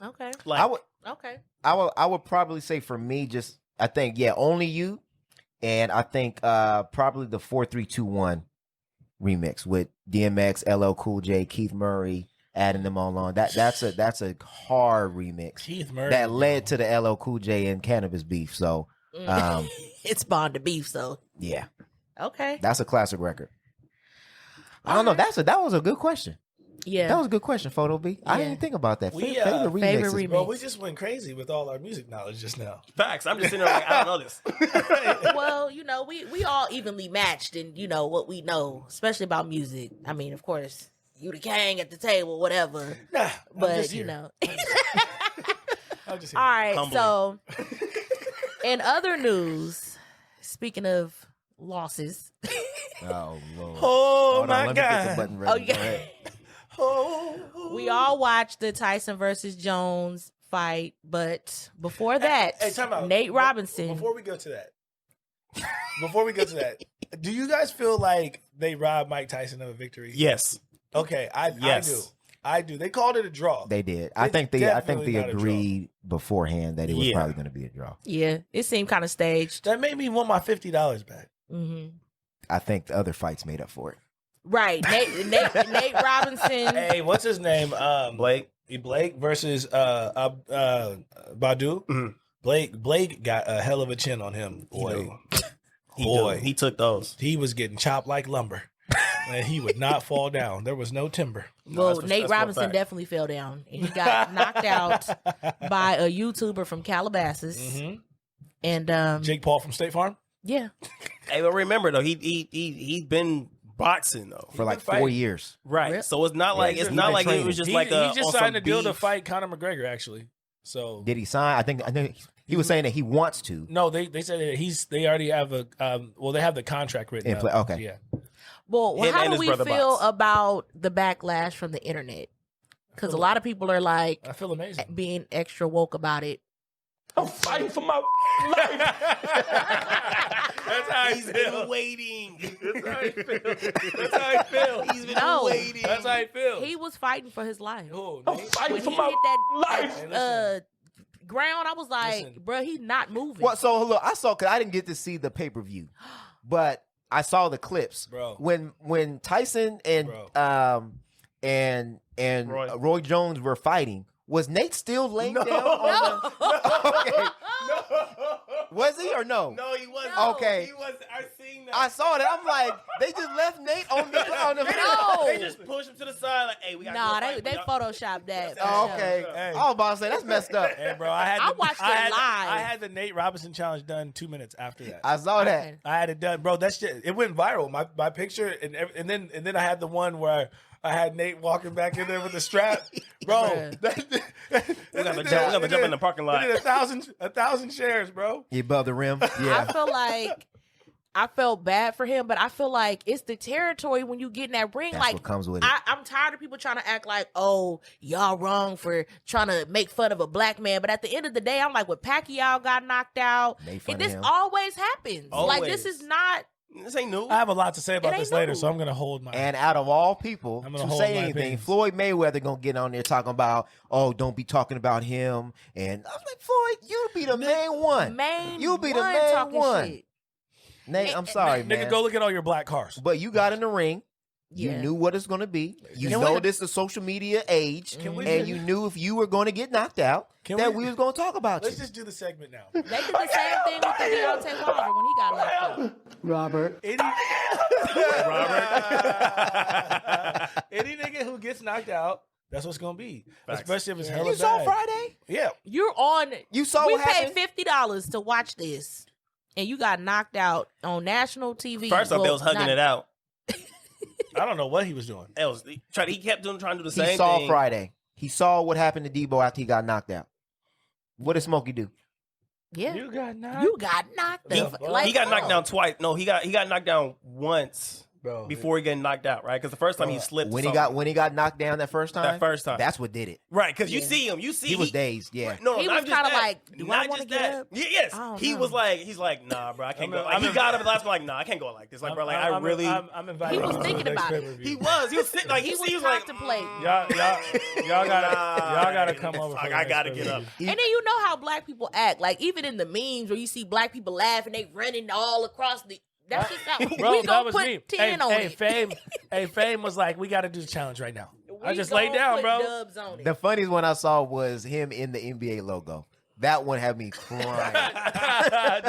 Okay. Like I would. Okay. I would probably say for me, just I think Only You, and I think probably the 4321 remix with DMX, LL Cool J, Keith Murray, adding them all on. That's a hard remix Keith Murray that led to the LL Cool J and Cannabis beef. So It's Bond to Beef, so yeah, okay. that's a classic record. I don't know. That was a good question. Yeah. That was a good question, Photo B. I Yeah. didn't think about that. We, Favorite remixes. favorite remix. Bro, we just went crazy with all our music knowledge just now. facts. I'm just sitting there like I don't know this. Well, we all evenly matched in, what we know, especially about music. I mean, of course, you the king at the table, whatever. Nah, I'm But, just here. I'm just here. All right, Humbly. so in other news, speaking of losses, Oh Lord. Oh Hold on, my let me get the God. button ready. Oh, Go yeah. ahead. Oh. we all watched the Tyson versus Jones fight, but before that, Hey, time out. Nate Robinson. Before we go to that, do you guys feel like they robbed Mike Tyson of a victory? Yes. Okay, Yes. I do. They called it a draw. They did. I It's think they definitely not a draw. agreed beforehand that it was Yeah. probably going to be a draw. Yeah, it seemed kind of staged. That made me want my $50 back. hmm I think the other fights made up for it. Right, Nate Robinson. Hey, what's his name? Blake. Blake versus Badu. Mhm. Blake got a hell of a chin on him. Boy, Boy. He took those. he was getting chopped like lumber, and he would not fall down. There was no timber. Well, that's for- Nate that's for a Robinson fact. definitely fell down, and he got knocked out by a YouTuber from Calabasas. Mhm. And Jake Paul from State Farm. yeah, Hey, but remember though, he's been boxing though. For like been 4 fighting. years. Right. Rip. So it's not like he's it's been not like it training. was just He, like he on just some signed a deal to beef. fight Conor McGregor. Actually, so Did he sign? I think he was saying that he wants to. no, they said that they already have a they have the contract written. In up. play- okay. Yeah. well, Him how and do his we brother feel box. about the backlash from the internet? Because a lot of people are like I feel amazing. being extra woke about it. I'm fighting for my life. That's how I He's feel. been waiting. That's how I feel. That's how I feel. He's been No. waiting. That's how I feel. He was fighting for his life. Oh, I'm Nate. fighting When for he my hit that life. Hey, listen. ground, I was like, Listen. bro, he's not moving. Well, so look, I saw because I didn't get to see the pay per view, but I saw the clips. Bro. When Tyson and Bro. and Roy. Roy Jones were fighting, was Nate still laying No. down on the? Okay. No. Was he or no? No, he wasn't. No. Okay. He was. I seen that. I saw that. I'm like, they just left Nate on the No. They just pushed him to the side like, hey, we got Nah, to they photoshopped that. Oh, for okay. sure. Hey. I was about to say that's messed up. Hey, bro, I watched it live. I had the Nate Robinson challenge done 2 minutes after that. I saw that. Okay. I had it done, bro. That shit, it went viral. My picture, and then I had the one where I had Nate walking back in there with the strap, bro. Bruh. We got to jump in the parking lot. We did 1,000 shares, bro. You above the rim. I Yeah. feel like I felt bad for him, but I feel like it's the territory when you get in that ring. That's like what comes with it. I'm tired of people trying to act like, oh, y'all wrong for trying to make fun of a black man. But at the end of the day, I'm like, when Pacquiao got knocked out, Made fun and of this him. always happens. Like Always. this is not. This ain't new. I have a lot to say about ain't this later, new. so I'm gonna hold my. And out of all people I'm to gonna hold say my anything, opinions. Floyd Mayweather gonna get on there talking about, oh, don't be talking about him. And I was like, Floyd, you be the main one. Main You be the one main talking one. shit. Nate, I'm sorry, man. Nigga, go look at all your black cars. But you got in the ring. You Yeah. knew what it's going to be. You Can know we- this is a social media age. Can we And just- you knew if you were going to get knocked out, Can that we- we was going to talk about Let's you. just do the segment now. They did the same thing with the Deontay Wilder when he got locked up. Robert. Any nigga who gets knocked out, that's what's gonna be. Facts. Especially if it's Yeah. hella You saw bad. Friday? Yeah. You're on. You saw we what paid happened? $50 to watch this, and you got knocked out on national TV. First off, they was hugging it out. I don't know what he was doing. He kept trying to do the He same saw thing. Friday. He saw what happened to Debo after he got knocked out. What did Smokey do? Yeah, You got knocked. you got knocked He, up. he got knocked down twice. No, he got knocked down once bro. before he got knocked out, right? Because the first time he slipped. When something. he got knocked down that first time? That first time. That's what did it. Right, because you Yeah. see him. You see He was dazed, yeah. No, He not was just kinda that. like, do I Not wanna just get that. up? Yes. I don't He know. was like, he's like, nah, bro, I can't go. Like, I'm he in- got up at the last one, like, nah, I can't go like this. Like, bro, like, I really. I'm invited. He was to the thinking next about it. pay-per-view. He was sick. Like, He was was like, contemplating. Y'all gotta come over. Like, for the I next gotta get up. pay-per-view. And then you know how black people act. Like even in the memes where you see black people laughing, they running all across the. That's just how Bro, we that gonna was put me. 10 on it. Fame was like, we got to do the challenge right now. I We just gonna laid down, put bro. Dubs on it. The funniest one I saw was him in the NBA logo. That one had me crying.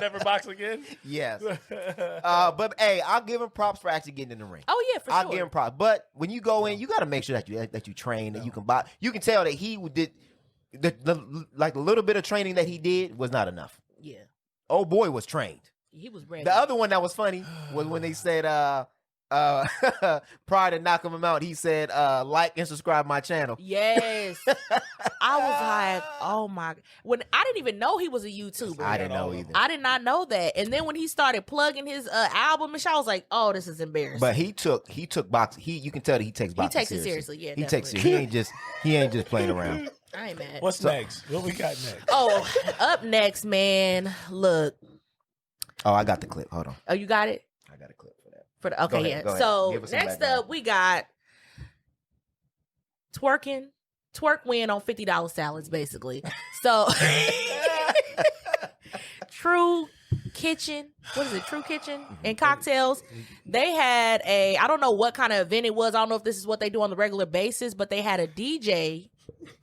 Never box again. Yes. But hey, I'll give him props for actually getting in the ring. Oh yeah, for I'll sure. give him props. But when you go in, you got to make sure that you train and you can buy. You can tell that he did the little bit of training that he did was not enough. Yeah, Oh boy, was trained. he was ready. The other one that was funny was when they said prior to knocking him out, he said like and subscribe my channel. Yes, I was like, oh my! When I didn't even know he was a YouTuber. I didn't know either. I did not know that. And then when he started plugging his album and shit, I was like, oh, this is embarrassing. But he took boxing. You can tell that he takes boxing. takes it seriously, yeah, he takes it. definitely. He ain't just playing around. I ain't mad. What's next? What we got next? Oh, up next, man. Look. Oh, I got the clip. Hold on. Oh, you got it? I got a clip for that. For the, okay, Go ahead, yeah. go ahead. So Give us some next background. up, we got twerking. Twerk win on $50 salads, basically. So True Kitchen, what is it? True Kitchen and Cocktails. They had I don't know what kind of event it was. I don't know if this is what they do on the regular basis, but they had a DJ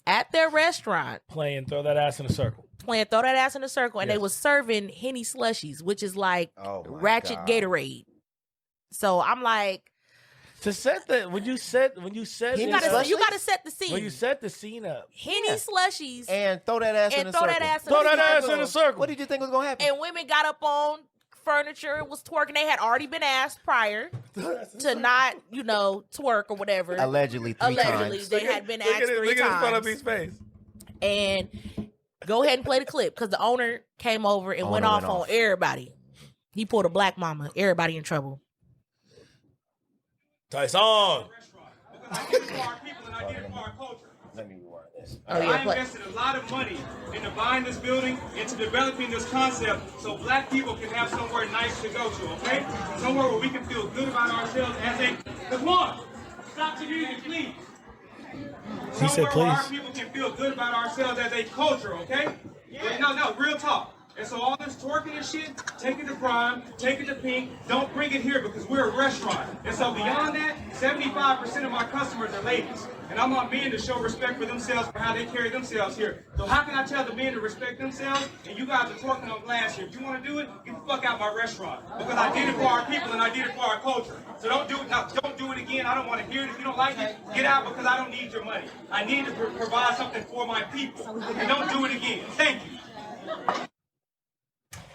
at their restaurant Playing Throw That Ass in a Circle. playing Throw That Ass in a Circle, and Yes. they was serving Henny slushies, which is like Oh, my ratchet God. Gatorade. So I'm like, To set the when you said Henny you slushies? gotta set the scene. when you set the scene up. Henny Yeah. slushies And throw that ass in and a throw circle. that ass in Throw a that ass circle. in a circle. What did you think was gonna happen? And women got up on furniture and was twerking. They had already been asked prior to not, twerk or whatever. Allegedly three Allegedly, times. they had been asked three Look at his front of times. his face. And go ahead and play the clip because the owner came over and went Owner off went on off. everybody. He pulled a black mama. Everybody in trouble. Tyson. I did it for our people and I did it for our culture. Let me rewind this. Oh, yeah, I play. invested a lot of money into buying this building, into developing this concept, so black people can have somewhere nice to go to, okay? Somewhere where we can feel good about ourselves as a... Come on, stop the music, please. He said, Somewhere where our please. people can feel good about ourselves as a culture, okay? Yeah. No, real talk. And so all this twerking and shit, take it to Prime, take it to Pink, don't bring it here because we're a restaurant. And so beyond that, 75% of my customers are ladies. And I want men to show respect for themselves for how they carry themselves here. So how can I tell the men to respect themselves and you guys are twerking on glass here? If you want to do it, get the fuck out my restaurant. Because I did it for our people and I did it for our culture. So don't do it now. Don't do it again. I don't want to hear it. If you don't like it, get out because I don't need your money. I need to provide something for my people. And don't do it again. Thank you.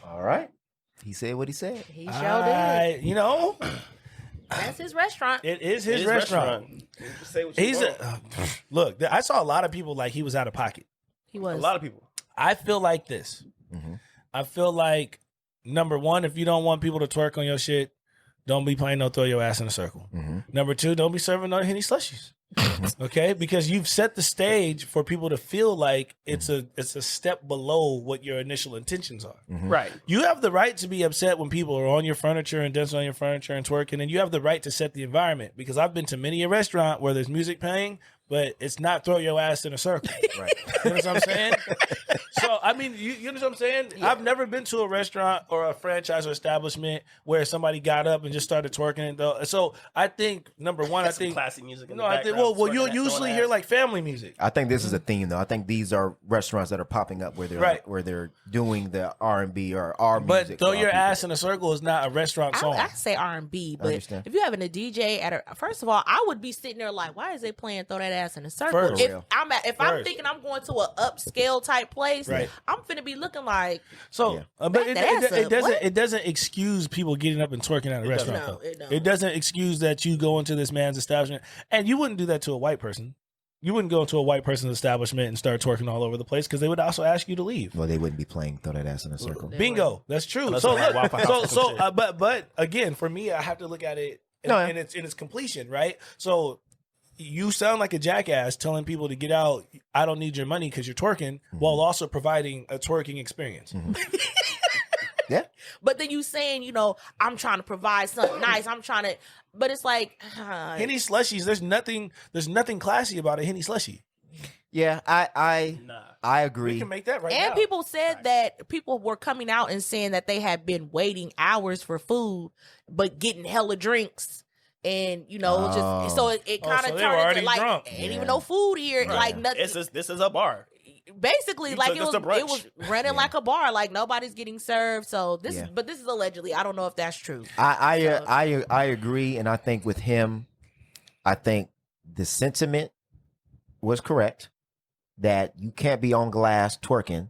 All right. He said what he said. He sure did. You know, That's his restaurant. it is his restaurant. Say what you He's want. look. I saw a lot of people like he was out of pocket. He was. A lot of people. I feel like this. I feel like number one, if you don't want people to twerk on your shit, don't be playing no throw your ass in a circle. Number two, don't be serving no Henny slushies. Okay, because you've set the stage for people to feel like it's a step below what your initial intentions are. Right. You have the right to be upset when people are on your furniture and dancing on your furniture and twerking, and you have the right to set the environment. Because I've been to many a restaurant where there's music playing, but it's not throw your ass in a circle. Right. You know what I'm saying? So, I mean, you know what I'm saying? Yeah. I've never been to a restaurant or a franchise or establishment where somebody got up and just started twerking. So, I think, number one, That's some classy music in the I think, background, well, you'll twerking, usually throwing hear ass. like family music. I think this is a theme, though. I think these are restaurants that are popping up where they're doing the R&B or our music. But throw for our your people. ass in a circle is not a restaurant song. I say R&B, but understand. if you're having a DJ at a, first of all, I would be sitting there like, why is they playing Throw That Ass in a Circle? First. If I'm First. thinking I'm going to an upscale type place, Right. I'm finna be looking like, So, Yeah. but Back that ass up. What? it doesn't excuse people getting up and twerking at a restaurant. No, though. it don't. It doesn't excuse that you go into this man's establishment, and you wouldn't do that to a white person. You wouldn't go into a white person's establishment and start twerking all over the place because they would also ask you to leave. Well, they wouldn't be playing Throw That Ass in a Circle. Bingo, that's true. Unless So, they had look, Waffle House or some shit. but again, for me, I have to look at it in its completion, right? So. You sound like a jackass telling people to get out. I don't need your money because you're twerking, while also providing a twerking experience. Yeah. but then you saying, I'm trying to provide something nice. I'm trying to, but it's like, Henny slushies. There's nothing classy about a Henny slushie. Yeah, I agree. We can make that right now. and people said that people were coming out and saying that they had been waiting hours for food, but getting hella drinks. And just so it kind so of they were turned already into like drunk. ain't Yeah. even no food here, like nothing. This is a bar. Basically, You like took it this was, to brunch. it was running like a bar, like nobody's getting served. So this, Yeah. but this is allegedly. I don't know if that's true. I agree, and I think with him, I think the sentiment was correct that you can't be on glass twerking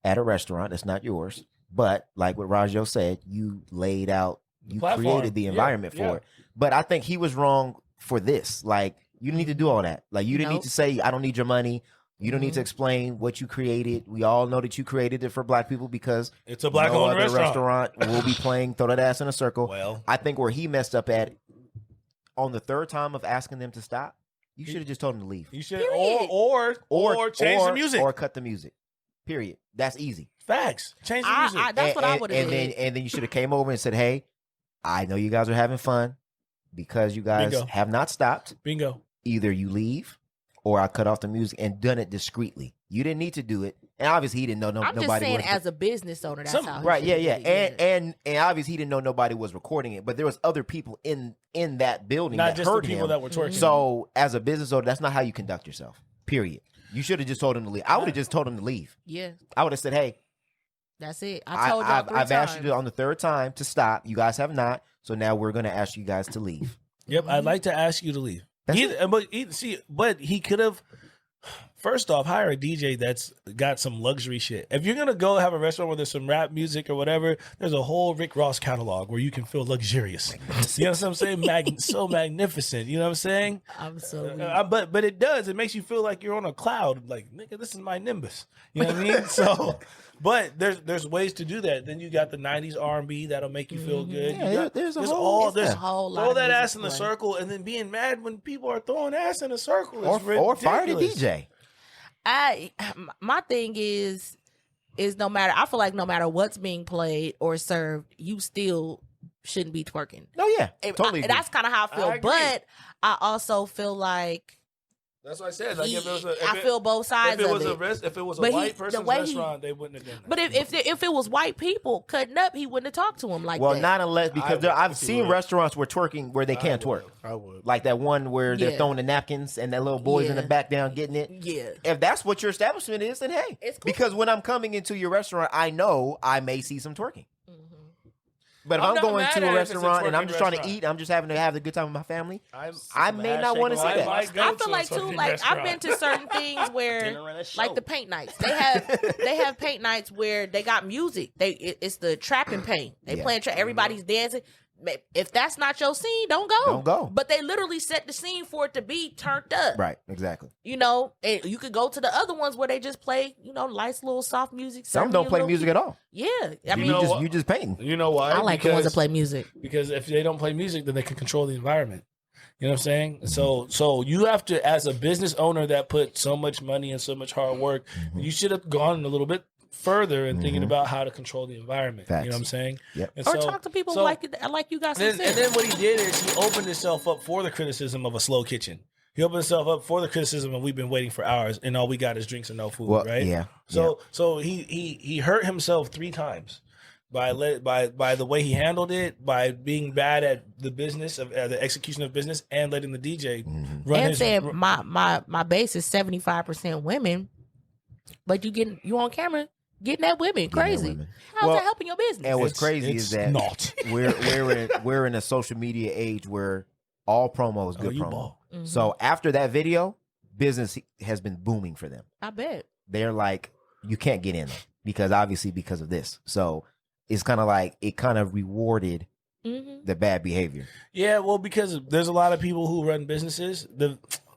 at a restaurant that's not yours. But like what Rajo said, you laid out, you Platform. created the environment for it. But I think he was wrong for this. Like, you didn't need to do all that. Like, you didn't need Nope. to say, I don't need your money. You don't need to explain what you created. We all know that you created it for black people because It's a black no owned other restaurant. will be playing Throw That Ass in a Circle. Well, I think where he messed up at, on the third time of asking them to stop, you should have just told them to leave. you should Period. or change the music. Or cut the music. Period. That's easy. Facts. Change the music. That's what I would have did. And then you should have came over and said, hey, I know you guys are having fun because you guys Bingo. have not stopped. Bingo. Either you leave or I cut off the music, and done it discreetly. You didn't need to do it. And obviously he didn't know I'm nobody just saying, was. as a business owner, that's how. He Right, should yeah. do it. And obviously he didn't know nobody was recording it, but there was other people in that building Not that just the heard people him. that were twerking. So as a business owner, that's not how you conduct yourself. Period. You should have just told him to leave. I would have just told him to leave. Yeah, I would have said, hey, that's it. I told y'all 3 I've asked times. you on the third time to stop. You guys have not. So now we're going to ask you guys to leave. Yep, I'd like to ask you to leave. That's But he could have. first off, hire a DJ that's got some luxury shit. If you're gonna go have a restaurant where there's some rap music or whatever, there's a whole Rick Ross catalog where you can feel luxurious. You know what I'm saying? So magnificent. You know what I'm saying? I'm so But it does. It makes you feel like you're on a cloud. Like, nigga, this is my Nimbus. You know what I mean? So, but there's ways to do that. Then you got the '90s R&B that'll make you feel good. Yeah, there's a whole lot. Throw of that music ass in the playing. circle, and then being mad when people are throwing ass in a circle. or fire the DJ. My thing is no matter. I feel like no matter what's being played or served, you still shouldn't be twerking. No, yeah, totally. agree. That's kind of how I feel. I agree. But I also feel like That's what I said. Like I feel both sides of it. If it was a But white person's restaurant, they wouldn't have done that. But if it was white people cutting up, he wouldn't have talked to him like well, that. not unless because would, I've if you seen would. restaurants where they can't twerk. I would. Like that one where they're Yeah. throwing the napkins and that little boy's in the Yeah. back down getting it. Yeah. If that's what your establishment is, then hey. It's cool. Because when I'm coming into your restaurant, I know I may see some twerking. But if I'm I'm not going mad to at a it if it's a restaurant and I'm twerking just trying to restaurant. eat, I'm just having to have a good time with my family, I Some may ass not want to see shaking that. might go I to feel a like too, fucking like restaurant. I've been to certain things where, Dinner and a show. like the paint nights, they have paint nights where they got music. It's the trap and paint. They Yeah. playing trap. Everybody's dancing. If that's not your scene, don't go. Don't go. But they literally set the scene for it to be turned up. Right, exactly. You know, and you could go to the other ones where they just play, nice little soft music. Some don't play music at all. Yeah, I mean, know what? You just painting. You know why? I like the ones that play music. Because if they don't play music, then they can control the environment. You know what I'm saying? So you have to, as a business owner that put so much money and so much hard work, you should have gone a little bit further and thinking about how to control the environment. Facts. You know what I'm saying? Yep. And Or so- talk to people so- like you got some and sense. then what he did is he opened himself up for the criticism of a slow kitchen. He opened himself up for the criticism of we've been waiting for hours and all we got is drinks and no food, Well, right? yeah. So he hurt himself 3 times by the way he handled it, by being bad at the business of the execution of business, and letting the DJ run And his. saying my base is 75% women, but you on camera getting at women crazy. women. How's Well, that helping your business? And what's It's- crazy it's is that not. we're in a social media age where all promo is good you promo. ball. So after that video, business has been booming for them. I bet. They're like, you can't get in because of this. So it's kind of like it kind of rewarded Mm-hmm. the bad behavior. Yeah, well, because there's a lot of people who run businesses.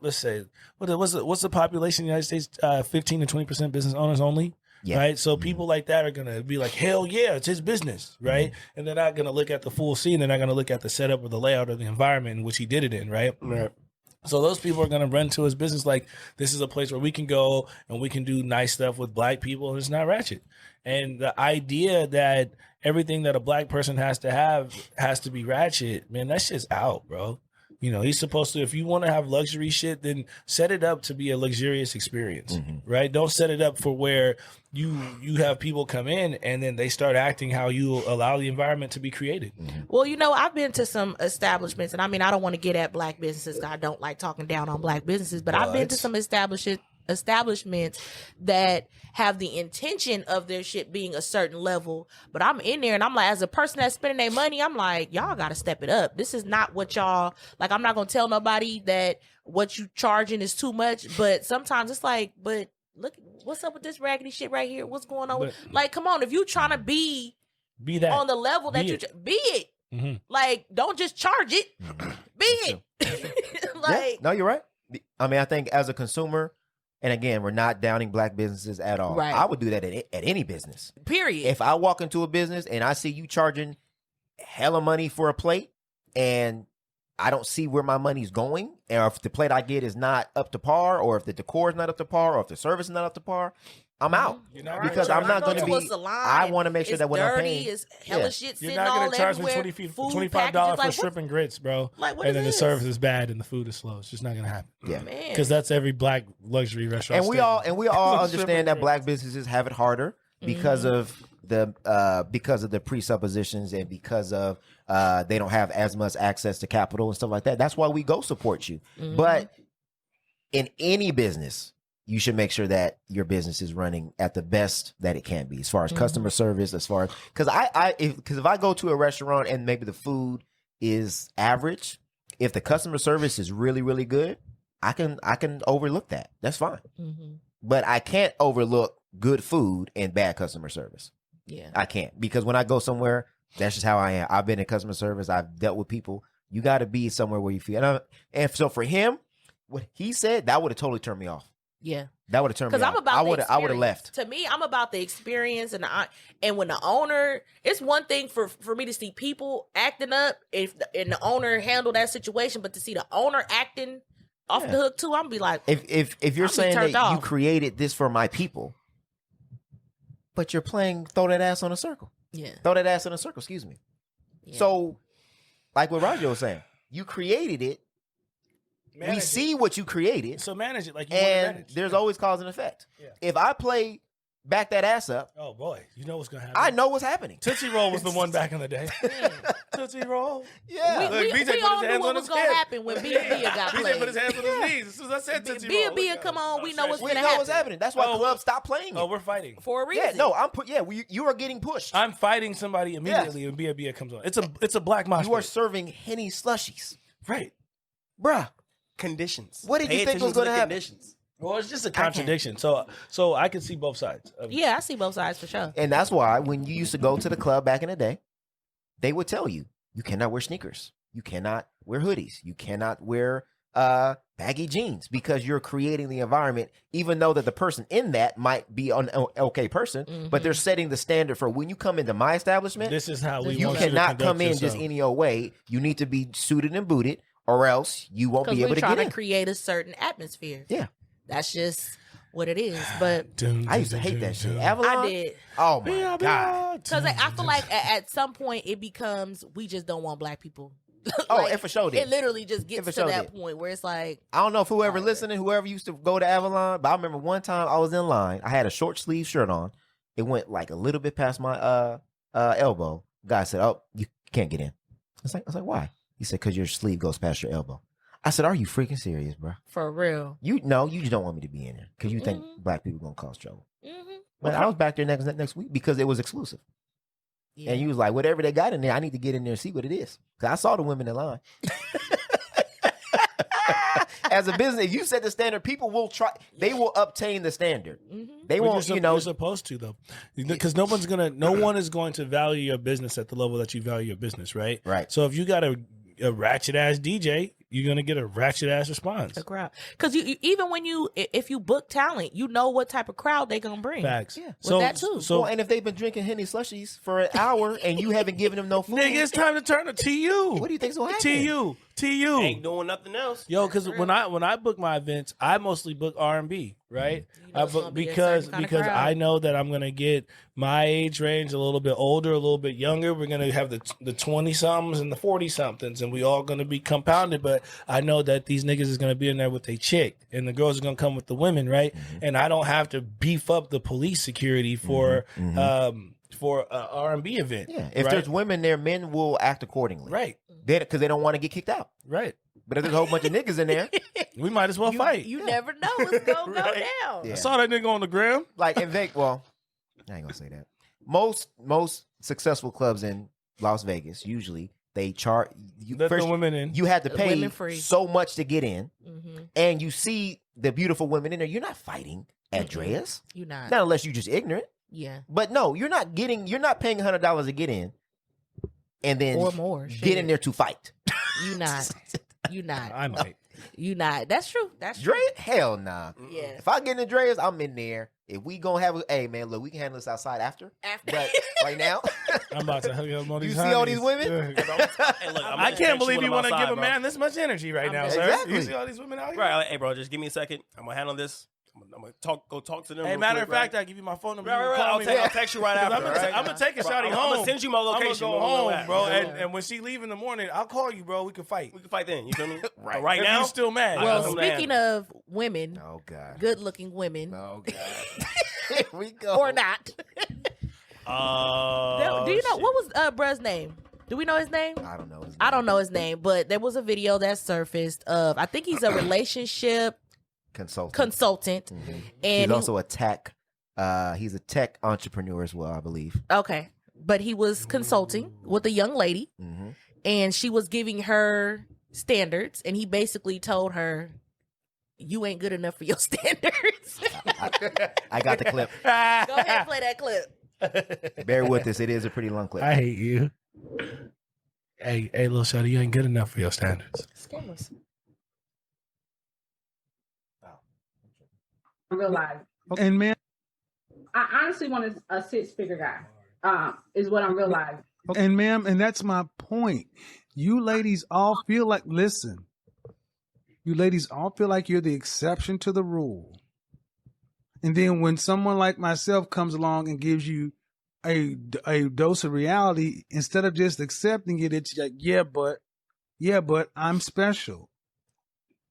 Let's say what's the population in the United States? 15 to 20% business owners only. Yeah. Right. So people like that are gonna be like, hell yeah, it's his business, right? And they're not gonna look at the full scene. They're not gonna look at the setup or the layout or the environment in which he did it in, right? Right. So those people are gonna run to his business like this is a place where we can go and we can do nice stuff with black people, and it's not ratchet. And the idea that everything that a black person has to have has to be ratchet, man, that shit's out, bro. You know, he's supposed to, if you want to have luxury shit, then set it up to be a luxurious experience, right? Don't set it up for where you have people come in and then they start acting how you allow the environment to be created. Well, I've been to some establishments, and I mean, I don't want to get at black businesses. I don't like talking down on black businesses, but I've been to some establishments that have the intention of their shit being a certain level, but I'm in there and I'm like, as a person that's spending their money, I'm like, y'all got to step it up. This is not what y'all like. I'm not gonna tell nobody that what you charging is too much, but sometimes it's like, but look, what's up with this raggedy shit right here? What's going on? Like, come on, if you trying to be Be that. on the level that Be you it. be it. Mhm. Like, don't just charge it. Be it. Like, Yeah. No, you're right. I mean, I think as a consumer, and again, we're not downing black businesses at all. Right. I would do that at any business. period. If I walk into a business and I see you charging hella money for a plate and I don't see where my money's going, or if the plate I get is not up to par, or if the decor is not up to par, or if the service is not up to par, I'm out. You're not Because gonna I'm not When I going go to to be. a salon, I want to make sure it's that when I'm dirty, paying, it's hella Yeah. shit You're sitting not all going to charge me everywhere. $25 packages, for like, shrimp and grits, bro. Like, what and then is the this? service is bad and the food is slow. It's just not going to happen. yeah. Man, Because that's every black luxury restaurant. And we all understand that black businesses have it harder because of the presuppositions and because of they don't have as much access to capital and stuff like that. That's why we go support you. But in any business, you should make sure that your business is running at the best that it can be, as far as customer service, as far as because if I go to a restaurant and maybe the food is average, if the customer service is really, really good, I can overlook that. That's fine. Mm-hmm. But I can't overlook good food and bad customer service. Yeah. I can't, because when I go somewhere, that's just how I am. I've been in customer service. I've dealt with people. You got to be somewhere where you feel. And so for him, what he said, that would have totally turned me off. Yeah. That would have turned me off. Because I'm about I would have left. To me, I'm about the experience, and when the owner, it's one thing for me to see people acting up and the owner handle that situation, but to see the owner acting off the hook too, I'm gonna be like, if you're saying that you created this for my people, but you're playing throw that ass on a circle. Yeah. Throw that ass in a circle, excuse me. Yeah. So, like what Roger was saying, you created it. We see what you created. So manage it like you and want to manage. There's always cause and effect. Yeah. If I play back that ass up, oh boy, you know what's gonna happen. I know what's happening. Tootsie Roll was the one back in the day. Tootsie Roll. Yeah. We all knew what was gonna happen when Bia got played. BJ put his hands on his knees. As soon as I said Tootsie Roll. Bia, come on. We know what's We gonna know happen. what's happening. That's why clubs stop playing it. Oh, we're fighting for a reason. Yeah, no, you are getting pushed. I'm fighting somebody immediately when Bia comes on. It's a black mosh. You are serving Henny slushies. Right. Bruh. Conditions. What did you think was going to happen? Conditions. Well, it's just a contradiction. So I can see both sides. Yeah, I see both sides for sure. And that's why when you used to go to the club back in the day, they would tell you, you cannot wear sneakers. You cannot wear hoodies. You cannot wear baggy jeans, because you're creating the environment, even though that the person in that might be an okay person, but they're setting the standard for when you come into my establishment. This is how you cannot come in just any old way. You need to be suited and booted, or else you won't be able to get in. Because we're trying to create a certain atmosphere. Yeah. That's just what it is. But I used to hate that shit. Avalon? I did. Oh, my God. Because I feel like at some point it becomes, we just don't want black people. It for sure did. It literally just gets to that point where it's like, I don't know if whoever listening, whoever used to go to Avalon, but I remember one time I was in line. I had a short sleeve shirt on. It went like a little bit past my elbow. Guy said, "Oh, you can't get in." I was like, "Why?" He said, "Because your sleeve goes past your elbow." I said, "Are you freaking serious, bro? For real? You just don't want me to be in there because you think black people gonna cause trouble." Mm-hmm. But I was back there next week because it was exclusive. Yeah. And you was like, whatever they got in there, I need to get in there and see what it is. Because I saw the women in line. As a business, if you set the standard, people will try. They will obtain the standard. Mm-hmm. They won't, You're supposed to, though. Because no one is going to value your business at the level that you value your business, right? Right. So if you got a ratchet-ass DJ, you're going to get a ratchet-ass response. A crowd. Because even if you book talent, you know what type of crowd they going to bring. Facts. Yeah. So that too. So, and if they've been drinking Henny slushies for an hour and you haven't given them no food. Nigga, it's time to turn to TU. What do you think's going to happen? TU. Ain't doing nothing else. Yo, because when I book my events, I mostly book R&B, right? I book because I know that I'm gonna get my age range a little bit older, a little bit younger. We're gonna have the 20-somethings and the 40-somethings, and we all gonna be compounded. But I know that these niggas is gonna be in there with a chick, and the girls are gonna come with the women, right? Mm-hmm. And I don't have to beef up the police security for for an R&B event. Yeah, if there's women there, men will act accordingly, right? Because they don't want to get kicked out, right? But if there's a whole bunch of niggas in there, we might as well fight. You never know what's gonna go down. Yeah. I saw that nigga on the gram. Like in Vegas. Well, I ain't gonna say that. Most successful clubs in Las Vegas usually they charge you. First, the women in. You had to pay so much to get in, and you see the beautiful women in there. You're not fighting Andreas. You're not. Not unless you're just ignorant. Yeah. But no, you're not paying $100 to get in, and then or more get in there to fight. You not. I might. You not. That's true. That's Dre, true. hell nah. Yeah. If I get in Dre's, I'm in there. If we gonna have hey man, look, we can handle this outside after. But right now, I'm about to hug up all these. You see all these women? Hey, look, I can't believe you want to give a man this much energy right now, sir. Exactly. You see all these women out here? Right. Hey, bro, just give me a second. I'm gonna handle this. I'm gonna go talk to them. Hey, matter of fact, I'll give you my phone number. Right. I'll text you right after. I'm gonna take a shawty home. I'm gonna send you my location. I'm gonna go home, bro. And when she leave in the morning, I'll call you, bro. We can fight. We can fight then. You feel me? Right if now, you still mad. Well, speaking of women, oh god, good-looking women. Oh god, here we go. Or not. Do you know what was bruh's name? Do we know his name? I don't know his name. I don't know his name, but there was a video that surfaced of I think he's a relationship consultant, and he's also a tech. He's a tech entrepreneur as well, I believe. Okay, but he was consulting with a young lady, and she was giving her standards, and he basically told her, you ain't good enough for your standards. I got the clip. Go ahead and play that clip. Bear with us. It is a pretty long clip. I hate you. Hey, little shorty, you ain't good enough for your standards. Scammers. Realize. And man, I honestly want a 6-figure guy. Is what I'm realizing. And ma'am, and that's my point. You ladies all feel like, listen, you ladies all feel like you're the exception to the rule. And then when someone like myself comes along and gives you a dose of reality, instead of just accepting it, it's like, yeah, but I'm special.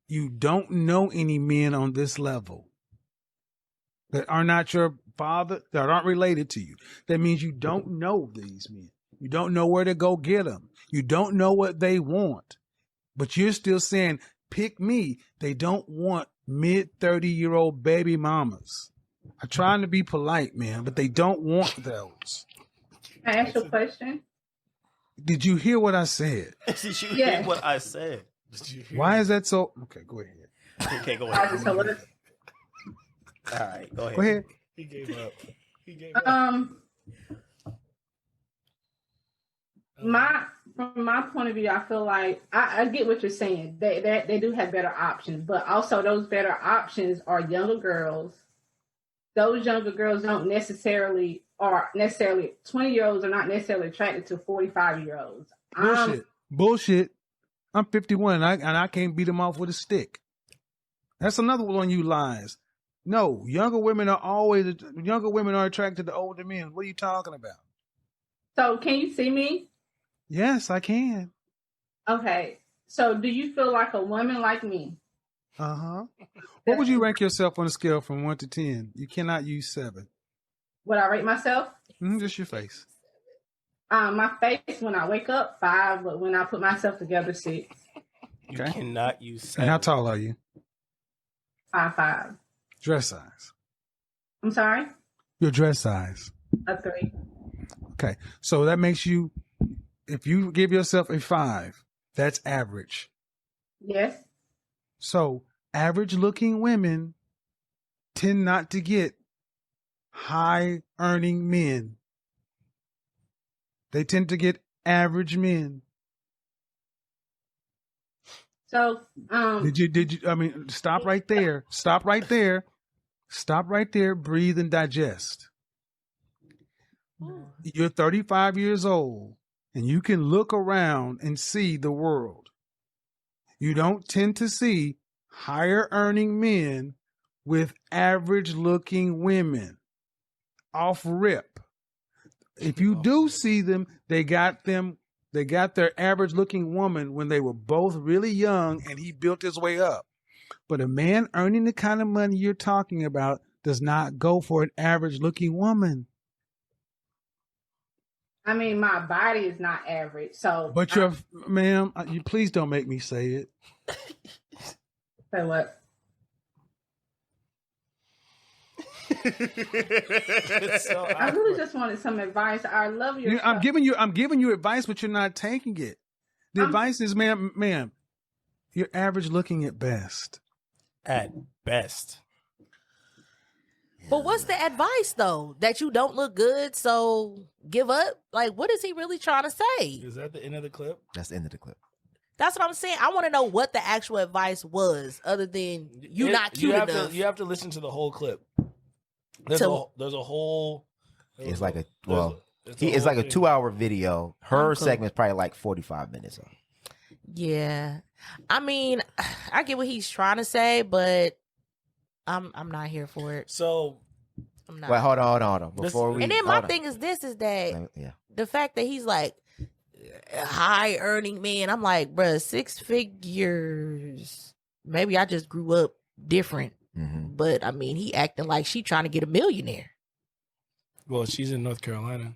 You don't know any men on this level that are not your father, that aren't related to you. That means you don't know these men. You don't know where to go get them. You don't know what they want. But you're still saying, pick me. They don't want mid-30-year-old baby mamas. I'm trying to be polite, man, but they don't want those. Can I ask you a question? Did you hear what I said? Did you hear what I said? Why is that so? Okay, go ahead. Okay, go I ahead. just told her. All right, go ahead. Go ahead. He gave up. From my point of view, I feel like I get what you're saying. They do have better options, but also those better options are younger girls. Those younger girls don't necessarily 20-year-olds are not necessarily attracted to 45-year-olds. Bullshit. I'm 51 and I can't beat them off with a stick. That's another one of you lies. No, younger women are attracted to older men. What are you talking about? So can you see me? Yes, I can. Okay. So do you feel like a woman like me? Uh-huh. What would you rank yourself on a scale from 1 to 10? You cannot use 7. Would I rate myself? Just your face. My face when I wake up, 5, but when I put myself together, 6. You Okay. cannot use 7. And how tall are you? 5'5". Dress size. I'm sorry? Your dress size. A 3. Okay. So that makes you, if you give yourself a 5, that's average. Yes. So average looking women tend not to get high earning men. They tend to get average men. So, Did you, I mean, stop right there. Stop right there. Stop right there. Breathe and digest. You're 35 years old and you can look around and see the world. You don't tend to see higher earning men with average looking women off rip. If you do see them, they got their average looking woman when they were both really young and he built his way up. But a man earning the kind of money you're talking about does not go for an average looking woman. I mean, my body is not average. So, But ma'am, you please don't make me say it. Say what? I really just wanted some advice. I love your. I'm giving you advice, but you're not taking it. The advice is, ma'am, you're average looking at best. At best. But what's the advice though? That you don't look good, so give up? Like, what is he really trying to say? Is that the end of the clip? That's the end of the clip. That's what I'm saying. I want to know what the actual advice was, other than you not cute enough. You have to listen to the whole clip. There's a whole. It's like a 2-hour video. Her segment's probably like 45 minutes. Yeah, I mean, I get what he's trying to say, but I'm not here for it. So, I'm not. Well, hold on. And then my thing is that the fact that he's like high earning man, I'm like, bruh, 6 figures. Maybe I just grew up different. Mm-hmm. But I mean, he acting like she trying to get a millionaire. well, she's in North Carolina.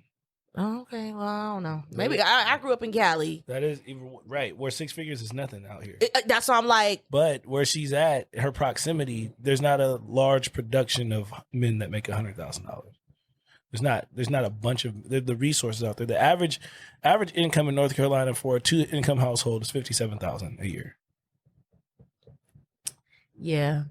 Oh, okay. Well, I don't know. Maybe I grew up in Cali. That is even right. Where 6 figures is nothing out here. That's why I'm like. But where she's at, her proximity, there's not a large production of men that make $100,000. There's not a bunch of the resources out there. The average income in North Carolina for a 2-income household is $57,000 a year. Yeah.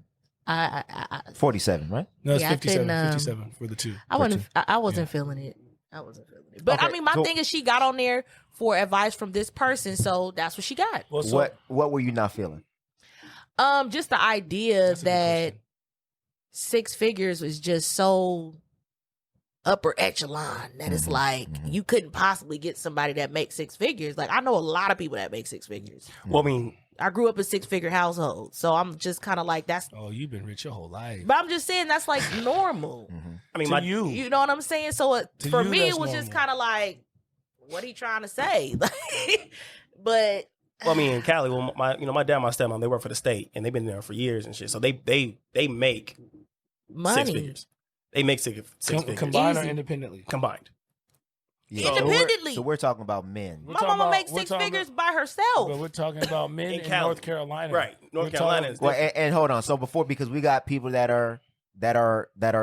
I 47, right? No, it's Yeah, I 57. couldn't, 57 for the two. I wasn't feeling it. I wasn't feeling it. But Okay, I mean, my so- thing is she got on there for advice from this person, so that's what she got. Well, so, What were you not feeling? Just the idea That's a good that question. 6 figures was just so upper echelon that it's like you couldn't possibly get somebody that makes 6 figures. Like, I know a lot of people that make 6 figures. Well, I mean, I grew up in 6-figure household, so I'm just kind of like that's. Oh, you've been rich your whole life. But I'm just saying that's like normal. I mean, To you. You know what I'm saying? So To for you, me, it that's was just normal. kind of like, what he trying to say? But well, I mean, in Cali, well, my dad and my stepmom, they work for the state, and they've been there for years and shit. So they make money 6 figures. They make six figures Combined or Easy. independently? combined. Yeah. Independently. So we're talking about men. We're my talking mama about- makes we're 6 talking figures about- by herself. But we're talking about men In in Cali. North Carolina. Right. North We're Carolina talking- is Well, different. and hold on. So before, because we got people that are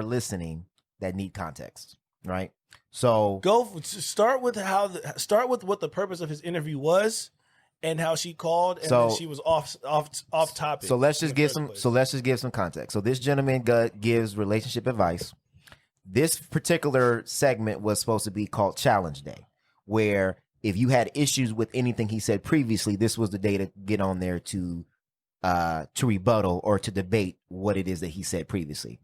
listening that need context, right? So Start with what the purpose of his interview was, and how she called, and So- then she was off topic. So let's just in the give first some. place. So let's just give some context. So this gentleman gives relationship advice. This particular segment was supposed to be called Challenge Day, where if you had issues with anything he said previously, this was the day to get on there to rebuttal or to debate what it is that he said previously.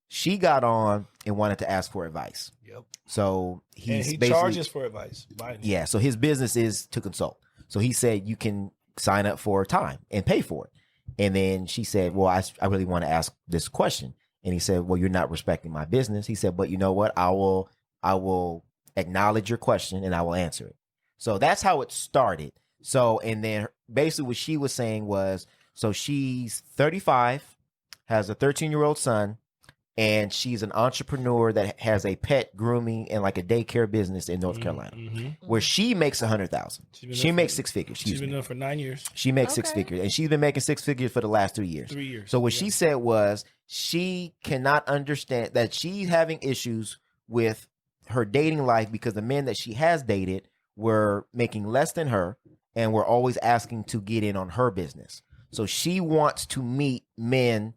She got on and wanted to ask for advice. Yep. So And he's he basically charges for advice. yeah. So his business is to consult. So he said you can sign up for time and pay for it. And then she said, well, I really want to ask this question. And he said, well, you're not respecting my business. He said, but you know what? I will acknowledge your question and I will answer it. So that's how it started. So, and then basically what she was saying was, so she's 35, has a 13-year-old son, and she's an entrepreneur that has a pet grooming and like a daycare business in North Carolina, where she makes $100,000. She makes 6 figures. She's been doing it for 9 years. She makes 6 Okay. figures, and she's been making 6 figures for the last 3 years. 3 years. So what Yeah. she said was she cannot understand that she's having issues with her dating life because the men that she has dated were making less than her and were always asking to get in on her business. So she wants to meet men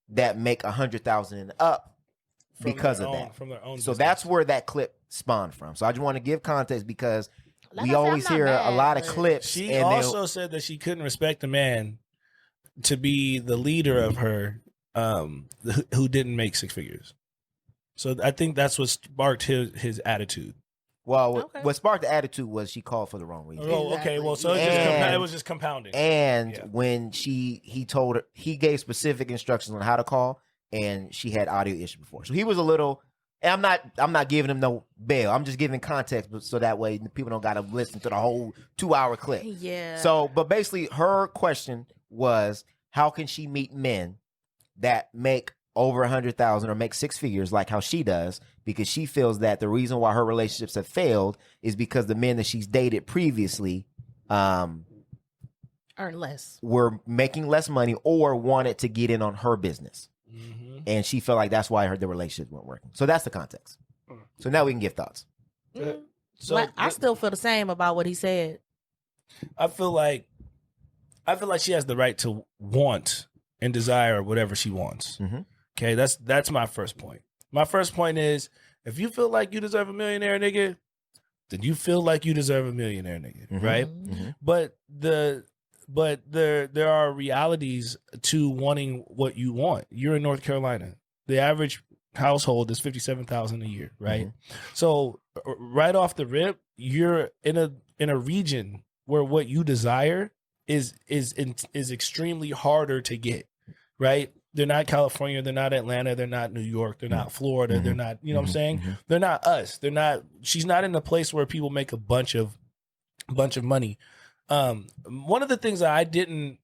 that make 100,000 and up From because their of own- that. From their own So business. that's where that clip spawned from. So I just want to give context because Like we I said, always I'm not hear a mad, lot of but- clips. She and also said that she couldn't respect a man to be the leader of her, who didn't make 6 figures. So I think that's what sparked his attitude. Okay. What sparked the attitude was she called for the wrong reason. Oh, okay. Well, so And- it was just compounding. And Yeah. when he told her, he gave specific instructions on how to call, and she had audio issues before. So he was a little. And I'm not giving him no bail. I'm just giving context, so that way people don't got to listen to the whole 2-hour clip. Yeah. So, but basically, her question was, how can she meet men that make over 100,000 or make 6 figures like how she does? Because she feels that the reason why her relationships have failed is because the men that she's dated previously earn less. were making less money or wanted to get in on her business. Mhm. And she felt like that's why the relationships weren't working. So that's the context. So now we can give thoughts. Mm. So Like, I still feel the same about what he said. I feel like she has the right to want and desire whatever she wants. Mhm. Okay, that's my first point. My first point is, if you feel like you deserve a millionaire nigga, then you feel like you deserve a millionaire nigga, Mhm. right? Mhm. But there are realities to wanting what you want. You're in North Carolina. The average household is $57,000 a year, right? So right off the rip, you're in a region where what you desire is extremely harder to get, right? They're not California, they're not Atlanta, they're not New York, they're not Florida, they're not, you know what I'm saying? They're not us. She's not in a place where people make a bunch of money. One of the things that I didn't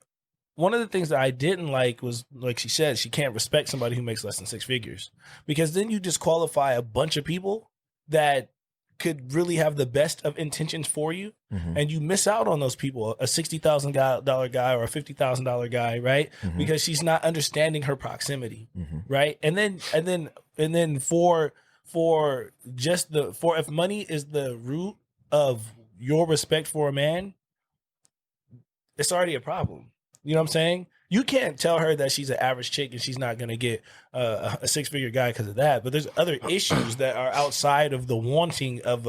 like was, like she said, she can't respect somebody who makes less than 6 figures, because then you disqualify a bunch of people that could really have the best of intentions for you, and you miss out on those people, a $60,000 guy or a $50,000 guy, right? Because she's not understanding her proximity, right? And then for if money is the root of your respect for a man, it's already a problem. You know what I'm saying? You can't tell her that she's an average chick and she's not going to get a 6-figure guy because of that. But there's other issues that are outside of the wanting of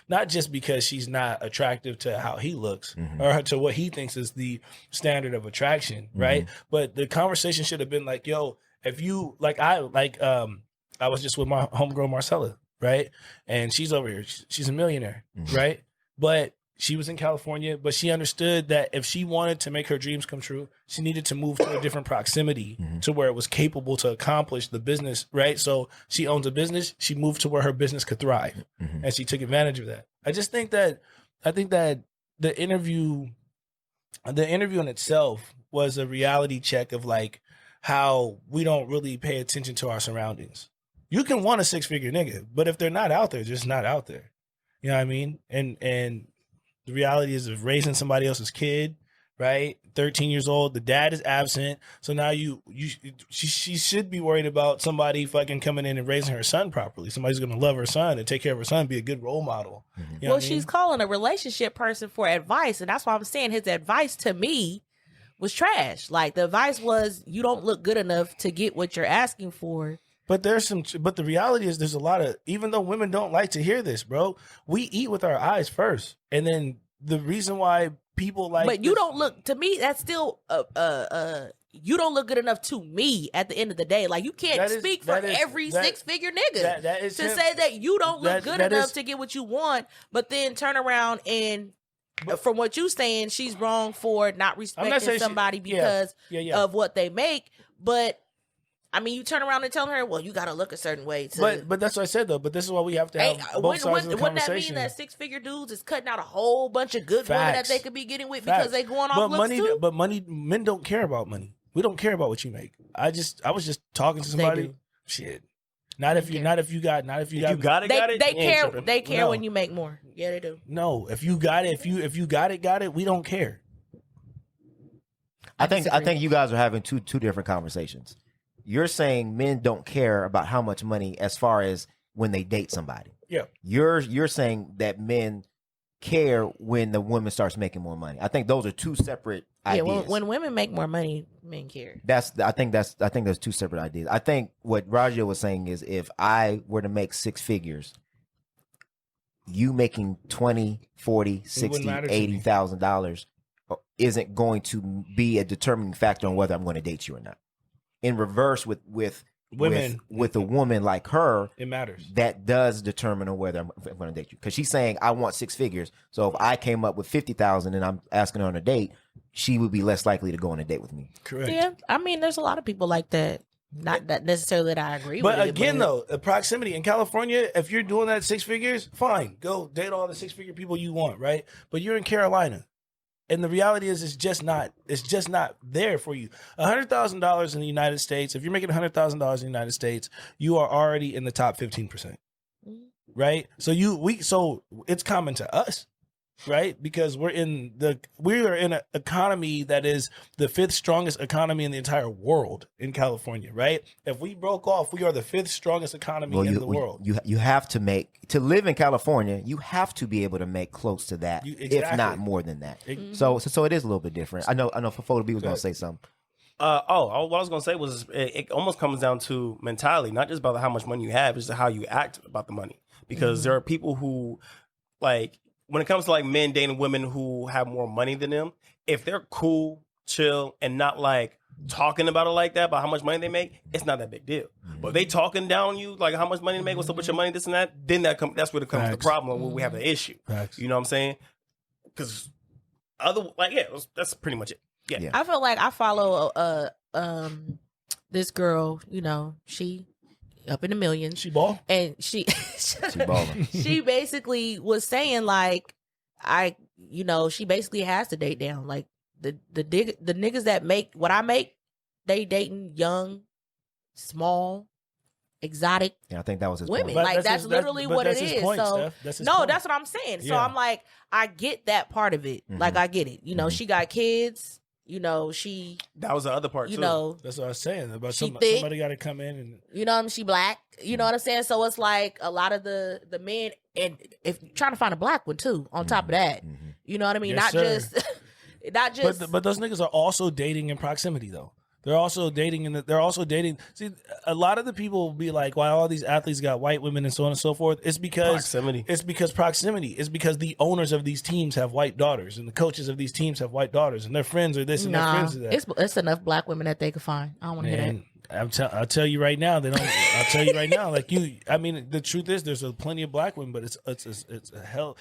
not just because she's not attractive to how he looks or to what he thinks is the standard of attraction, right? But the conversation should have been like, yo, if you I was just with my homegirl Marcella, right? And she's over here. She's a millionaire, right? But she was in California, but she understood that if she wanted to make her dreams come true, she needed to move to a different proximity to where it was capable to accomplish the business, right? So she owns a business. She moved to where her business could thrive, and she took advantage of that. I think that the interview in itself was a reality check of like how we don't really pay attention to our surroundings. You can want a 6-figure nigga, but if they're not out there, just not out there. You know what I mean? And the reality is of raising somebody else's kid, right? 13 years old, the dad is absent. So now she should be worried about somebody fucking coming in and raising her son properly. Somebody's going to love her son and take care of her son, be a good role model. You know well, she's calling a relationship person for advice. And that's why I'm saying his advice to me was trash. Like the advice was, you don't look good enough to get what you're asking for. But the reality is there's a lot of, even though women don't like to hear this, bro, we eat with our eyes first. And then the reason why people like, but you don't look, to me, that's still, you don't look good enough to me at the end of the day. Like you can't speak for every 6-figure nigga to say that you don't look good enough to get what you want, but then turn around and from what you're saying, she's wrong for not respecting somebody because of what they make. But I mean, you turn around and tell her, well, you got to look a certain way. But that's what I said, though. But this is why we have to have both sides of the wouldn't conversation. that mean that 6-figure dudes is cutting out a whole bunch of good women that they could be getting with because they going off looks too? But men don't care about money. We don't care about what you make. I was just talking to somebody. Shit. If you got it. They care when you make more. Yeah, they do. No, if you got it, if you got it, we don't care. I think you guys are having two different conversations. You're saying men don't care about how much money as far as when they date somebody. Yeah. You're saying that men care when the woman starts making more money. I think those are two separate ideas. Yeah, when women make more money, men care. I think there's two separate ideas. I think what Raja was saying is if I were to make 6 figures, you making $20, $40, $60, $80,000 isn't going to be a determining factor on whether I'm going to date you or not. In reverse, with women, with a woman like her, it matters. That does determine on whether I'm going to date you. Because she's saying I want 6 figures. So if I came up with 50,000 and I'm asking her on a date, she would be less likely to go on a date with me. Correct. Yeah, I mean, there's a lot of people like that. Not that necessarily that I agree with. But again, though, the proximity in California, if you're doing that 6 figures, fine, go date all the 6-figure people you want, right? But you're in Carolina. And the reality is, it's just not there for you. $100,000 in the United States. If you're making $100,000 in the United States, you are already in the top 15%, right? So it's common to us, right? Because we are in an economy that is the 5th strongest economy in the entire world in California, right? If we broke off, we are the 5th strongest economy in the world. You have to live in California. You have to be able to make close to that, if not more than that. So it is a little bit different. I know. Photo B was going to say something. What I was going to say was it almost comes down to mentality, not just about how much money you have, it's just how you act about the money. Because there are people who like. When it comes to like men dating women who have more money than them, if they're cool, chill, and not like talking about it like that, about how much money they make, it's not that big deal. But if they talking down on you, like how much money they make, what's up with your money, this and that, then that's where it comes the problem, where we have the issue. You know what I'm saying? Because that's pretty much it. Yeah. I feel like I follow this girl, she up in the millions. She ball? And she balling. She basically was saying like she basically has to date down. Like the niggas that make what I make, they dating young, small, exotic. Yeah, I think that was his women. point. Like that's literally what it is. Point, so that's what I'm saying. So I'm like, I get that part of it. Like I get it. She got kids. She. That was the other part too. That's what I was saying about somebody got to come in and. She black. You know what I'm saying? So it's like a lot of the men, and if trying to find a black one too. On top of that, you know what I mean? Yes, Not just Not just. But those niggas are also dating in proximity though. They're also dating they're also dating. See, a lot of the people will be like, why all these athletes got white women and so on and so forth. It's because Proximity. It's because proximity. It's because the owners of these teams have white daughters, and the coaches of these teams have white daughters, and their friends are this and their friends are that. It's enough black women that they can find. I don't want to hear that. I'll tell you right now, they don't. I'll tell you right now, like you. I mean, the truth is, there's plenty of black women, but it's a hell.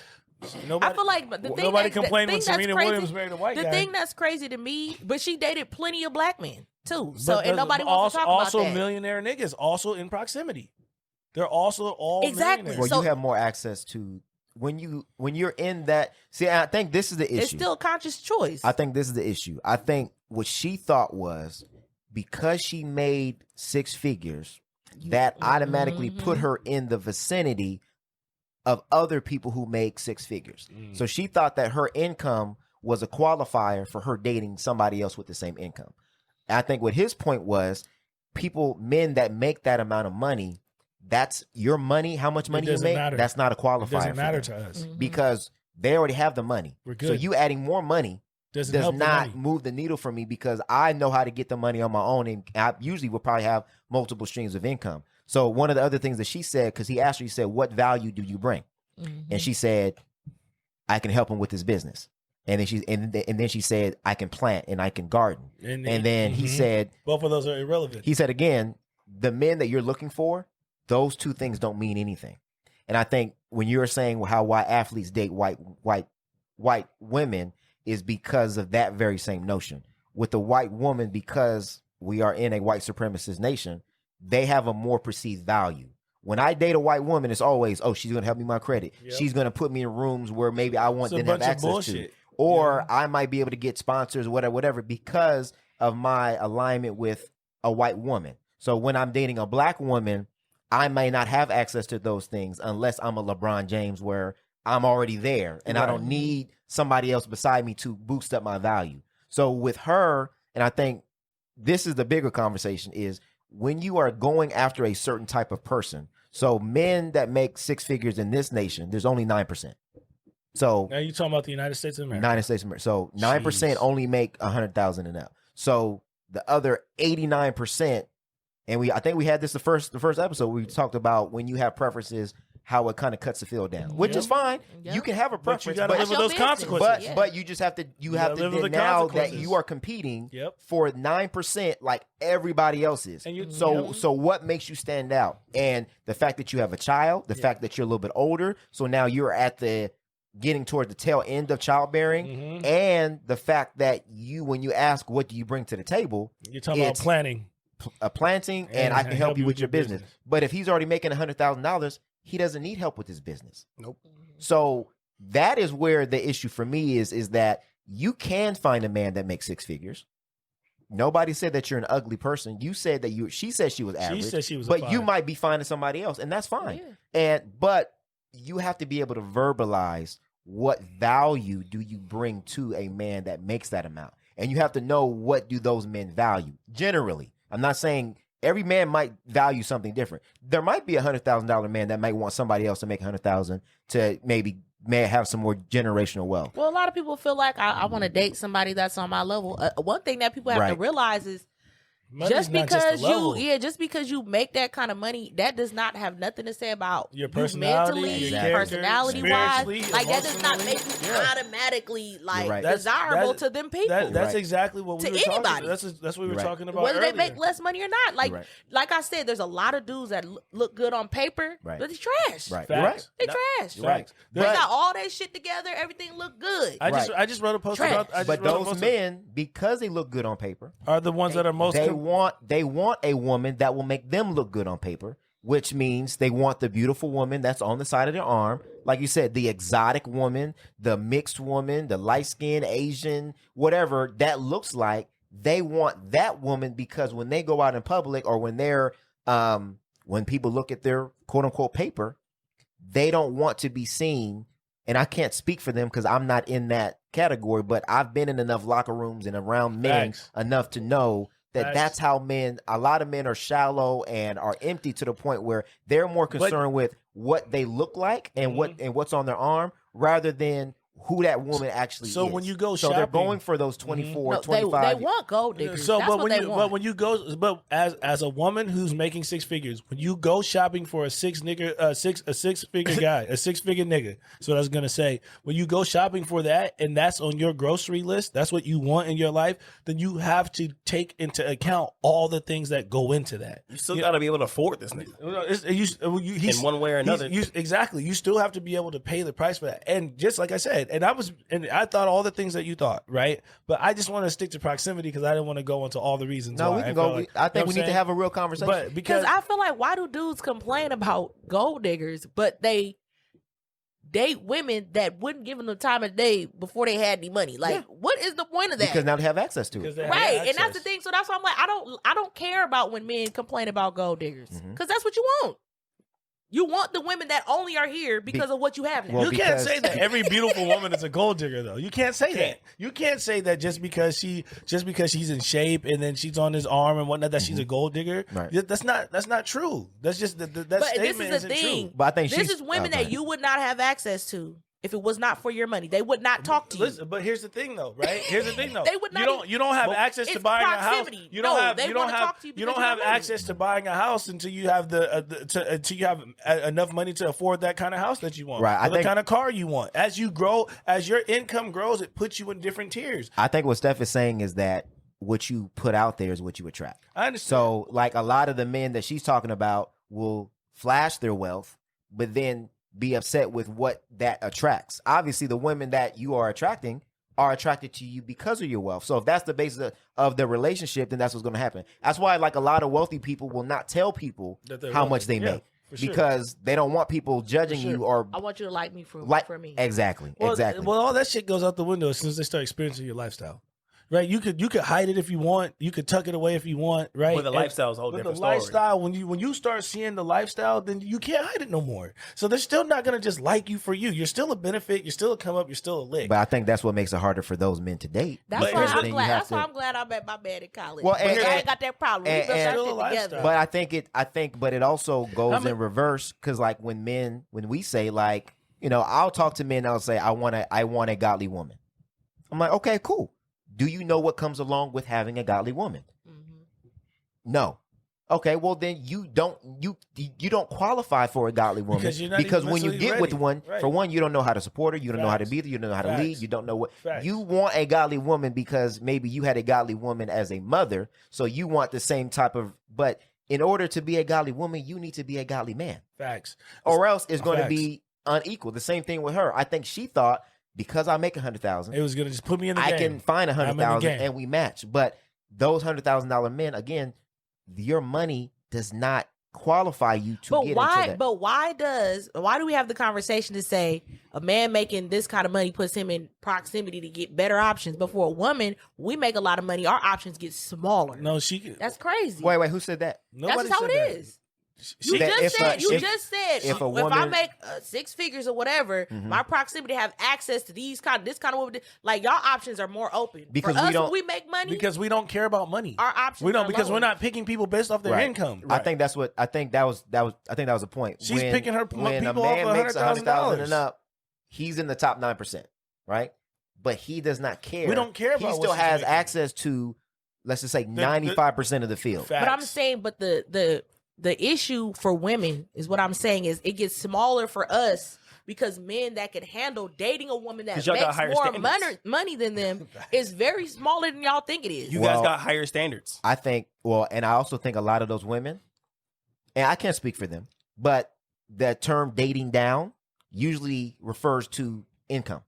Nobody, I feel like the thing nobody that, complained the when thing Serena crazy, Williams married a white guy. The thing that's crazy to me, but she dated plenty of black men too. So But and nobody wants to talk also about that. millionaire niggas, also in proximity. They're also all Exactly. millionaires. Well, you have more access to when you're in that. See, I think this is the issue. It's still a conscious choice. I think this is the issue. I think what she thought was because she made six figures, that automatically put her in the vicinity of other people who make six figures. So she thought that her income was a qualifier for her dating somebody else with the same income. And I think what his point was, men that make that amount of money, that's your money, how much money you make, that's not a qualifier. It doesn't matter for them. to us. Because they already have the money. We're good. So you adding more money Does not move the needle for me because I know how to get the money on my own, and I usually will probably have multiple streams of income. So one of the other things that she said, because he asked her, he said, what value do you bring? And she said, I can help him with his business. And then she said, I can plant and I can garden. And then he said, both of those are irrelevant. He said again, the men that you're looking for, those two things don't mean anything. And I think when you're saying why athletes date white women is because of that very same notion. With the white woman, because we are in a white supremacist nation, they have a more perceived value. When I date a white woman, it's always, she's going to help me with my credit. Yep. She's going to put me in rooms where maybe I didn't have access to. Or I might be able to get sponsors, whatever, because of my alignment with a white woman. So when I'm dating a black woman, I may not have access to those things unless I'm a LeBron James where I'm already there and I don't need somebody else beside me to boost up my value. So with her, and I think this is the bigger conversation, is when you are going after a certain type of person. So men that make six figures in this nation, there's only 9%. So now you're talking about the United States of America. United States of America. So 9% only make 100,000 and up. So the other 89%, and I think we had this the first episode. We talked about when you have preferences, how it kind of cuts the field down, which is fine. Yep. You can have a preference, but you got to live with those consequences. But you just have to. You have to then now that you are competing for 9% like everybody else is. And so what makes you stand out? And the fact that you have a child, the fact that you're a little bit older, so now you're at the getting toward the tail end of childbearing, and the fact that when you ask what do you bring to the table, you're talking about planting. Planting, and I can help you with your business. But if he's already making $100,000, he doesn't need help with his business. Nope. So that is where the issue for me is that you can find a man that makes six figures. Nobody said that you're an ugly person. You said that she said she was average. She said she was but you might be finding somebody else, and that's fine. Yeah. But you have to be able to verbalize what value do you bring to a man that makes that amount. And you have to know what do those men value generally. I'm not saying every man might value something different. There might be $100,000 man that might want somebody else to make $100,000 to may have some more generational wealth. Well, a lot of people feel like I want to date somebody that's on my level. One thing that people have to realize is just because you make that kind of money, that does not have nothing to say about your personality, mentally, personality wise. Like that does not make you automatically desirable to them people. That's exactly what we were talking about. That's what we were talking about. Whether they make less money or not. Like I said, there's a lot of dudes that look good on paper, but they're trash. Right. They trash. Right. They got all that shit together. Everything look good. I just wrote a post about. But those men, because they look good on paper, are the ones that are most. They want a woman that will make them look good on paper, which means they want the beautiful woman that's on the side of their arm. Like you said, the exotic woman, the mixed woman, the light-skinned Asian, whatever that looks like. They want that woman because when they go out in public or when they're when people look at their quote-unquote paper, they don't want to be seen. And I can't speak for them because I'm not in that category, but I've been in enough locker rooms and around men enough to know that's how a lot of men are shallow and are empty to the point where they're more concerned with what they look like and what's on their arm rather than who that woman actually So is. when you go so they're shopping- going for those 24, No, 25. they want gold diggers. So, That's but what when they you want. but when you go, but as a woman who's making six figures, when you go shopping for a six figure guy, a 6-figure nigga. So I was gonna say, when you go shopping for that, and that's on your grocery list, that's what you want in your life. Then you have to take into account all the things that go into that. You still got to be able to afford this nigga. In one way or another. Exactly. You still have to be able to pay the price for that. And just like I said, and I thought all the things that you thought, right? But I just want to stick to proximity because I didn't want to go into all the reasons. No, why. we can go. I think we need to have a real But conversation. because I feel like, why do dudes complain about gold diggers, but they date women that wouldn't give them the time of day before they had any money? Like, what is the point of that? Because now they have access to it. they have Right, and that's access. the thing. So that's why I'm like, I don't care about when men complain about gold diggers, because that's what you want. You want the women that only are here because of what you have now. Well, You can't because- say that every beautiful woman is a gold digger, though. You can't say that. You can't say that just because she's in shape and then she's on his arm and whatnot that she's a gold digger. Right. That's not true. That's just that But statement this is the isn't thing. true. But I think this she's- is women go that ahead. you would not have access to if it was not for your money. They would not talk to you. Listen, but here's the thing, though, right? Here's the thing, though. They would not You don't have Well, access to it's buying a house. proximity. You don't No, have. they You don't wanna have. talk to you You don't because you have have money. access to buying a house until you have until you have enough money to afford that kind of house that you want, Right, I or the think- kind of car you want. As you grow, as your income grows, it puts you in different tiers. I think what Steph is saying is that what you put out there is what you attract. I understand. So, like a lot of the men that she's talking about will flash their wealth, but then be upset with what that attracts. Obviously, the women that you are attracting are attracted to you because of your wealth. So, if that's the basis of the relationship, then that's what's going to happen. That's why, like a lot of wealthy people will not tell people That they're how much wealthy. they Yeah, make for sure. because they don't want people judging For sure. you or I want you to like me for me. Exactly, Well, exactly. Well, all that shit goes out the window as soon as they start experiencing your lifestyle. Right, you could hide it if you want. You could tuck it away if you want. Right, But the lifestyle is a whole But different the story. lifestyle, when you start seeing the lifestyle, then you can't hide it no more. So they're still not gonna just like you for you. You're still a benefit. You're still a come up. You're still a lick. But I think that's what makes it harder for those men to date. That's But why here's the I'm thing, you glad. have That's to- why I'm glad I met my man in college. Well, Because and- I ain't got that problem. We and- built and- that Still a shit lifestyle. together. But I think, but it also goes How many- in reverse because, like, when we say, like, I'll talk to men, I'll say, I want a godly woman. I'm like, okay, cool. Do you know what comes along with having a godly woman? No. Okay, well then you don't qualify for a godly woman Because you're not because even when you mentally get with ready. one, Right. for one, you don't know how to support her, you don't know how to Facts. be there, you don't know how to Facts. lead, you don't know what Facts. you want a godly woman because maybe you had a godly woman as a mother, so you want the same type of. But in order to be a godly woman, you need to be a godly man, Facts. or else it's going to Facts. be unequal. The same thing with her. I think she thought because I make $100,000. It was gonna just put me in the I game. can find I'm in the 100,000 game. and we match. But those $100,000 men, again, your money does not qualify you to But get why? into that. But why do we have the conversation to say a man making this kind of money puts him in proximity to get better options? But for a woman, we make a lot of money, our options get smaller. No, she. That's crazy. Wait, who said that? That's Nobody just how said it that. is. She- You That just if said. a- You if- just said. if a If I woman- make 6 figures or whatever, my proximity to have access to this kind of woman, like y'all options are more open. Because for we us, don't- when we make money, Because we don't care about money. our options. We don't are because lower. we're not picking people based off their Right. income. I think that's what I think that was the point. She's picking her when a people off man of makes $100,000 $100,000 and up, he's in the top 9%, right? But he does not care. We don't care about He what still she's has making. access to, let's just say, 95% of the field. Facts. But I'm saying, but the issue for women is what I'm saying is it gets smaller for us because men that can handle dating a woman that 'Cause y'all got makes higher more standards. money than them is very smaller than y'all think it is. You Well- guys got higher standards. I think, and I also think a lot of those women, and I can't speak for them, but that term dating down usually refers to income.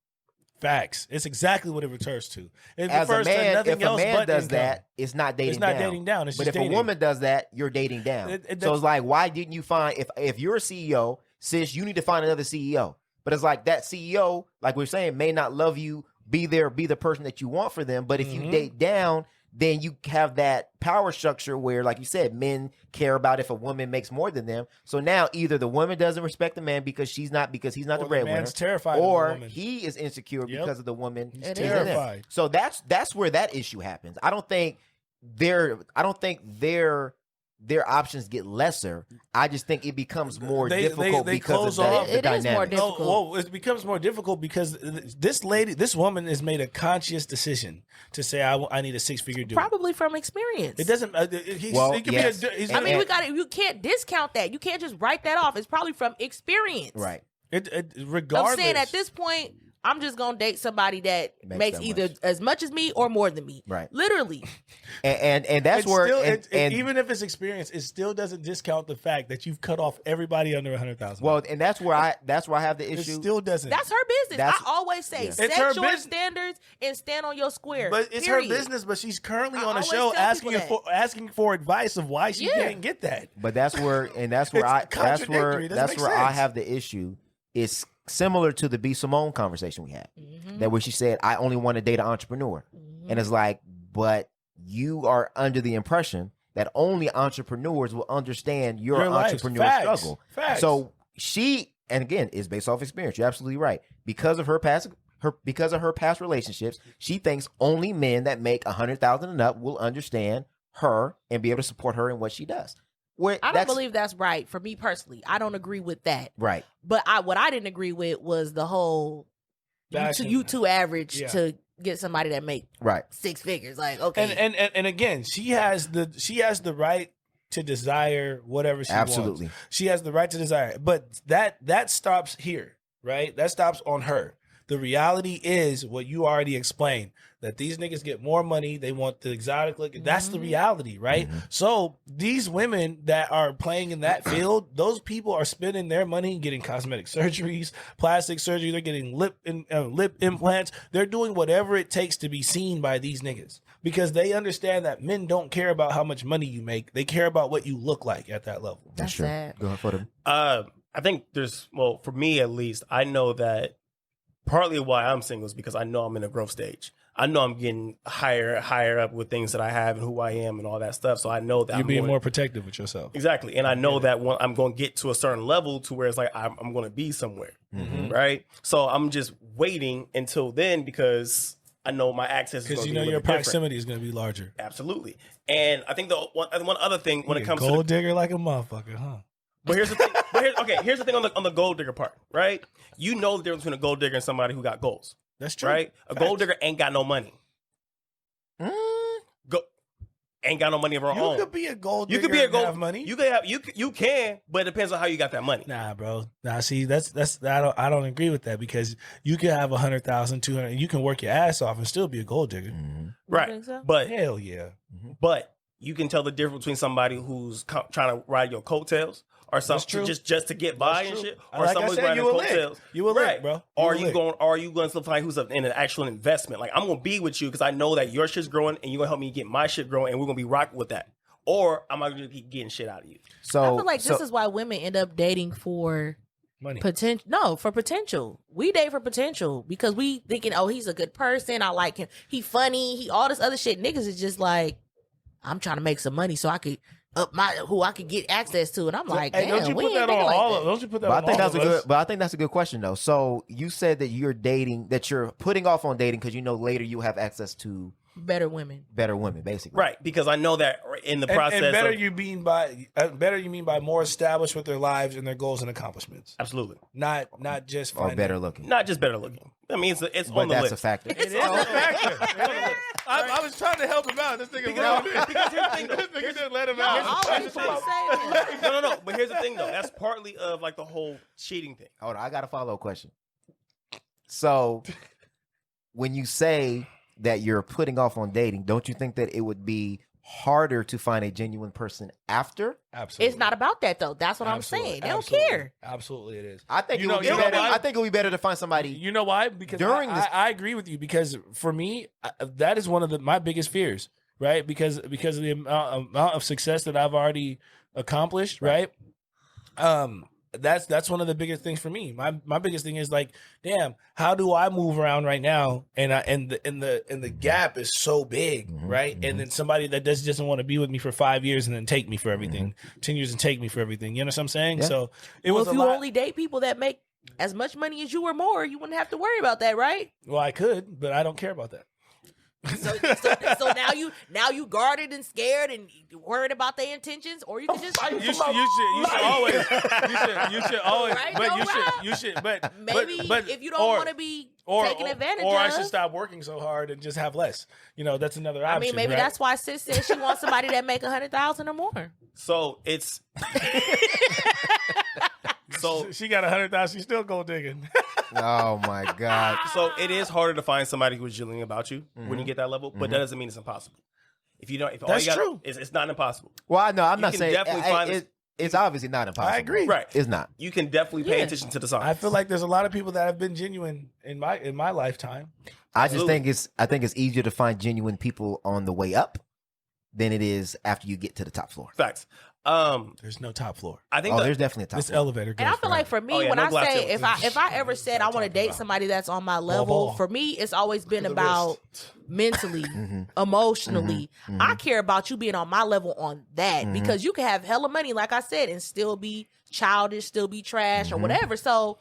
Facts. It's exactly what it refers to. It As a refers to man, nothing if a else man but does income. that, it's not dating It's not down. dating down. It's But just if dating. a woman does that, you're dating down. So it's like, why didn't you find, if you're a CEO, sis, you need to find another CEO. But it's like that CEO, like we're saying, may not love you, be the person that you want for them. But if you date down, then you have that power structure where, like you said, men care about if a woman makes more than them. So now either the woman doesn't respect the man because he's not the breadwinner, man's terrified of the or woman. he is insecure Yep. because of the woman. He's is in him. terrified. So that's where that issue happens. I don't think they're their options get lesser. I just think it becomes more difficult they because close of off. the It is more dynamic. difficult. Well, it becomes more difficult because this woman has made a conscious decision to say, I need a 6-figure dude. Probably from experience. It doesn't. Well, he could yes. be a, he's, I mean, And- you can't discount that. You can't just write that off. It's probably from experience. Right. regardless. I'm saying at this point, I'm just gonna date somebody that makes that either much. as much as me or more than me. Right. Literally. And that's It's where still, and even if it's experience, it still doesn't discount the fact that you've cut off everybody under 100,000. well, and that's where I have the it issue. still doesn't. That's her business. That's- I always say yeah. set It's her your business. standards and stand on your square. But it's period. her business. But she's currently I on a always show tell people asking for advice of why she Yeah. can't get that. But that's where It's contradictory. It doesn't that's make where I sense. have the issue. It's similar to the B Simone conversation we had. Mm-hmm. That where she said, "I only want to date an entrepreneur," and it's like, but you are under the impression that only entrepreneurs will understand your life. entrepreneurial Facts. struggle. Facts. So she, and again, is based off experience. You're absolutely right. Because of her past relationships, she thinks only men that make 100,000 and up will understand her and be able to support her in what she does. Where I don't that's- believe that's right. For me personally, I don't agree with that. right. But what I didn't agree with was the whole Bashing. you too average Yeah. to get somebody that make Right. 6 figures. Like, okay. And again, she has the right to desire whatever she Absolutely. wants. She has the right to desire. But that stops here, right? That stops on her. The reality is what you already explained, that these niggas get more money. They want the exotic look. That's the reality, right? So these women that are playing in that field, those people are spending their money getting cosmetic surgeries, plastic surgery. They're getting lip implants. They're doing whatever it takes to be seen by these niggas because they understand that men don't care about how much money you make. They care about what you look like at that level. That's true. sad. Go ahead for them. I think for me at least, I know that partly why I'm single is because I know I'm in a growth stage. I know I'm getting higher up with things that I have and who I am and all that stuff. So I know that You're being going- more protective with yourself. Exactly. And I know that when I'm going to get to a certain level to where it's like I'm going to be somewhere. Right. So I'm just waiting until then because I know my access is going Because to you be know a your little bit different. proximity is going to be larger. Absolutely. And I think the one other thing when it comes to gold digger like a motherfucker, huh? But here's the thing. Here's the thing on the gold digger part, right? You know the difference between a gold digger and somebody who got goals, That's true. right? A gold digger ain't got no money. Ain't got no money of her You own. could be a gold You digger could be a and gold. have money. You can, but it depends on how you got that money. Nah, bro. Nah, see, that's I don't agree with that because you could have 100,000, 200, and you can work your ass off and still be a gold digger. Right. think so? But Hell yeah. but you can tell the difference between somebody who's trying to ride your coattails or something true. just to get by That's and true. shit, Like or I somebody's said, riding you your a lick. coattails. You a lick, right. bro. You Are a you lick. going to find who's in an actual investment? Like I'm gonna be with you because I know that your shit's growing and you're gonna help me get my shit growing and we're gonna be rocking with that. Or am I gonna keep getting shit out of you? So I feel like this is why women end up dating for Money. potential. No, for potential. We date for potential because we thinking, oh, he's a good person. I like him. He funny. He all this other shit. Niggas is just like, I'm trying to make some money so I could up who I could get access to. And I'm like, Hey, damn, don't you we put ain't that thinking on like all that. of? Don't you put that But I on think all that's a of good. us? But I think that's a good question though. So you said that you're dating, that you're putting off on dating because you know later you have access to Better women. better women, basically. Right, because I know that in the process And better of, you mean by more established with their lives and their goals and accomplishments, absolutely. not just Or finding- better looking. Not just better looking. I mean, it's But on the that's list. a factor. It is a factor. I was trying to help him out. This nigga Because here's the thing, though. This nigga didn't let him I out. always try to say that. No. But here's the thing, though. That's partly of like the whole cheating thing. Hold on, I got a follow-up question. So, when you say that you're putting off on dating, don't you think that it would be harder to find a genuine person after? Absolutely. It's not about that though. That's what Absolutely. I'm saying. They don't Absolutely. care. Absolutely, it is. I think You it know- would be you know better. why? I think it would be better to find somebody. You know why? Because During I, this- I agree with you. Because for me, that is one of my biggest fears, right? Because of the amount of success that I've already accomplished, right? That's one of the biggest things for me. My biggest thing is like, damn, how do I move around right now? And the gap is so big, right? And then somebody that doesn't want to be with me for 5 years and then take me for everything, 10 years and take me for everything. You know what I'm saying? Yeah. So it Well, was if a you lot. only date people that make as much money as you or more, you wouldn't have to worry about that, right? Well, I could, but I don't care about that. So now you guarded and scared and worried about their intentions, or you can just You should always, Right, but go you should, but maybe but, if you don't want to be taken advantage or of. I should stop working so hard and just have less. That's another option. I mean, maybe right? that's why Sis says she wants somebody that make 100,000 or more. So it's so she got 100,000. She's still gold digging. Oh my God. so it is harder to find somebody who's genuine about you when you get that level, but that doesn't mean it's impossible. If you don't, if all That's you got, true. it's not impossible. Well, I know I'm You not can saying definitely find it's obviously not impossible. I agree. Right. It's not. You can definitely pay Yeah. attention to the signs. I feel like there's a lot of people that have been genuine in my lifetime. I just Absolutely. think it's easier to find genuine people on the way up than it is after you get to the top floor. Facts. There's no top floor. I think There's definitely a top This floor. elevator goes And I feel like forever. for me, Oh, yeah, when no I glass say ceilings. if I ever said I want to date somebody that's on my level, ball. for me it's always been the about mentally, emotionally. I care about you being on my level on that because you can have hella money, like I said, and still be childish, still be trash or whatever. So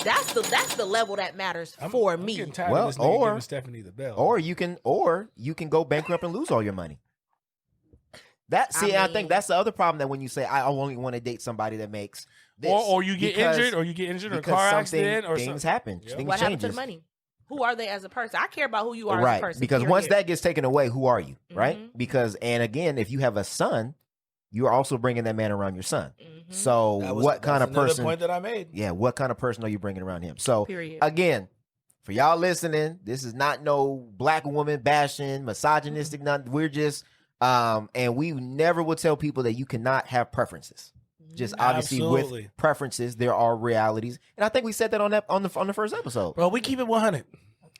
that's the level that matters for I'm me. getting tired Well, of this nigga or- giving Stephanie the bell. Or you can go bankrupt and lose all your money. I mean- think that's the other problem, that when you say I only want to date somebody that makes this, or you get because- injured, or you get injured, or because car something- accident, or things happen. Yep. Things What happened changes. to the money? Who are they as a person? I care about who you are as a Right, person. because period. once that gets taken away, who are you? Right? Mhm. Because, and again, if you have a son, you're also bringing that man around your son. So what kind of another person? point that I made. Yeah, what kind of person are you bringing around him? So Period. again, for y'all listening, this is not no black woman bashing, misogynistic. Nothing. We're just, and we never will tell people that you cannot have preferences. Just obviously Absolutely. with preferences, there are realities, and I think we said that on the first episode. Bro, we keep it 100.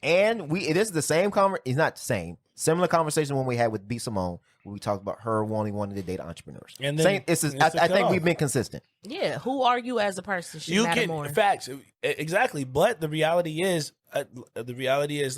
And this is the same it's not the same, similar conversation when we had with B Simone, when we talked about her wanting to date entrepreneurs. And then Same, it's a I think cutoff. we've been consistent. Yeah, who are you as a person? Should You matter can more. facts exactly, but the reality is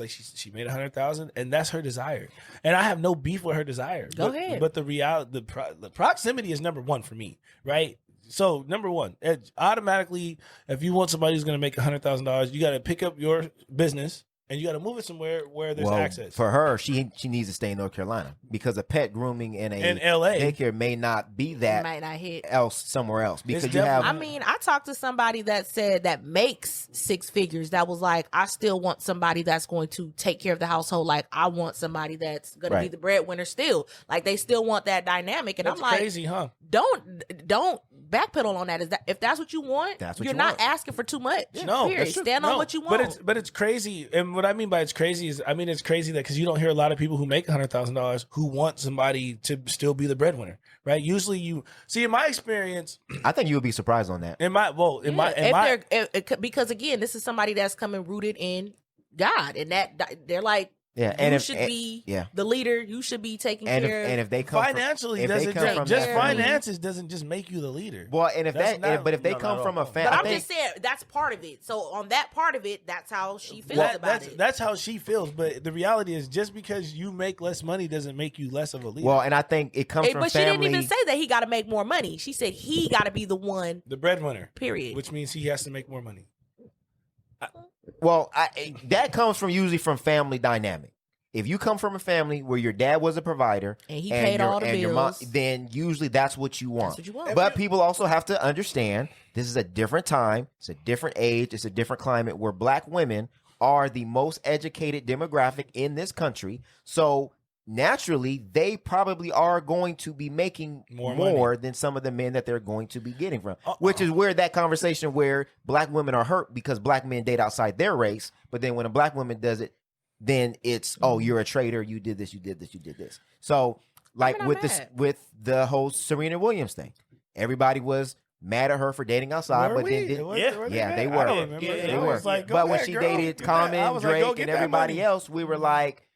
like she made 100,000, and that's her desire, and I have no beef with her desire. Go but, ahead. But the proximity is number one for me, right? So number one, automatically, if you want somebody who's going to make $100,000, you got to pick up your business and you got to move it somewhere where there's access. For her, she needs to stay in North Carolina because a pet grooming in LA daycare may not be that might not hit. somewhere else, because It's you have. I mean, I talked to somebody that said that makes six figures. That was like, I still want somebody that's going to take care of the household. Like, I want somebody that's going to be Right. the breadwinner still. Like, they still want that dynamic. And That's I'm like, crazy, huh? don't backpedal on that. Is that if that's what you want? That's what you're you not want. asking for too much. No, period. that's true. Stand No, on what you want. But it's crazy, and what I mean by it's crazy is, I mean it's crazy that because you don't hear a lot of people who make $100,000 who want somebody to still be the breadwinner, right? Usually, you see in my experience, I think you would be surprised on that. Because again, this is somebody that's coming rooted in God, and that they're like, Yeah, you and if should be yeah. the leader. You should be taking and care. if they come financially if they doesn't come from just that family- finances doesn't just make you the leader. Well, and if That's that, not- but if they no, come not from at a all. family, but I'm just saying that's part of it. So on that part of it, that's how she feels about it. That's how she feels. But the reality is, just because you make less money doesn't make you less of a leader. well, and I think it comes from But she family. didn't even say that he got to make more money. She said he got to be the one. the breadwinner, Period. which means he has to make more money. Well, that comes from usually from family dynamic. If you come from a family where your dad was a provider And he paid all the your mom, bills. then usually that's what you want. That's what you want. But people also have to understand this is a different time, it's a different age, it's a different climate where black women are the most educated demographic in this country. So naturally, they probably are going to be making More more than some of the men that they're going to be getting from. Which is where that conversation where black women are hurt because black men date outside their race, but then when a black woman does it, then it's, oh, you're a traitor, you did this, you did this, you did this. So like I'm with mad. this, with the whole Serena Williams thing, everybody was mad at her for dating outside, Were but we? then did, Were yeah, they mad? were. I don't remember. They I were. was like, go but when ahead, she girl. dated Get that. I Common, was like, go Drake, get and that everybody money. else, we were like,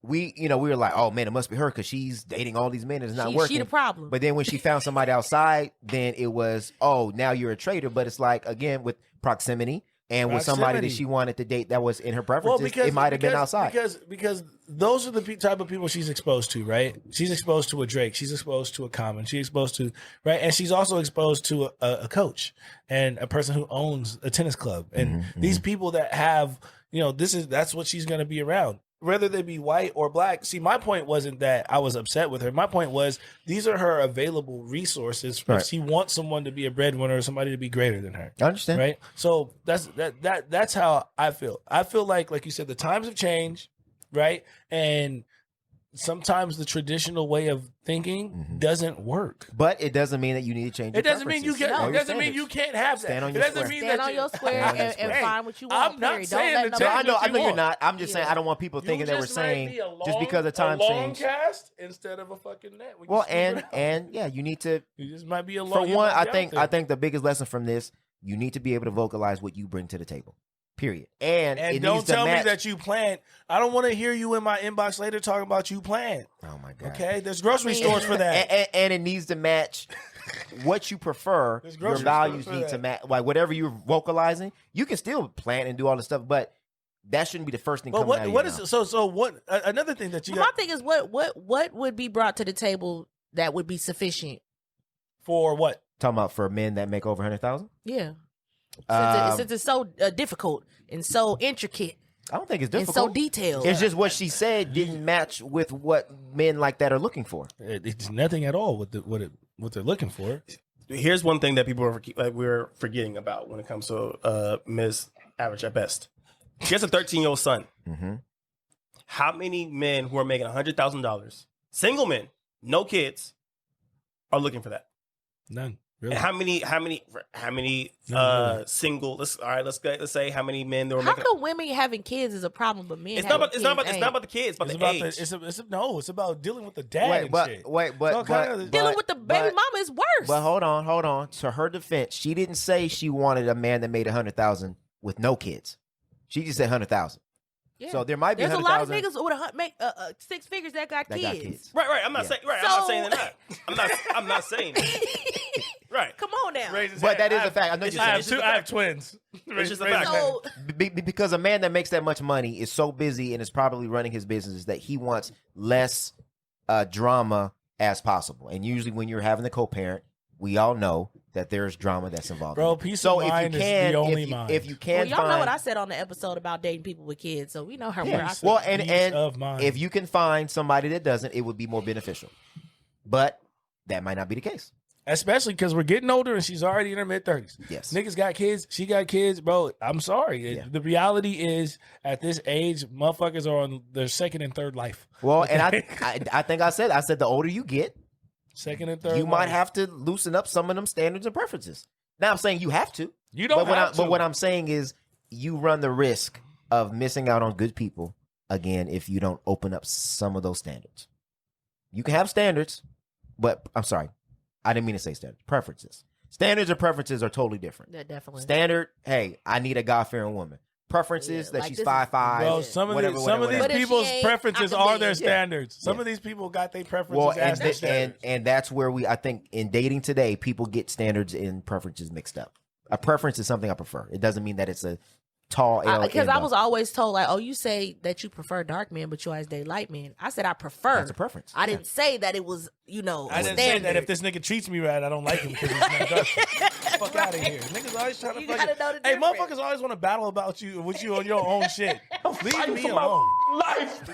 we were like, oh man, it must be her because she's dating all these men and it's not working. She the problem. But then when she found somebody outside, then it was, oh, now you're a traitor. But it's like, again, with proximity and with somebody that Proximity. she wanted to date that was in her Well, preferences, because it might have been outside. Because those are the type of people she's exposed to, right? She's exposed to a Drake, she's exposed to a Common, she's exposed to and she's also exposed to a coach and a person who owns a tennis club, and these people that have, that's what she's going to be around. whether they be white or black. See, my point wasn't that I was upset with her. My point was these are her available resources if she wants someone to be a breadwinner or somebody to be greater than her. I understand. Right? So that's how I feel. I feel like you said, the times have changed, right? And sometimes the traditional way of thinking doesn't work. But it doesn't mean that you need to change. It doesn't mean you can't. It doesn't mean you can't have that. Stand on It your doesn't square. mean Stand that on your square and find what you want. I'm not period. saying Don't let to nobody- I know you're not. I'm just saying I don't want people thinking that we're just might saying be a long, just because the time a long changed. cast instead of a fucking net. We can Well, smooth it out. and yeah, you need to. You just might be a For long. you one, might be out there. I think the biggest lesson from this, you need to be able to vocalize what you bring to the table. Period. And it don't needs to tell me match. that you plant. I don't want to hear you in my inbox later talking about you plant. Oh my god. Okay, there's grocery stores for that. And it needs to match what you prefer. There's Your grocery values stores for need to that. match. Like whatever you're vocalizing, you can still plant and do all this stuff, but that shouldn't be the first thing But coming out of what your is mouth. so what? Another thing that you My got thing is, what would be brought to the table that would be sufficient? for what? Talking about for men that make over 100,000. Yeah. Um, Since it's so difficult and so intricate I don't think it's and difficult. so detailed. It's just what she said didn't match with what men like that are looking for. It's nothing at all with what they're looking for. Here's one thing that people are we're forgetting about when it comes to Miss Average at Best. She has a 13-year-old son. Mm-hmm. How many men who are making $100,000, single men, no kids, are looking for that? None. Really. And how many single? Let's say how many men that were How making. come women having kids is a problem, but men It's not having about. It's kids not ain't? about the kids. It's about It's the about age. it's about dealing with the dad and shit. Dealing with the baby mama is worse. But hold on. To her defense, she didn't say she wanted a man that made 100,000 with no kids. She just said 100,000. Yeah. So there might be There's a lot of 100,000 niggas with make six figures that got kids. Right. I'm not saying. Right. I'm not saying they're not. I'm not saying that. Right. Come on now. But that is a fact. I know you're saying I have twins. It's just a fact. So because a man that makes that much money is so busy and is probably running his business that he wants less drama as possible. And usually when you're having a co-parent, we all know that there's drama that's involved. Bro, in it. peace so of if mind you is can, the only if you, mind. if you can well, y'all find, know what I said on the episode about dating people with kids, so we know her where I said. well, Peace of mind. if you can find somebody that doesn't, it would be more beneficial. But that might not be the case. Especially because we're getting older and she's already in her mid-30s. Yes. Niggas got kids. She got kids. Bro, I'm sorry. Yeah. The reality is, at this age, motherfuckers are on their second and third life. Well, and I think I said the older you get, Second and third you might life. have to loosen up some of them standards and preferences. Now I'm saying you have to. You don't have to. But what I'm saying is you run the risk of missing out on good people again if you don't open up some of those standards. You can have standards, but I'm sorry. I didn't mean to say standards. Preferences. Standards and preferences are totally different. Yeah, definitely. Standard, hey, I need a God-fearing woman. Preferences Yeah, that like she's this is- 5'5". Bro, some of whatever, these But if people's she ain't, preferences I can are be. their Yeah. standards. Some Yeah. of these people got their preferences Well, as their standards. and that's where I think in dating today, people get standards and preferences mixed up. A preference is something I prefer. It doesn't mean that it's a tall L. Because end I up. was always told, like, oh, you say that you prefer dark men, but you always date light men. I said I prefer. That's a preference. I didn't say that it was, I didn't say standard. that if this nigga treats me right, I don't like him because he's not dark. Fuck out of here. Niggas always trying to You fucking... gotta know the Hey, difference. motherfuckers always want to battle about you with you on your own shit. Leave me alone.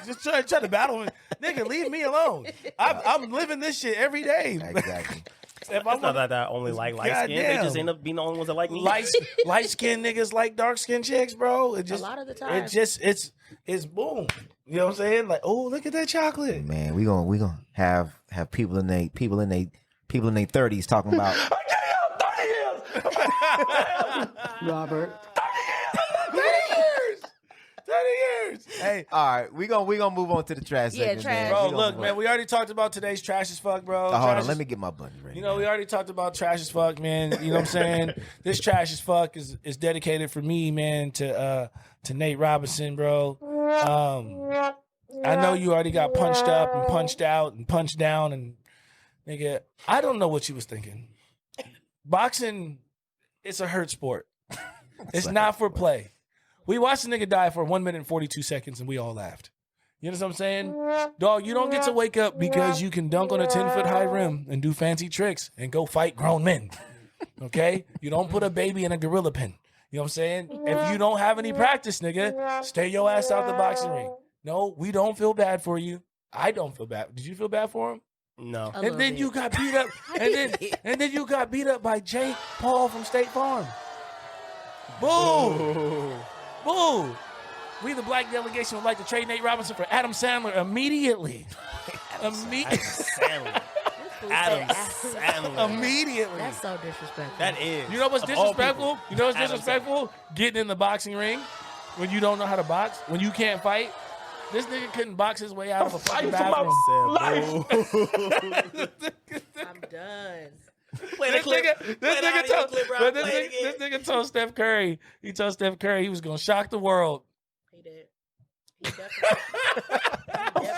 Just try to battle with... Nigga, leave me alone. I'm living this shit every day. Exactly. If It's not that I only like light skin. They Goddamn. just end up being the only ones that like me. light-skinned niggas like dark-skinned chicks, bro. It just, a lot of the time. it's boom. You know what I'm saying? Like, oh, look at that chocolate. Man, we gonna have people in their 30s talking about Robert. 30 years. Hey, all right, we gonna move on to the trash Yeah, segment, trash. man. bro, We gonna look, move man, on. we already talked about today's trash as fuck, bro. Oh, hold Trash on, as- let me get my button ready. You know, we already talked about trash as fuck, man. You know what I'm saying? This trash as fuck is dedicated for me, man, to Nate Robinson, bro. I know you already got punched up and punched out and punched down, and nigga, I don't know what you was thinking. Boxing, it's a hurt sport. It's not for play. We watched a nigga die for 1 minute and 42 seconds, and we all laughed. You know what I'm saying? Dog, you don't get to wake up because you can dunk on a 10-foot high rim and do fancy tricks and go fight grown men. Okay? You don't put a baby in a gorilla pen. You know what I'm saying? If you don't have any practice, nigga, stay your ass out the boxing ring. No, we don't feel bad for you. I don't feel bad. Did you feel bad for him? No. And then you got beat up. and then you got beat up by Jake Paul from State Farm. Boo! Boo! We, the black delegation, would like to trade Nate Robinson for Adam Sandler immediately. Adam Sandler. Immediately. That's so disrespectful. That is. You know what's disrespectful? You know what's Adam disrespectful? Getting in the boxing ring when you don't know how to box, when you can't fight. This nigga couldn't box his way out of a fucking bathroom. I'm done. This nigga told Steph Curry. He told Steph Curry he was gonna shock the world. He did. He definitely.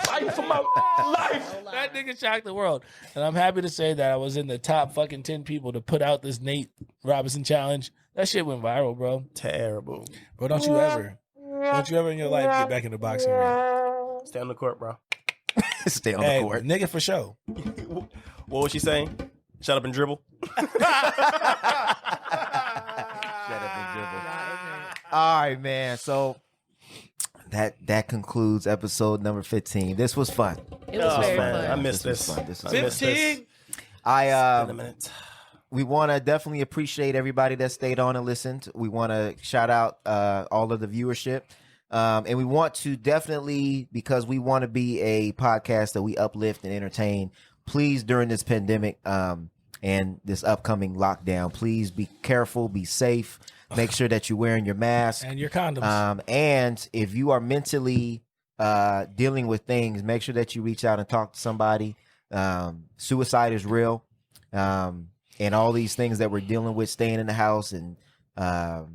Fight for my life. That nigga shocked the world. And I'm happy to say that I was in the top fucking 10 people to put out this Nate Robinson challenge. That shit went viral, bro. Terrible. Bro, don't you ever in your life get back in the boxing ring? Stay on the court, bro. Stay on the court. Nigga for sure. What was she saying? Shut up and dribble. Shut up and dribble. All right, man. So that concludes episode number 15. This was fun. It was very fun. I missed this. Was fun. This was 15. fun. In a minute. We want to definitely appreciate everybody that stayed on and listened. We want to shout out all of the viewership. And we want to definitely, because we want to be a podcast that we uplift and entertain, please, during this pandemic and this upcoming lockdown, please be careful, be safe, make sure that you're wearing your mask. And your condoms. And if you are mentally dealing with things, make sure that you reach out and talk to somebody. Suicide is real. And all these things that we're dealing with, staying in the house, and a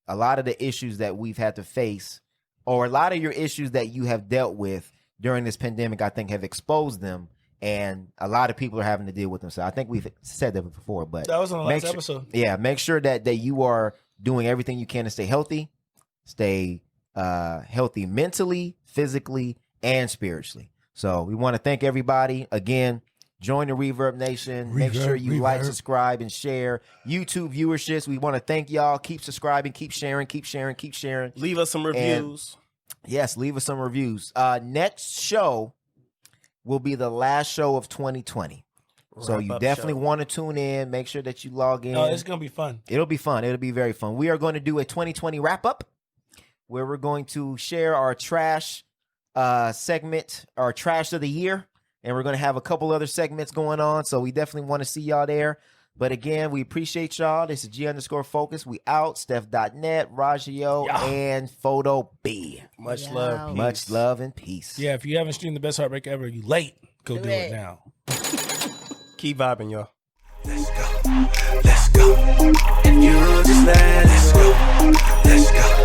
lot of the issues that we've had to face, or a lot of your issues that you have dealt with during this pandemic, I think have exposed them, and a lot of people are having to deal with them. So I think we've said that before, but that was on the last episode. Yeah, make sure that you are doing everything you can to stay healthy mentally, physically, and spiritually. So we want to thank everybody again. Join the Reverb Nation. Make sure you like, subscribe, and share. YouTube viewerships, we want to thank y'all. Keep subscribing, keep sharing. Leave us some reviews. And yes, leave us some reviews. Next show will be the last show of 2020. So you definitely want to tune in. Make sure that you log in. Oh, it's going to be fun. It'll be fun. It'll be very fun. We are going to do a 2020 wrap-up where we're going to share our trash segment, our trash of the year. And we're going to have a couple other segments going on. So we definitely want to see y'all there. But again, we appreciate y'all. This is G_Focus. We out. Steph.net, Raggio, and Photo B. Much love. Much love and peace. Yeah, if you haven't streamed the best heartbreak ever, you late. Go do it now. Keep vibing, y'all. Let's go. Let's go. If you just let's go. Let's go.